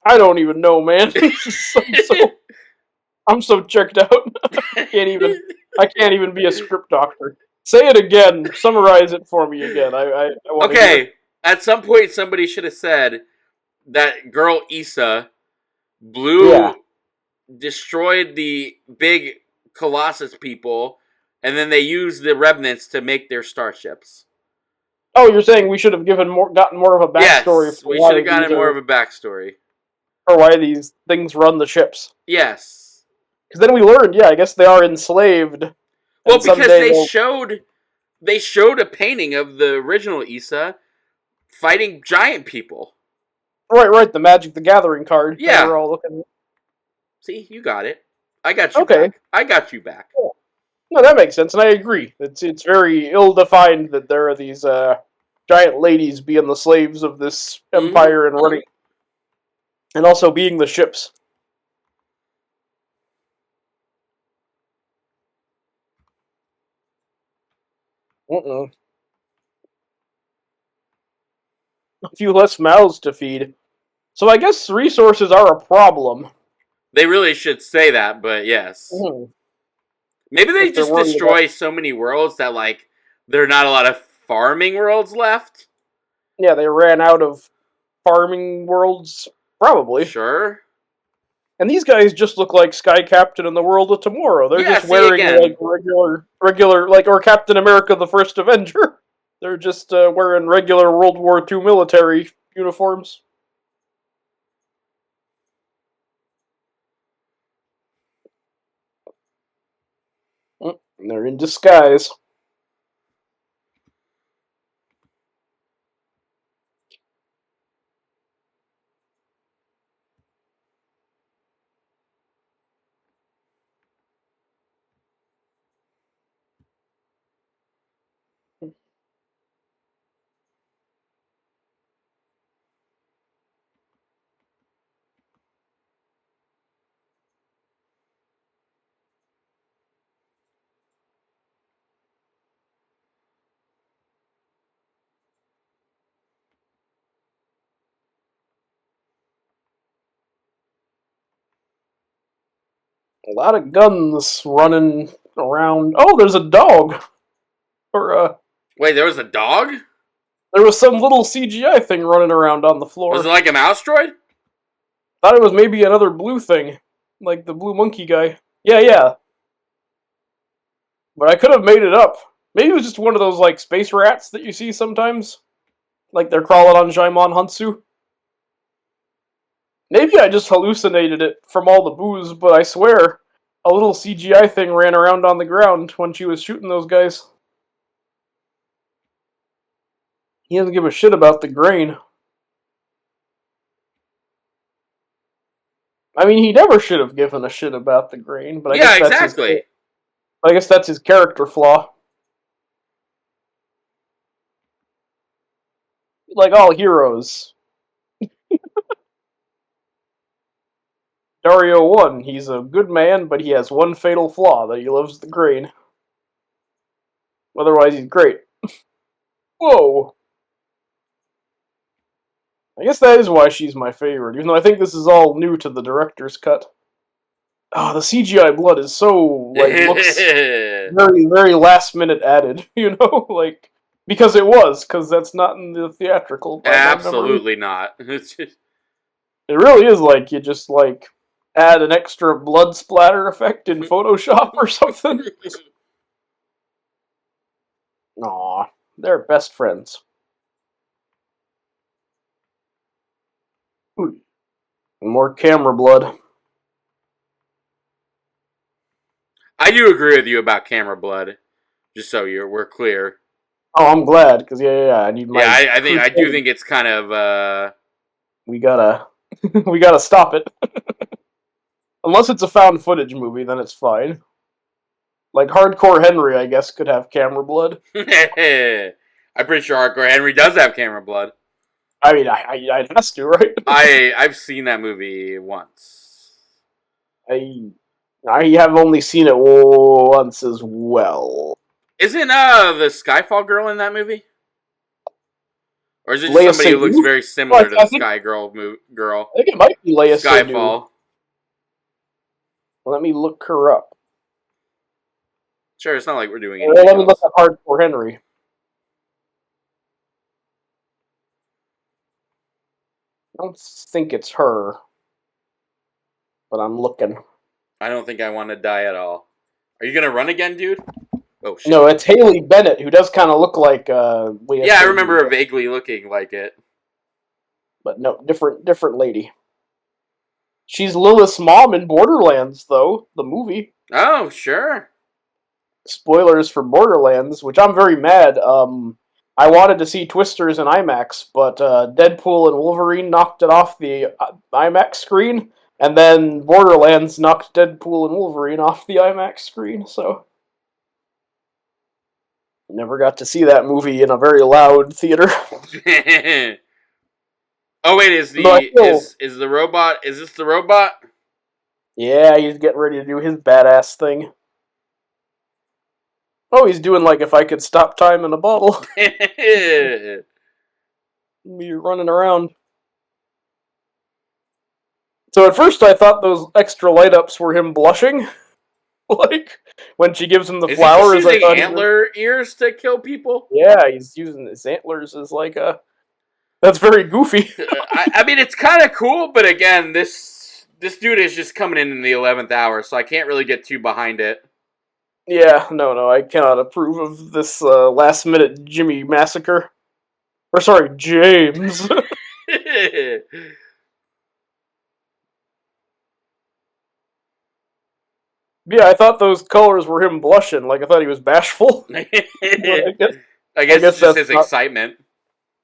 I don't even know, man. I'm so checked out. I can't even be a script doctor. Say it again. Summarize it for me again. I want to hear. Okay, at some point somebody should have said that girl Issa Yeah. destroyed the big Colossus people, and then they used the remnants to make their starships. Oh, you're saying we should have gotten more of a backstory Yes, we should have gotten more of a backstory. for why these things run the ships. Yes. Because then we learned, yeah, I guess they are enslaved. Well, because they showed a painting of the original Issa fighting giant people. Right, the Magic the Gathering card. Yeah. That we're all looking at. See, you got it. I got you Okay. back. I got you back. Cool. No, that makes sense, and I agree. It's very ill-defined that there are these giant ladies being the slaves of this empire and running, and also being the ships. A few less mouths to feed. So I guess resources are a problem. They really should say that, but yes. Maybe they just destroy so many worlds that like there are not a lot of farming worlds left. Yeah, they ran out of farming worlds, probably. Sure. And these guys just look like Sky Captain and the World of Tomorrow. They're just wearing like regular, like, or Captain America: The First Avenger. They're just wearing regular World War II military uniforms. And they're in disguise. A lot of guns running around. Oh, there's a dog. Or Wait, there was a dog? there was some little CGI thing running around on the floor. Was it like a mouse droid? Thought it was maybe another blue thing, like the blue monkey guy. Yeah. But I could have made it up. Maybe it was just one of those like space rats that you see sometimes. Like they're crawling on Jaimon Hansu. Maybe I just hallucinated it from all the booze, but I swear, a little CGI thing ran around on the ground when she was shooting those guys. He doesn't give a shit about the grain. I mean, he never should have given a shit about the grain, but I Yeah, guess that's exactly. I guess that's his character flaw. Like all heroes. Dario 1, he's a good man, but he has one fatal flaw, that he loves the grain. Otherwise, he's great. Whoa! I guess that is why she's my favorite, even though I think this is all new to the director's cut. Oh, the CGI blood is so, looks very, very last minute added, like, because because that's not in the theatrical. Absolutely not. It really is like, you just, add an extra blood splatter effect in Photoshop or something. Aw, they're best friends. Ooh. More camera blood. I do agree with you about camera blood. Just so we're clear. Oh, I'm glad, because I need my. Yeah, I do think it's kind of. We gotta, we gotta stop it. Unless it's a found footage movie, then it's fine. Like Hardcore Henry, I guess, could have camera blood. I'm pretty sure Hardcore Henry does have camera blood. I mean, it has to, right? I've seen that movie once. I have only seen it once as well. Isn't the Skyfall girl in that movie? Or is it just Leia somebody who looks very similar to the Sky Girl girl? I think it might be Leia Skyfall. Let me look her up. Sure, it's not like we're doing anything. Let me look up Hardcore Henry. I don't think it's her, but I'm looking. I don't think I want to die at all. Are you gonna run again, dude? Oh shit. No, it's Haley Bennett, who does kind of look like Leia. Yeah, I remember her vaguely looking like it. But no, different lady. She's Lilith's mom in Borderlands, though, the movie. Oh, sure. Spoilers for Borderlands, which I'm very mad. I wanted to see Twisters in IMAX, but Deadpool and Wolverine knocked it off the IMAX screen, and then Borderlands knocked Deadpool and Wolverine off the IMAX screen, so never got to see that movie in a very loud theater. Oh wait, is the robot? Is this the robot? Yeah, he's getting ready to do his badass thing. Oh, he's doing like if I could stop time in a bottle. Be running around. So at first I thought those extra light ups were him blushing. Like when she gives him the flowers. Is he using antler ears to kill people? Yeah, he's using his antlers as like a. That's very goofy. I mean, it's kind of cool, but again, this dude is just coming in the 11th hour, so I can't really get too behind it. Yeah, no, I cannot approve of this last-minute Jimmy massacre. Or sorry, James. Yeah, I thought those colors were him blushing. Like, I thought he was bashful. I guess it's just his excitement.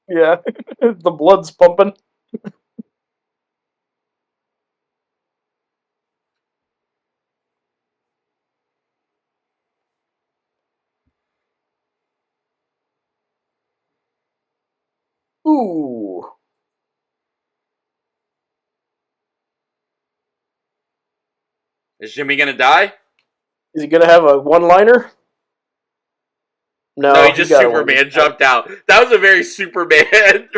Yeah, the blood's pumping. Ooh. Is Jimmy gonna die? Is he gonna have a one-liner? No, he just Superman jumped out. That was a very Superman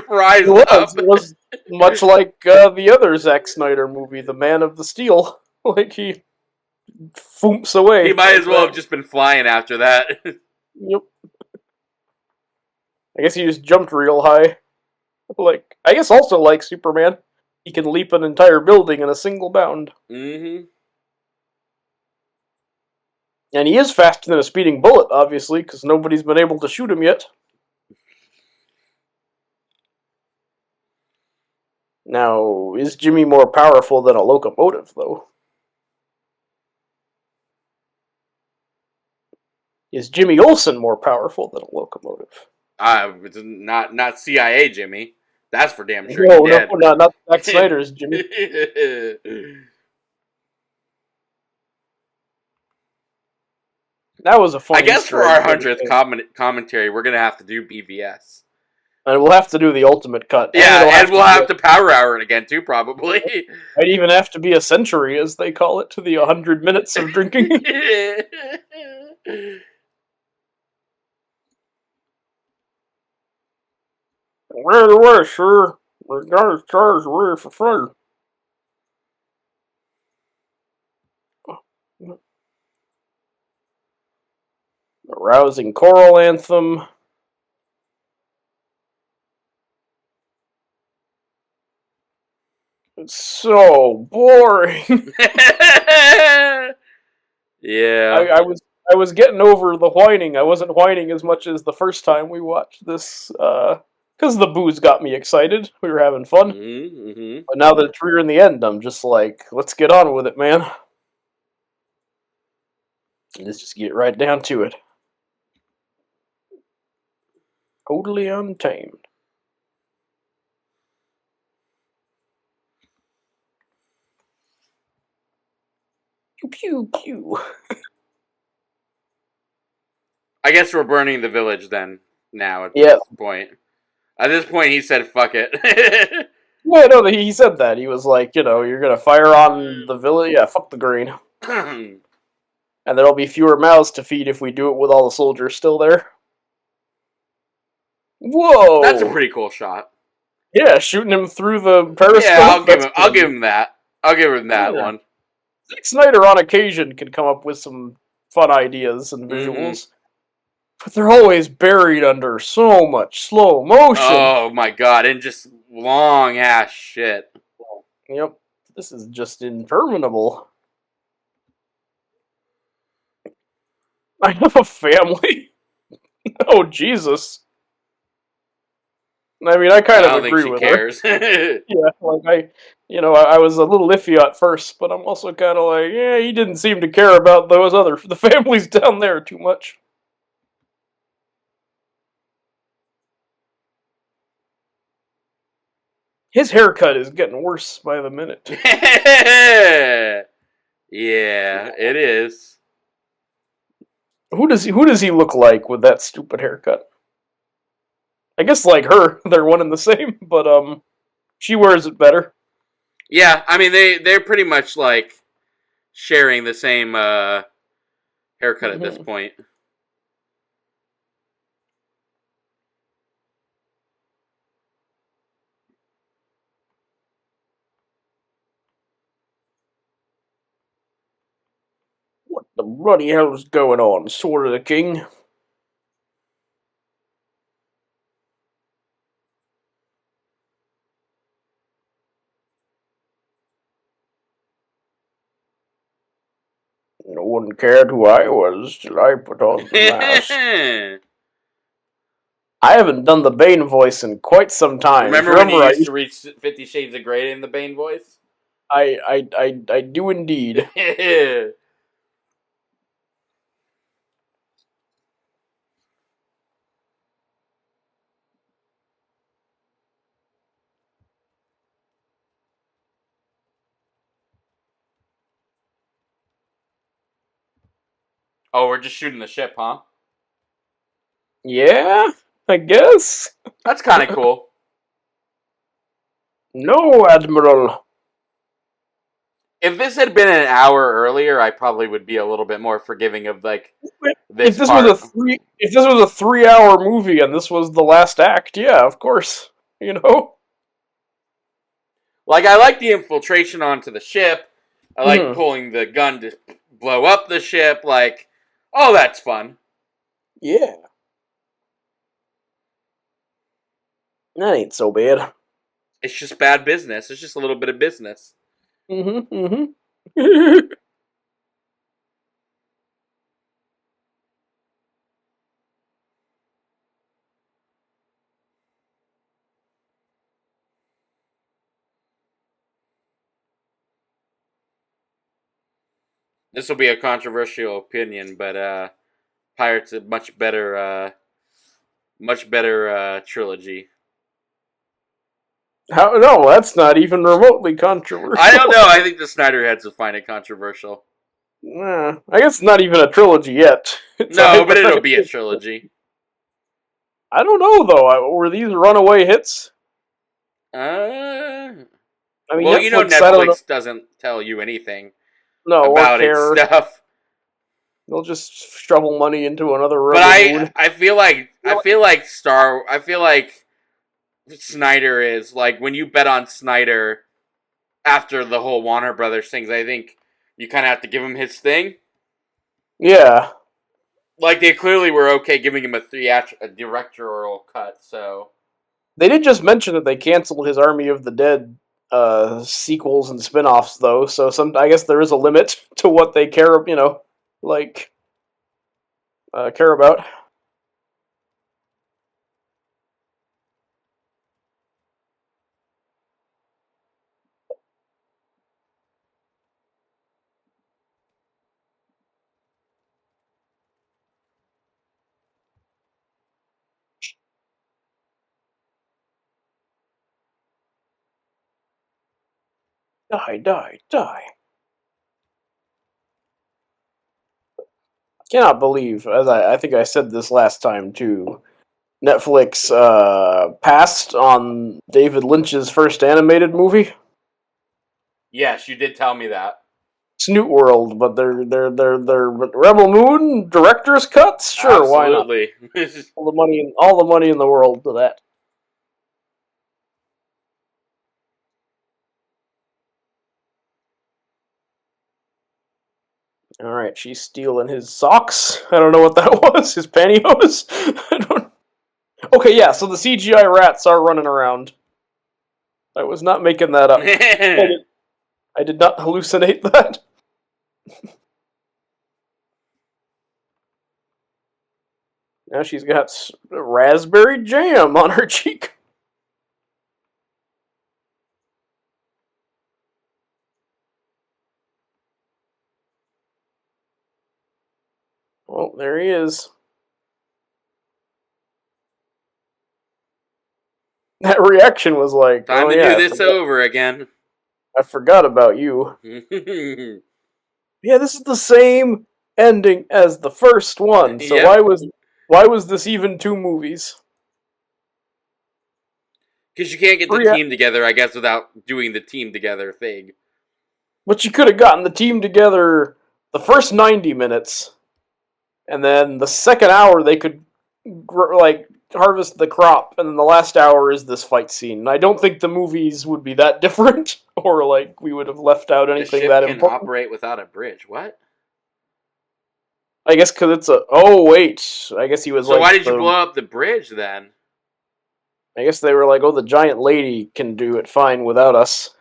rise up. It was much like the other Zack Snyder movie, The Man of the Steel. Like, he foomps away. He might as well have just been flying after that. Yep. I guess he just jumped real high. Like, I guess also like Superman, he can leap an entire building in a single bound. Mm-hmm. And he is faster than a speeding bullet, obviously, because nobody's been able to shoot him yet. Now, is Jimmy more powerful than a locomotive, though? Is Jimmy Olsen more powerful than a locomotive? It's not CIA Jimmy. That's for damn sure. He No, no, dead. not Zack Snyder's Jimmy. That was a funny I guess for Easter our egg. 100th commentary, we're gonna have to do BVS. And we'll have to do the ultimate cut. Yeah, and we'll have to to power hour it again too, probably. might even have to be a century, as they call it, to the 100 minutes of drinking. Where the way, sir? We got his tires away for free. A rousing choral anthem. It's so boring. Yeah. I was getting over the whining. I wasn't whining as much as the first time we watched this, because the booze got me excited. We were having fun. Mm-hmm. But now that it's rearing the end, I'm just like, let's get on with it, man. Let's just get right down to it. Totally untamed. Pew pew pew. I guess we're burning the village then. Now at Yeah. this point. At this point, he said, "Fuck it." Yeah, no, he said that. He was like, you're gonna fire on the village. Yeah, fuck the green. And there'll be fewer mouths to feed if we do it with all the soldiers still there. Whoa! That's a pretty cool shot. Yeah, shooting him through the periscope. Yeah, I'll give him that. I'll give him that one. Zack Snyder, on occasion, can come up with some fun ideas and visuals, but they're always buried under so much slow motion. Oh my god, and just long ass shit. Yep, this is just interminable. I have a family. Oh Jesus! I mean, I kind of agree with her. Yeah, like I was a little iffy at first, but I'm also kind of like, yeah, he didn't seem to care about the families down there too much. His haircut is getting worse by the minute. Yeah, it is. Who does he look like with that stupid haircut? I guess like her, they're one and the same, but she wears it better. Yeah, I mean they're pretty much like sharing the same haircut at this point. What the bloody hell is going on, Sword of the King? No one cared who I was till I put on the mask. I haven't done the Bane voice in quite some time. Remember when you used to read 50 Shades of Grey in the Bane voice? I do indeed. Oh, we're just shooting the ship, huh? Yeah, I guess. That's kind of cool. No, Admiral. If this had been an hour earlier, I probably would be a little bit more forgiving of like this. If this was a 3-hour movie and this was the last act, yeah, of course. Like I like the infiltration onto the ship. I like pulling the gun to blow up the ship. Like, oh, that's fun. Yeah. That ain't so bad. It's just bad business. It's just a little bit of business. Mm-hmm. This will be a controversial opinion, but Pirates a much better trilogy. How? No, that's not even remotely controversial. I don't know. I think the Snyder heads will find it controversial. I guess it's not even a trilogy yet. No, but it'll be a trilogy. I don't know though. Were these runaway hits? I mean, well, Netflix doesn't tell you anything about its stuff. They'll just shovel money into another room. But I feel like Snyder is like when you bet on Snyder after the whole Warner Brothers things. I think you kind of have to give him his thing. Yeah. Like they clearly were okay giving him a directorial cut. So they did just mention that they canceled his Army of the Dead sequels and spin-offs though, so I guess there is a limit to what they care about. Die. Cannot believe, as I think I said this last time too, Netflix passed on David Lynch's first animated movie. Yes, you did tell me that. Snoot World, but they're Rebel Moon director's cuts. Sure, absolutely. Why not? all the money in the world to that. All right, she's stealing his socks. I don't know what that was. His pantyhose. I don't. Okay, yeah. So the CGI rats are running around. I was not making that up. I did not hallucinate that. Now she's got raspberry jam on her cheek. Well, there he is. That reaction was like, time to do this over again. I forgot about you. Yeah, this is the same ending as the first one. So why was this even 2 movies? Because you can't get the team together, I guess, without doing the team together thing. But you could have gotten the team together the first 90 minutes, and then the second hour they could harvest the crop, and then the last hour is this fight scene. And I don't think the movies would be that different, or we would have left out anything that important. The ship can operate without a bridge. What? I guess because it's a. Oh wait, I guess he was. So why did you blow up the bridge then? I guess they were like, "Oh, the giant lady can do it fine without us,"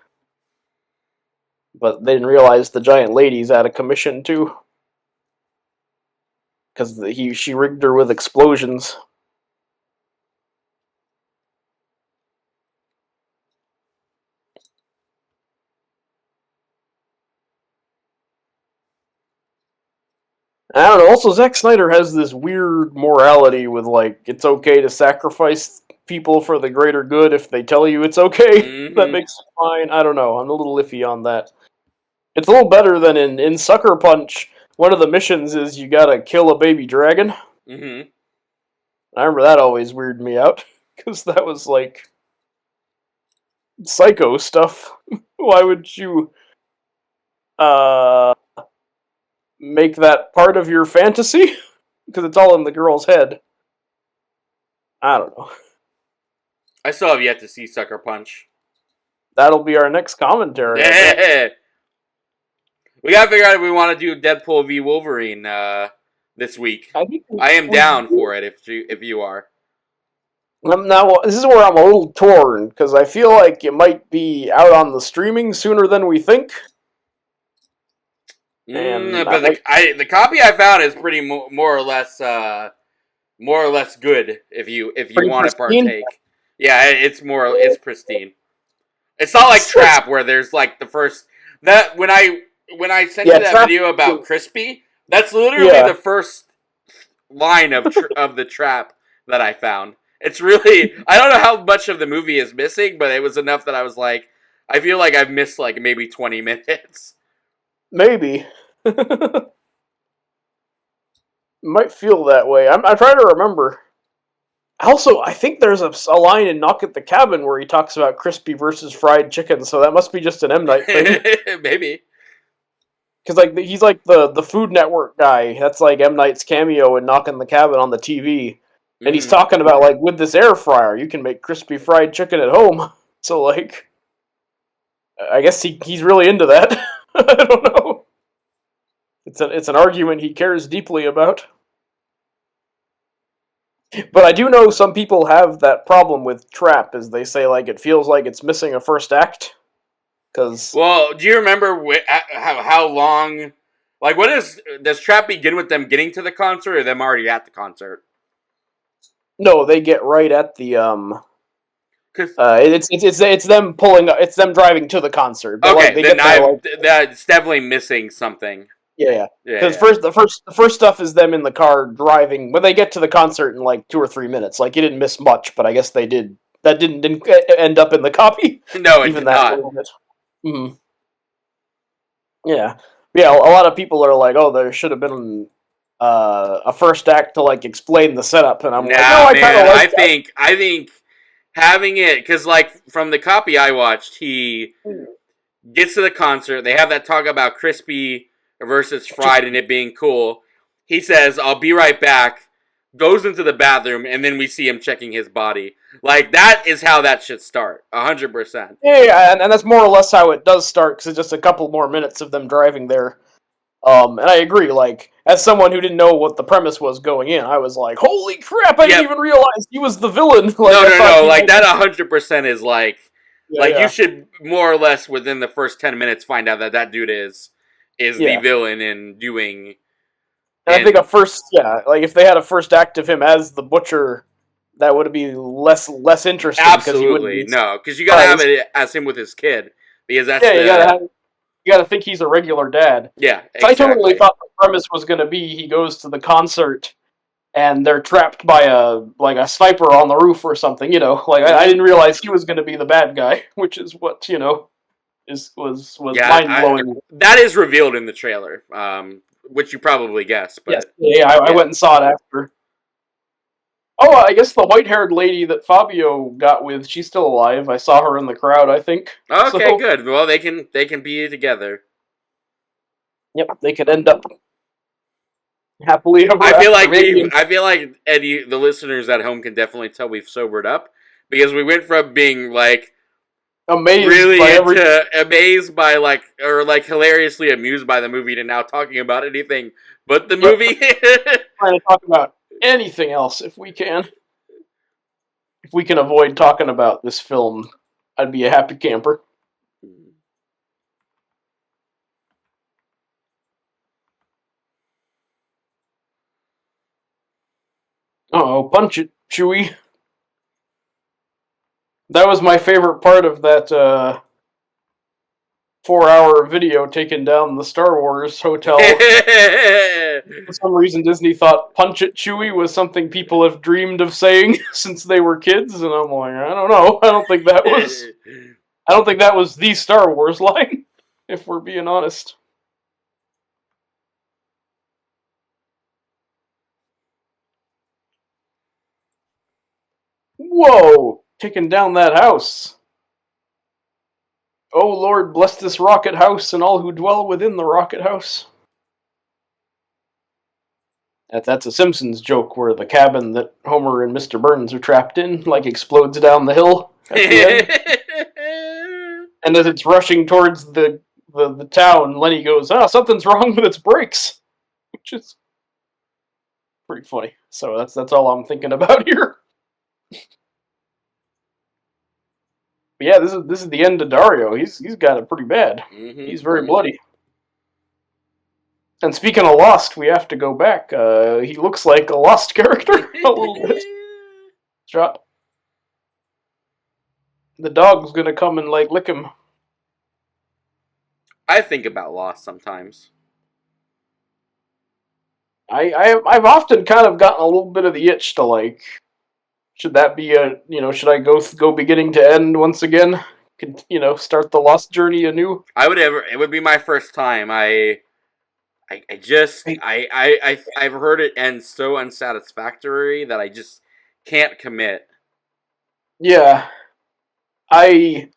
but they didn't realize the giant lady's out of commission too, because she rigged her with explosions. I don't know. Also, Zack Snyder has this weird morality with it's okay to sacrifice people for the greater good if they tell you it's okay. Mm-hmm. That makes it fine. I don't know. I'm a little iffy on that. It's a little better than in Sucker Punch. One of the missions is you gotta kill a baby dragon. Mm-hmm. I remember that always weirded me out because that was psycho stuff. Why would you make that part of your fantasy? Because it's all in the girl's head. I don't know. I still have yet to see Sucker Punch. That'll be our next commentary. Yeah. We gotta figure out if we want to do Deadpool v Wolverine this week. I am down for it if you are. Now, this is where I'm a little torn, because I feel like it might be out on the streaming sooner than we think. But the copy I found is pretty more or less good if you want to partake. Yeah, it's pristine. It's not like Trap where there's the first that when I when I sent you that video about Crispy, that's literally the first line of of the trap that I found. It's really, I don't know how much of the movie is missing, but it was enough that I was like, I feel like I've missed like maybe 20 minutes. Maybe. Might feel that way. I'm trying to remember. Also, I think there's a line in Knock at the Cabin where he talks about crispy versus fried chicken, so that must be just an M. Night thing. Maybe. Because like he's like the Food Network guy. That's like M. Night's cameo in Knock at the Cabin on the TV. And he's talking about, like, with this air fryer, you can make crispy fried chicken at home. So, like, I guess he's really into that. I don't know. It's an argument he cares deeply about. But I do know some people have that problem with Trap, as they say, like, it feels like it's missing a first act. Well, do you remember how long... Like, does Trap begin with them getting to the concert, or them already at the concert? No, they get right at the, it's them pulling... It's them driving to the concert. But okay, like, then that's definitely missing something. Yeah. Because the first stuff is them in the car driving when they get to the concert in like 2 or 3 minutes. Like, you didn't miss much, but I guess they did. That didn't end up in the copy. No, it did not. Mm-hmm. Yeah. A lot of people are like, "Oh, there should have been a first act to like explain the setup," and I'm like, "No, I think having it, because like from the copy I watched, he gets to the concert. They have that talk about crispy versus fried and it being cool. He says, "I'll be right back," goes into the bathroom, and then we see him checking his body. Like, that is how that should start, 100%. Yeah, and that's more or less how it does start, because it's just a couple more minutes of them driving there. And I agree, like, as someone who didn't know what the premise was going in, I was like, holy crap, I didn't even realize he was the villain. Like, no, like, that 100% is like, you should more or less, within the first 10 minutes, find out that dude is the villain and doing... And I think if they had a first act of him as the butcher, that would be less interesting. Absolutely, because you gotta have it as him with his kid, because that's you gotta think he's a regular dad. Yeah, exactly. So I totally thought the premise was gonna be he goes to the concert and they're trapped by a sniper on the roof or something. You know, like I didn't realize he was gonna be the bad guy, which is what was mind blowing. That is revealed in the trailer. Which you probably guessed, but I went and saw it after. Oh, I guess the white-haired lady that Fabio got with, she's still alive. I saw her in the crowd, I think. Okay, good. Well, they can be together. Yep, they could end up happily ever after. I feel like Eddie, the listeners at home, can definitely tell we've sobered up, because we went from being like amazed by like, or like hilariously amused by the movie, to now talking about anything but the movie. Trying to talk about anything else if we can. If we can avoid talking about this film, I'd be a happy camper. Punch it, Chewie. That was my favorite part of that 4-hour video taking down the Star Wars hotel. For some reason, Disney thought "punch it, Chewie" was something people have dreamed of saying since they were kids, and I'm like, I don't know. I don't think that was the Star Wars line, if we're being honest. Whoa! Taking down that house. Oh Lord, bless this rocket house and all who dwell within the rocket house. That's a Simpsons joke where the cabin that Homer and Mr. Burns are trapped in, like, explodes down the hill at the end. And as it's rushing towards the town, Lenny goes, something's wrong with its brakes. Which is pretty funny. So that's all I'm thinking about here. But yeah, this is the end of Dario. He's got it pretty bad. Mm-hmm. He's very bloody. And speaking of Lost, we have to go back. He looks like a Lost character a little bit. Shot. The dog's gonna come and like lick him. I think about Lost sometimes. I've often kind of gotten a little bit of the itch to like, should that be should I go beginning to end once again? Start the Lost journey anew. It would be my first time. I've heard it end so unsatisfactory that I just can't commit. Yeah, I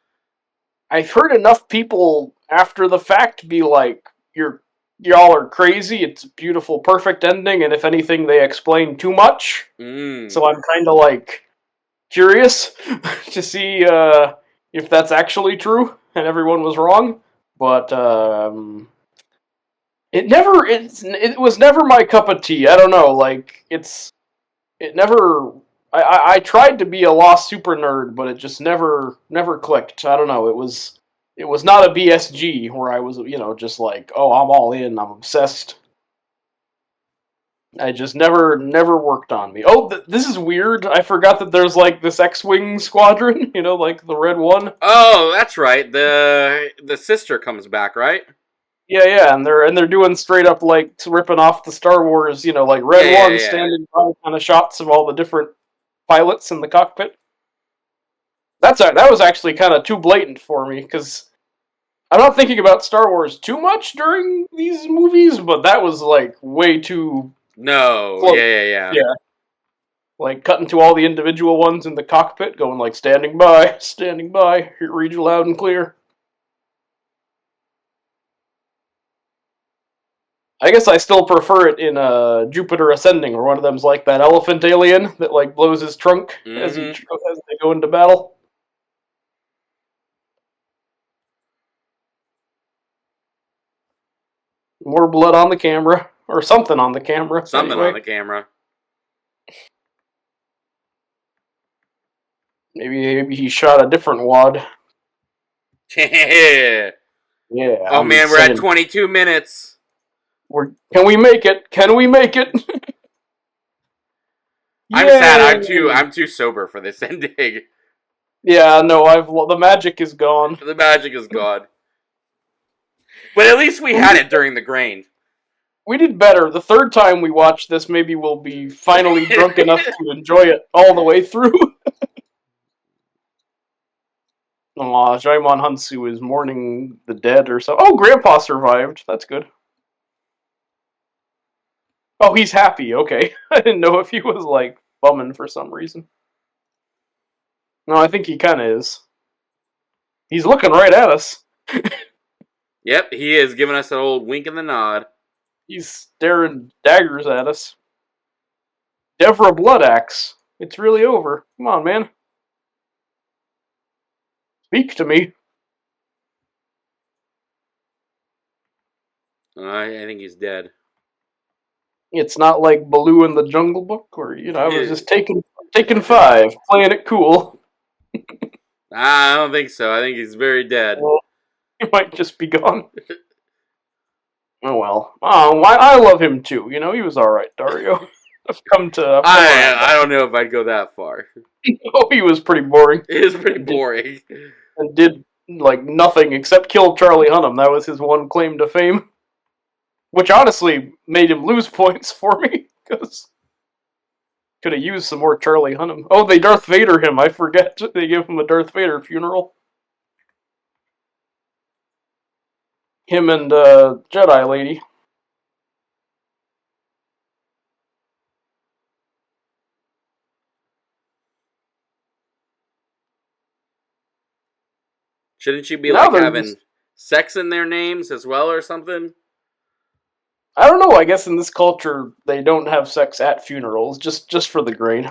I've heard enough people after the fact be like, y'all are crazy. It's a beautiful, perfect ending, and if anything, they explain too much. So I'm kind of like curious to see if that's actually true and everyone was wrong. But it was never my cup of tea. I don't know. Like it never. I tried to be a Lost super nerd, but it just never clicked. I don't know. It was not a BSG where I was just like, oh, I'm all in. I'm obsessed. I just never worked on me. Oh, this is weird. I forgot that there's like this X-wing squadron. Like the red one. Oh, that's right. The sister comes back, right? Yeah, and they're doing straight up like ripping off the Star Wars, like Red One standing by kind of shots of all the different pilots in the cockpit. That was actually kind of too blatant for me because I'm not thinking about Star Wars too much during these movies, but that was like way too No, close. yeah. Like cutting to all the individual ones in the cockpit, going like standing by, read you loud and clear. I guess I still prefer it in Jupiter Ascending, where one of them's like that elephant alien that like blows his trunk as they go into battle. More blood on the camera, or something on the camera. Something on the camera. Maybe he shot a different wad. Yeah. Oh man, we're at 22 minutes. Can we make it? Can we make it? I'm sad. I'm too sober for this ending. Yeah, no, the magic is gone. The magic is gone. But at least we had it during the grain. We did better. The third time we watch this, maybe we'll be finally drunk enough to enjoy it all the way through. Aw, Jaimon Hansu is mourning the dead or so. Oh, Grandpa survived. That's good. Oh, he's happy. Okay. I didn't know if he was, like, bumming for some reason. No, I think he kind of is. He's looking right at us. Yep, he is giving us an old wink and the nod. He's staring daggers at us. Devra Bloodaxe. It's really over. Come on, man. Speak to me. I think he's dead. It's not like Baloo in the Jungle Book, where I was just taking 5, playing it cool. I don't think so. I think he's very dead. Well, he might just be gone. Oh well. Oh, I love him too. He was all right, Dario. I've come to. I don't know if I'd go that far. Oh, he was pretty boring. It was pretty boring. And did like nothing except kill Charlie Hunnam. That was his one claim to fame. Which honestly made him lose points for me, because could have used some more Charlie Hunnam. Oh, they Darth Vader him. I forget. They give him a Darth Vader funeral. Him and Jedi lady. Shouldn't she be like having sex in their names as well or something? I don't know. I guess in this culture they don't have sex at funerals, just for the grain.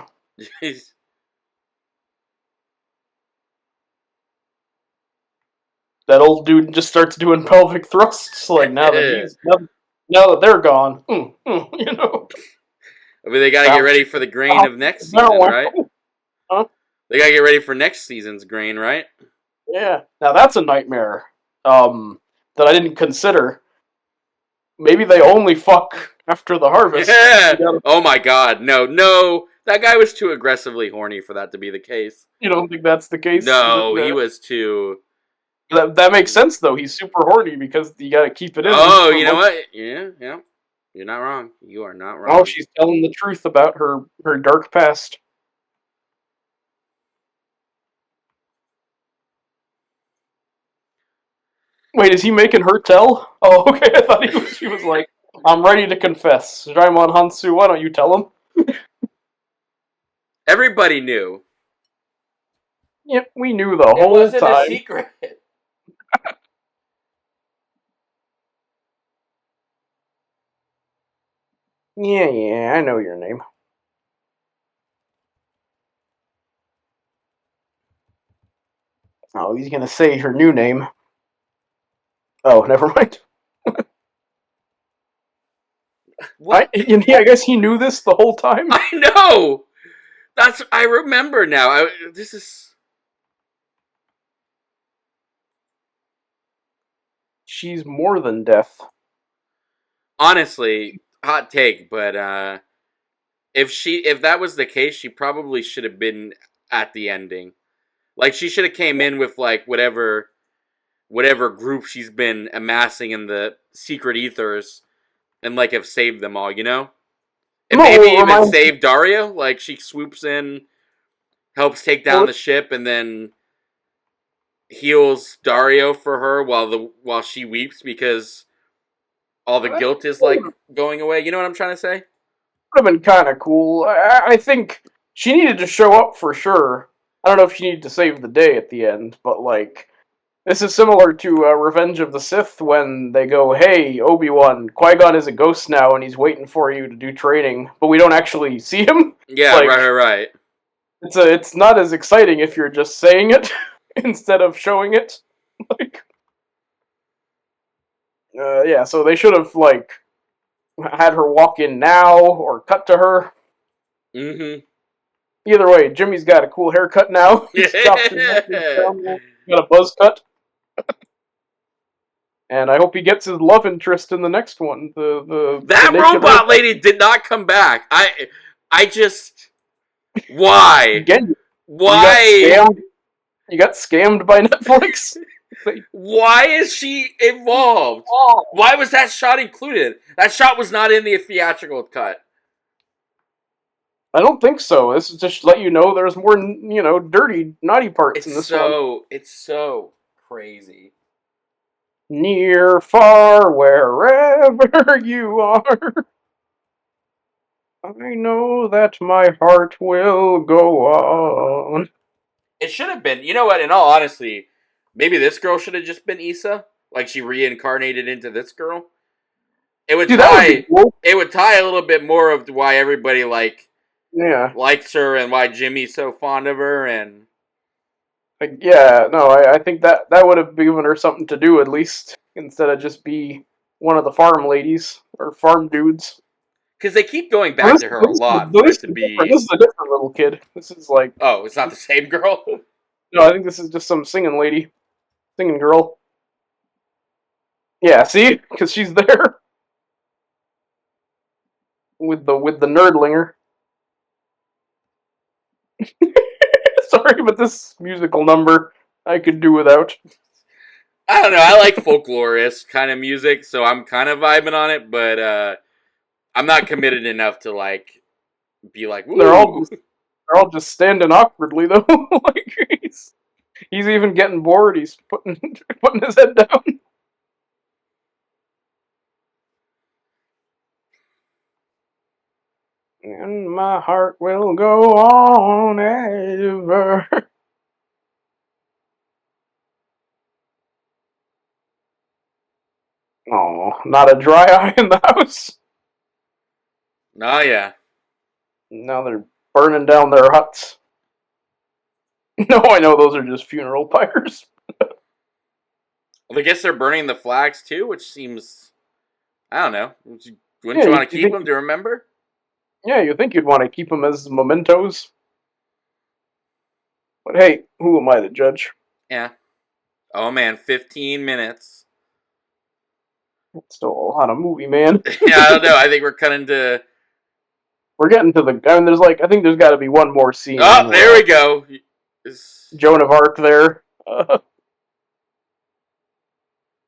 That old dude just starts doing pelvic thrusts. Like now that they're gone, I mean, they gotta get ready for the grain of next season, right? Huh? They gotta get ready for next season's grain, right? Yeah. Now that's a nightmare. That I didn't consider. Maybe they only fuck after the harvest. Yeah. Oh my god, no. That guy was too aggressively horny for that to be the case. You don't think that's the case? No, he was too... That makes sense though. He's super horny because you got to keep it in. Oh, you know what? Yeah, yeah. You're not wrong. You are not wrong. Oh, she's telling the truth about her dark past. Wait, is he making her tell? Oh, okay. I thought she was like, I'm ready to confess. Jaimon Hansu, why don't you tell him? Everybody knew. Yep, we knew the It whole wasn't time. a secret. Yeah, I know your name. Oh, he's gonna say her new name. Oh, never mind. What? I guess he knew this the whole time. I know. I remember now. This is. She's more than death. Honestly, hot take, but if that was the case, she probably should have been at the ending. Like she should have came in with like whatever group she's been amassing in the secret ethers, and like have saved them all. You know, and maybe even save Dario. Like she swoops in, helps take down the ship, and then heals Dario for her while she weeps because all the guilt is like going away. You know what I'm trying to say? Would have been kind of cool. I think she needed to show up for sure. I don't know if she needed to save the day at the end, but like this is similar to Revenge of the Sith when they go, "Hey, Obi-Wan, Qui-Gon is a ghost now, and he's waiting for you to do training," but we don't actually see him. Yeah, like, right. It's not as exciting if you're just saying it instead of showing it. Like, yeah, so they should have like had her walk in now or cut to her. Mm-hmm. Either way, Jimmy's got a cool haircut now. He's chopped his neck down, got a buzz cut. And I hope he gets his love interest in the next one. That robot lady did not come back. I just why? Again, why? You got scammed by Netflix. Why is she involved? Oh. Why was that shot included? That shot was not in the theatrical cut. I don't think so. This is just let you know there's more, dirty, naughty parts in this one. It's so crazy. Near, far, wherever you are, I know that my heart will go on. It should have been, you know what, in all honesty, maybe this girl should have just been Issa. Like she reincarnated into this girl. It would tie a little bit more of why everybody likes her and why Jimmy's so fond of her and I think that would have given her something to do at least, instead of just be one of the farm ladies or farm dudes. Because they keep going back to her a lot. This is a different little kid. This is like... Oh, it's not the same girl? No, I think this is just some singing lady. Singing girl. Yeah, see? Because she's there. With the nerdlinger. Sorry, but this musical number I could do without. I don't know. I like folklorist kind of music, so I'm kind of vibing on it, but I'm not committed enough to be like. Woo. They're all just standing awkwardly though. Like he's even getting bored. He's putting his head down. And my heart will go on ever. Oh, not a dry eye in the house. Oh, yeah. Now they're burning down their huts. No, I know those are just funeral pyres. Well, I guess they're burning the flags too, which seems... I don't know. Wouldn't you want to keep them to remember? Yeah, you think you'd want to keep them as mementos. But hey, who am I to judge? Yeah. Oh man, 15 minutes. That's still a lot of movie, man. Yeah, I don't know. I think we're cutting to... We're getting to the... I think there's got to be one more scene. Oh, there we go. Joan of Arc there.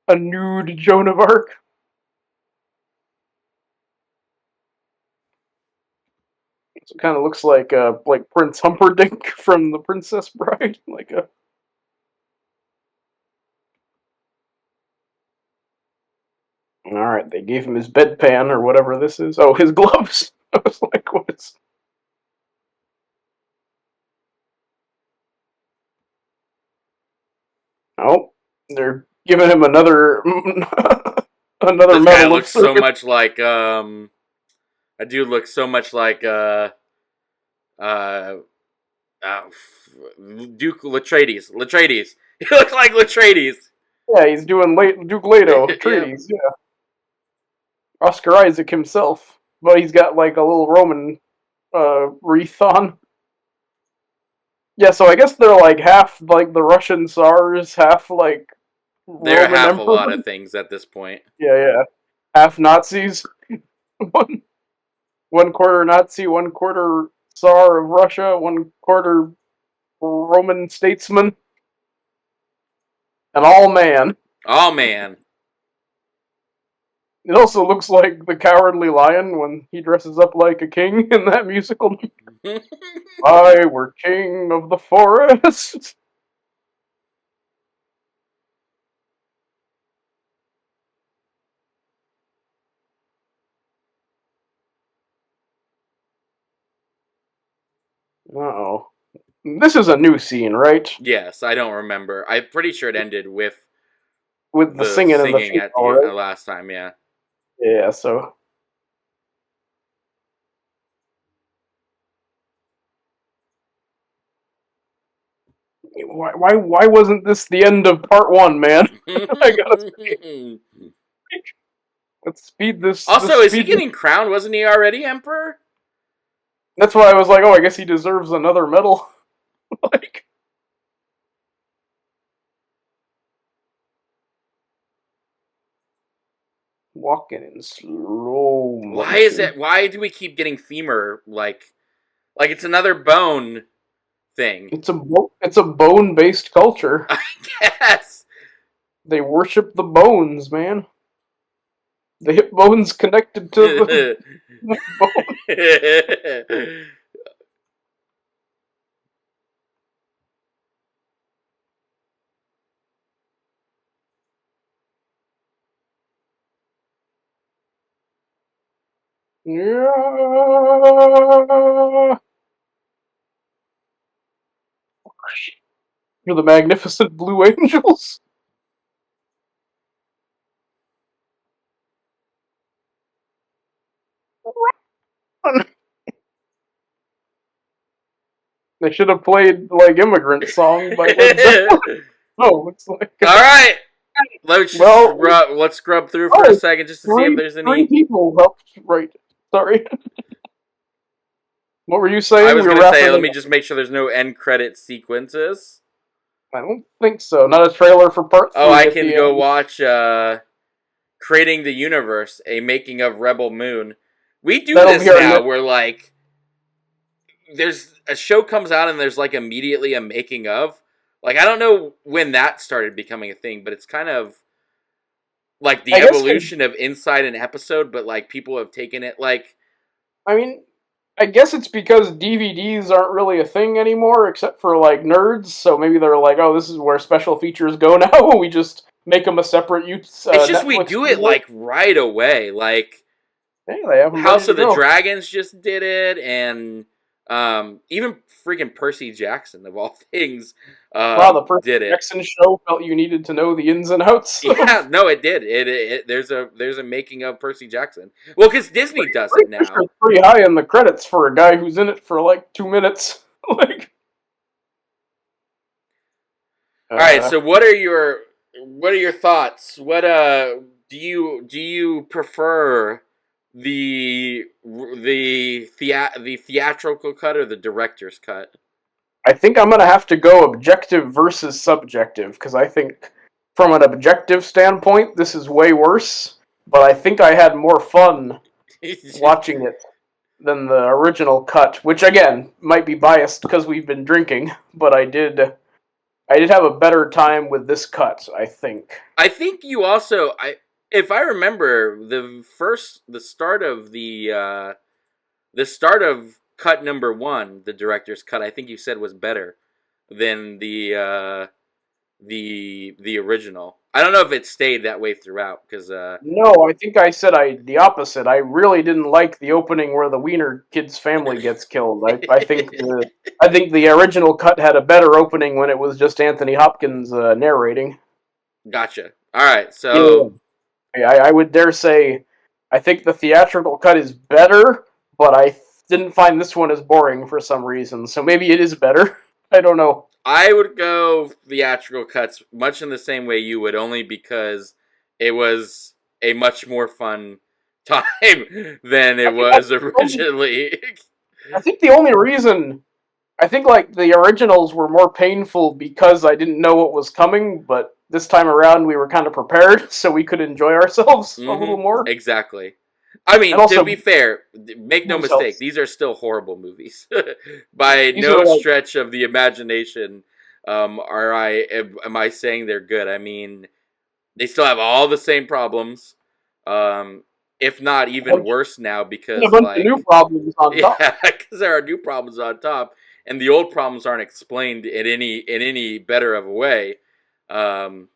A nude Joan of Arc. So it kind of looks like Prince Humperdinck from The Princess Bride, like a. All right, they gave him his bedpan or whatever this is. Oh, his gloves. I was like, what is? Oh, they're giving him another This guy medal. looks so much like a dude looks so much like uh Duke Latreides. Latreides. He looks like Latreides. Yeah, he's doing Duke Leto Atreides. Yeah. Oscar Isaac himself, but he's got like a little Roman wreath on. Yeah, so I guess they're like half like the Russian Tsars, half like They're Roman half Emperor. a lot of things at this point. Yeah, half Nazis. one quarter Nazi, 1/4 Tsar of Russia, 1/4 Roman statesman, and all man. Oh man. It also looks like the Cowardly Lion when he dresses up like a king in that musical. I were king of the forest. Uh-oh. This is a new scene, right? Yes, I don't remember. I'm pretty sure it ended with the singing and the at the right? last time, yeah. Yeah, so why wasn't this the end of part 1, man? I gotta say. Let's speed this. Also, is he getting crowned? Wasn't he already emperor? That's why I was like, oh, I guess he deserves another medal. Like, walking in slow motion. Why is it? Why do we keep getting femur like it's another bone thing? It's a bone-based culture. I guess they worship the bones, man. The hip bone's connected to the bone. Yeah. You're the magnificent Blue Angels. They should have played like "Immigrant Song" by Led Zeppelin. Oh, it's like all right. Let's scrub through for a second just to see if there's any. 3 people helped. Right. Sorry. What were you saying? I was going to say, let me just make sure there's no end credit sequences. I don't think so. Not a trailer for part 3. Oh, I can go watch Creating the Universe, a making of Rebel Moon. We do this now where, like, there's a show comes out and there's, like, immediately a making of. Like, I don't know when that started becoming a thing, but it's kind of like the evolution of inside an episode, but, like, people have taken it, like... I mean, I guess it's because DVDs aren't really a thing anymore, except for, like, nerds, so maybe they're like, oh, this is where special features go now, we just make them a separate use. It's just Netflix we do it, like, right away, like... Hey, they have House of the Dragons just did it, and even freaking Percy Jackson, of all things, the Percy did it. Jackson show felt you needed to know the ins and outs. Yeah, no, it did. There's a making of Percy Jackson. Well, because Disney does it now. It's pretty high in the credits for a guy who's in it for like 2 minutes. Like, all right. So, what are your thoughts? What do you prefer? The theatrical cut or the director's cut? I think I'm gonna have to go objective versus subjective, because I think from an objective standpoint this is way worse, but I think I had more fun watching it than the original cut, which again might be biased because we've been drinking, but I did I did have a better time with this cut, I think. I think you also, if I remember, the start of cut number one, the director's cut, I think you said was better than the original. I don't know if it stayed that way throughout because No, I think I said the opposite. I really didn't like the opening where the Wiener kid's family gets killed. I think the original cut had a better opening when it was just Anthony Hopkins narrating. Gotcha. All right, Yeah, so I would dare say I think the theatrical cut is better, but I didn't find this one as boring for some reason. So maybe it is better. I don't know. I would go theatrical cuts much in the same way you would, only because it was a much more fun time than it was originally. I think the only reason I think like the originals were more painful because I didn't know what was coming, but this time around we were kind of prepared, so we could enjoy ourselves a little more. Exactly. I mean, And also, to be fair, make no themselves. mistake, these are still horrible movies. By These no are like- stretch of the imagination am I saying they're good. I mean, they still have all the same problems, if not even worse now, because a bunch of new problems on top. yeah, because there are new problems on top, and the old problems aren't explained in any better of a way. But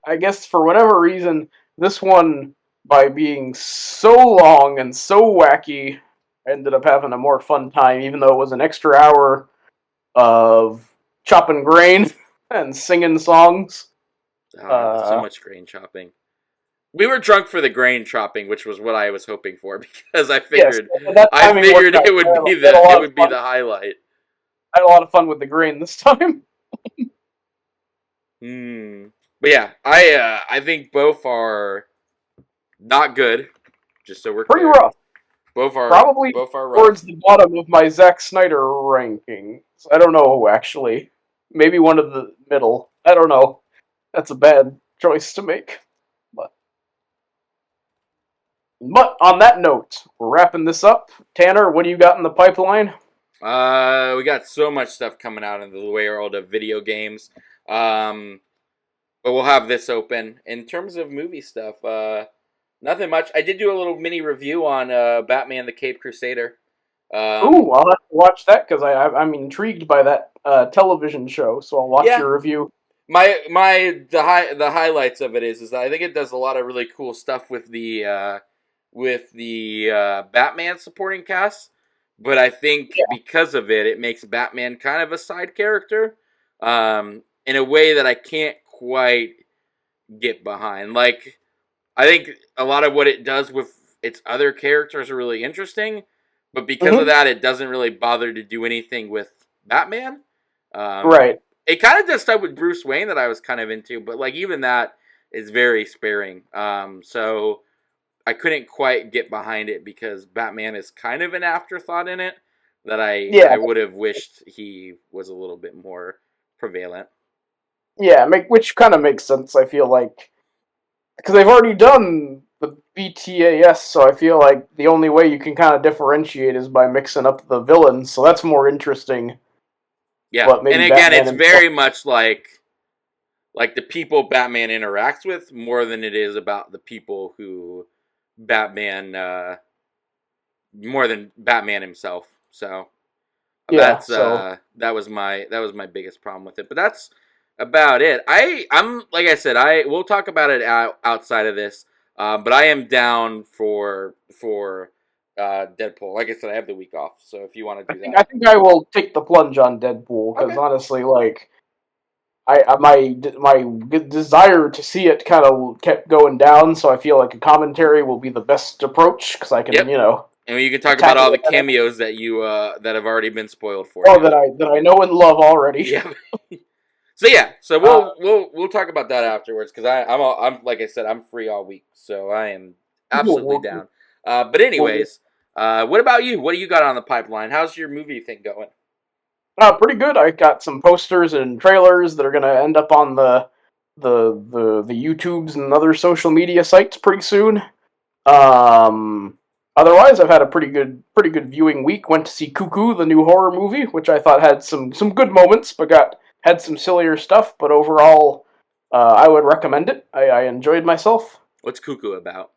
I guess for whatever reason, this one, by being so long and so wacky, ended up having a more fun time, even though it was an extra hour of chopping grain and singing songs. So much grain chopping. We were drunk for the grain chopping, which was what I was hoping for, because I figured it would be the highlight. I had a lot of fun with the grain this time. But yeah, I think both are not good. Just so we're pretty clear. rough. Both are probably rough. Towards the bottom of my Zack Snyder ranking. I don't know actually. Maybe one of the middle. I don't know. That's a bad choice to make. But on that note, we're wrapping this up. Tanner, what do you got in the pipeline? We got so much stuff coming out in the world of video games. But we'll have this open. In terms of movie stuff, nothing much. I did do a little mini review on Batman the Caped Crusader. Ooh, I'll have to watch that because I'm intrigued by that television show, so I'll watch your review. The highlights of it is that I think it does a lot of really cool stuff with the Batman supporting cast, but I think because of it, it makes Batman kind of a side character, in a way that I can't quite get behind. Like, I think a lot of what it does with its other characters are really interesting, but because of that, it doesn't really bother to do anything with Batman. Right. It kind of does stuff with Bruce Wayne that I was kind of into, but like even that is very sparing. So I couldn't quite get behind it because Batman is kind of an afterthought in it that I would have wished he was a little bit more prevalent. Yeah, which kind of makes sense, I feel like. Because they've already done the BTAS, so I feel like the only way you can kind of differentiate is by mixing up the villains, so that's more interesting. Yeah, and again, Batman it's very much like the people Batman interacts with more than it is about the people who Batman, more than Batman himself. So that was my biggest problem with it. But that's about it. I'm like I said, we'll talk about it outside of this. But I am down for Deadpool. Like I said, I have the week off, so if you want to do that, I think I will take the plunge on Deadpool because honestly, like, my desire to see it kind of kept going down. So I feel like a commentary will be the best approach because I can, and you can talk about all the cameos that you that have already been spoiled for. Oh, that I know and love already. Yeah. So we'll talk about that afterwards because I'm like I said, I'm free all week, so I am absolutely down. But anyways. What about you? What do you got on the pipeline? How's your movie thing going? Pretty good. I got some posters and trailers that are going to end up on the YouTubes and other social media sites pretty soon. Otherwise, I've had a pretty good viewing week. Went to see Cuckoo, the new horror movie, which I thought had some good moments, but got had some sillier stuff, but overall, I would recommend it. I enjoyed myself. What's Cuckoo about?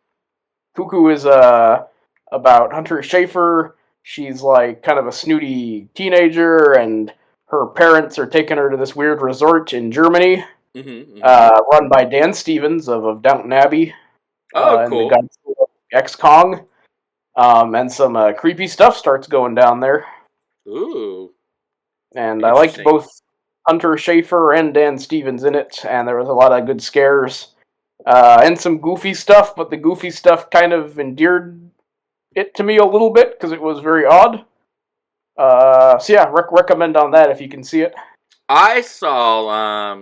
Cuckoo is about Hunter Schafer. She's like kind of a snooty teenager, and her parents are taking her to this weird resort in Germany, run by Dan Stevens of Downton Abbey. Oh, And the cool. Godzilla X Kong. And some creepy stuff starts going down there. Ooh. And I liked Interesting. both Hunter Schafer and Dan Stevens in it, and there was a lot of good scares. And some goofy stuff, but the goofy stuff kind of endeared it to me a little bit, because it was very odd. So yeah, recommend on that if you can see it. I saw,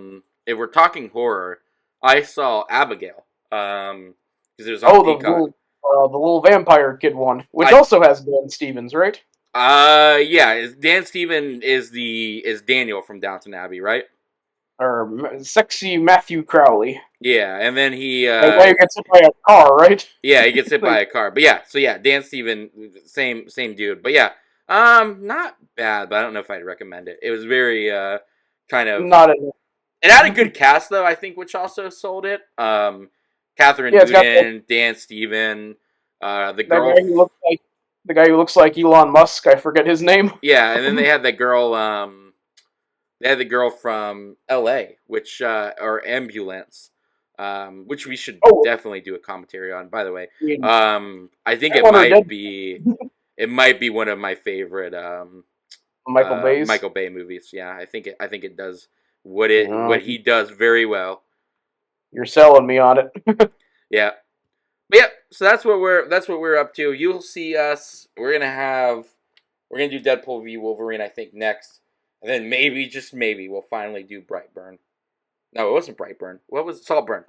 if we're talking horror, I saw Abigail. Because it was on Peacock. The little vampire kid one, which I- also has Dan Stevens, right? Yeah, Dan Steven is Daniel from Downton Abbey, right? Or sexy Matthew Crowley. Yeah, and then he, The guy who gets hit by a car, right? yeah, he gets hit by a car. But yeah, so yeah, Dan Steven, same dude. But yeah, not bad, but I don't know if I'd recommend it. It was very, kind of. Not a, It had a good cast though, I think, which also sold it. Catherine Yeah, it's got Newton, Dan Steven, the that girl. guy who looks like the guy who looks like Elon Musk. I forget his name. Yeah, and then they had the girl. They had the girl from L.A., which or Ambulance, which we should Oh. definitely do a commentary on. By the way, I I think I it wonder might did- be one of my favorite Michael Bay's. Michael Bay movies. Yeah, I think it does what he does very well. You're selling me on it. Yeah. But yeah, so that's what we're up to. You'll see us. We're gonna do Deadpool v Wolverine, I think, next. And then maybe, just maybe, we'll finally do Brightburn. No, it wasn't Brightburn. What was it? Saltburn.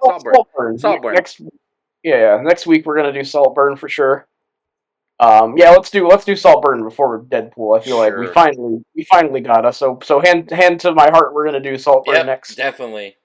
Saltburn. Next week we're gonna do Saltburn for sure. Yeah, let's do Saltburn before Deadpool. I feel like we finally got us. So hand to my heart, we're gonna do Saltburn next. Definitely.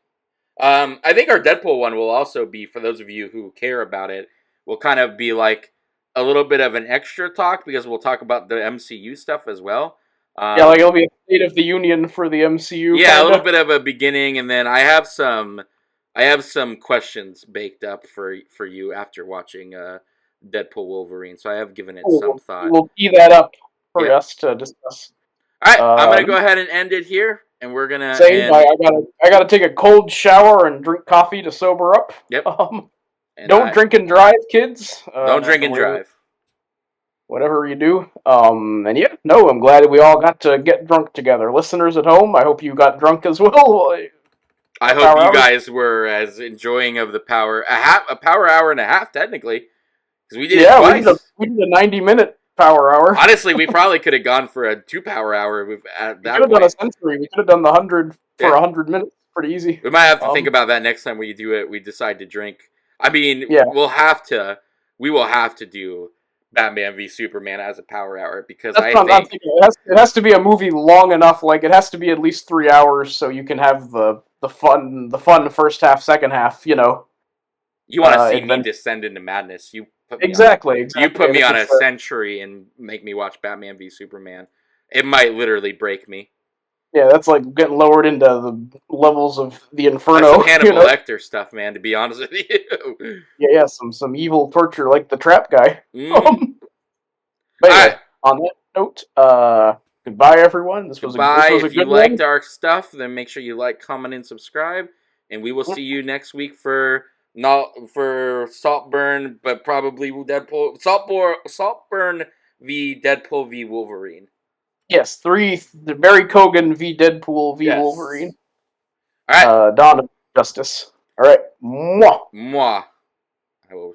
I think our Deadpool one will also be, for those of you who care about it, will kind of be like a little bit of an extra talk, because we'll talk about the MCU stuff as well. Like it'll be a State of the Union for the MCU. Yeah, a little bit of a beginning, and then I have some questions baked up for you after watching Deadpool Wolverine. So I have given it some thought. We'll tee that up for us to discuss. All right, I'm gonna go ahead and end it here, and we're gonna. I gotta take a cold shower and drink coffee to sober up. Yep. Don't drink and drive, kids. Don't drink and drive. Whatever you do. And yeah, no, I'm glad we all got to get drunk together. Listeners at home, I hope you got drunk as well. I hope you guys were as enjoying of the power hour and a half, technically, because we did it twice. We did a 90-minute power hour. Honestly, we probably could have gone for a 2 power hour. At that we could have done a century. We could have done the 100 for 100 minutes. Pretty easy. We might have to think about that next time we do it. We decide to drink. I mean, we will have to do Batman v Superman as a power hour, because it has to be a movie long enough. Like, it has to be at least 3 hours, so you can have the fun first half, second half. You know, you want to see me descend into madness. You put me You put me on a century and make me watch Batman v Superman. It might literally break me. Yeah, that's like getting lowered into the levels of the Inferno. That's some Hannibal Lecter stuff, man, to be honest with you. Yeah, some evil torture like the Trap guy. But anyway, on that note, goodbye, everyone. This was a good one. If you liked our stuff, then make sure you like, comment, and subscribe. And we will see you next week for Saltburn, but probably Deadpool. Saltburn v Deadpool v Wolverine. Yes, Barry Kogan v Deadpool v Wolverine. All right. Dawn of Justice. All right. Mwah. Mwah. I will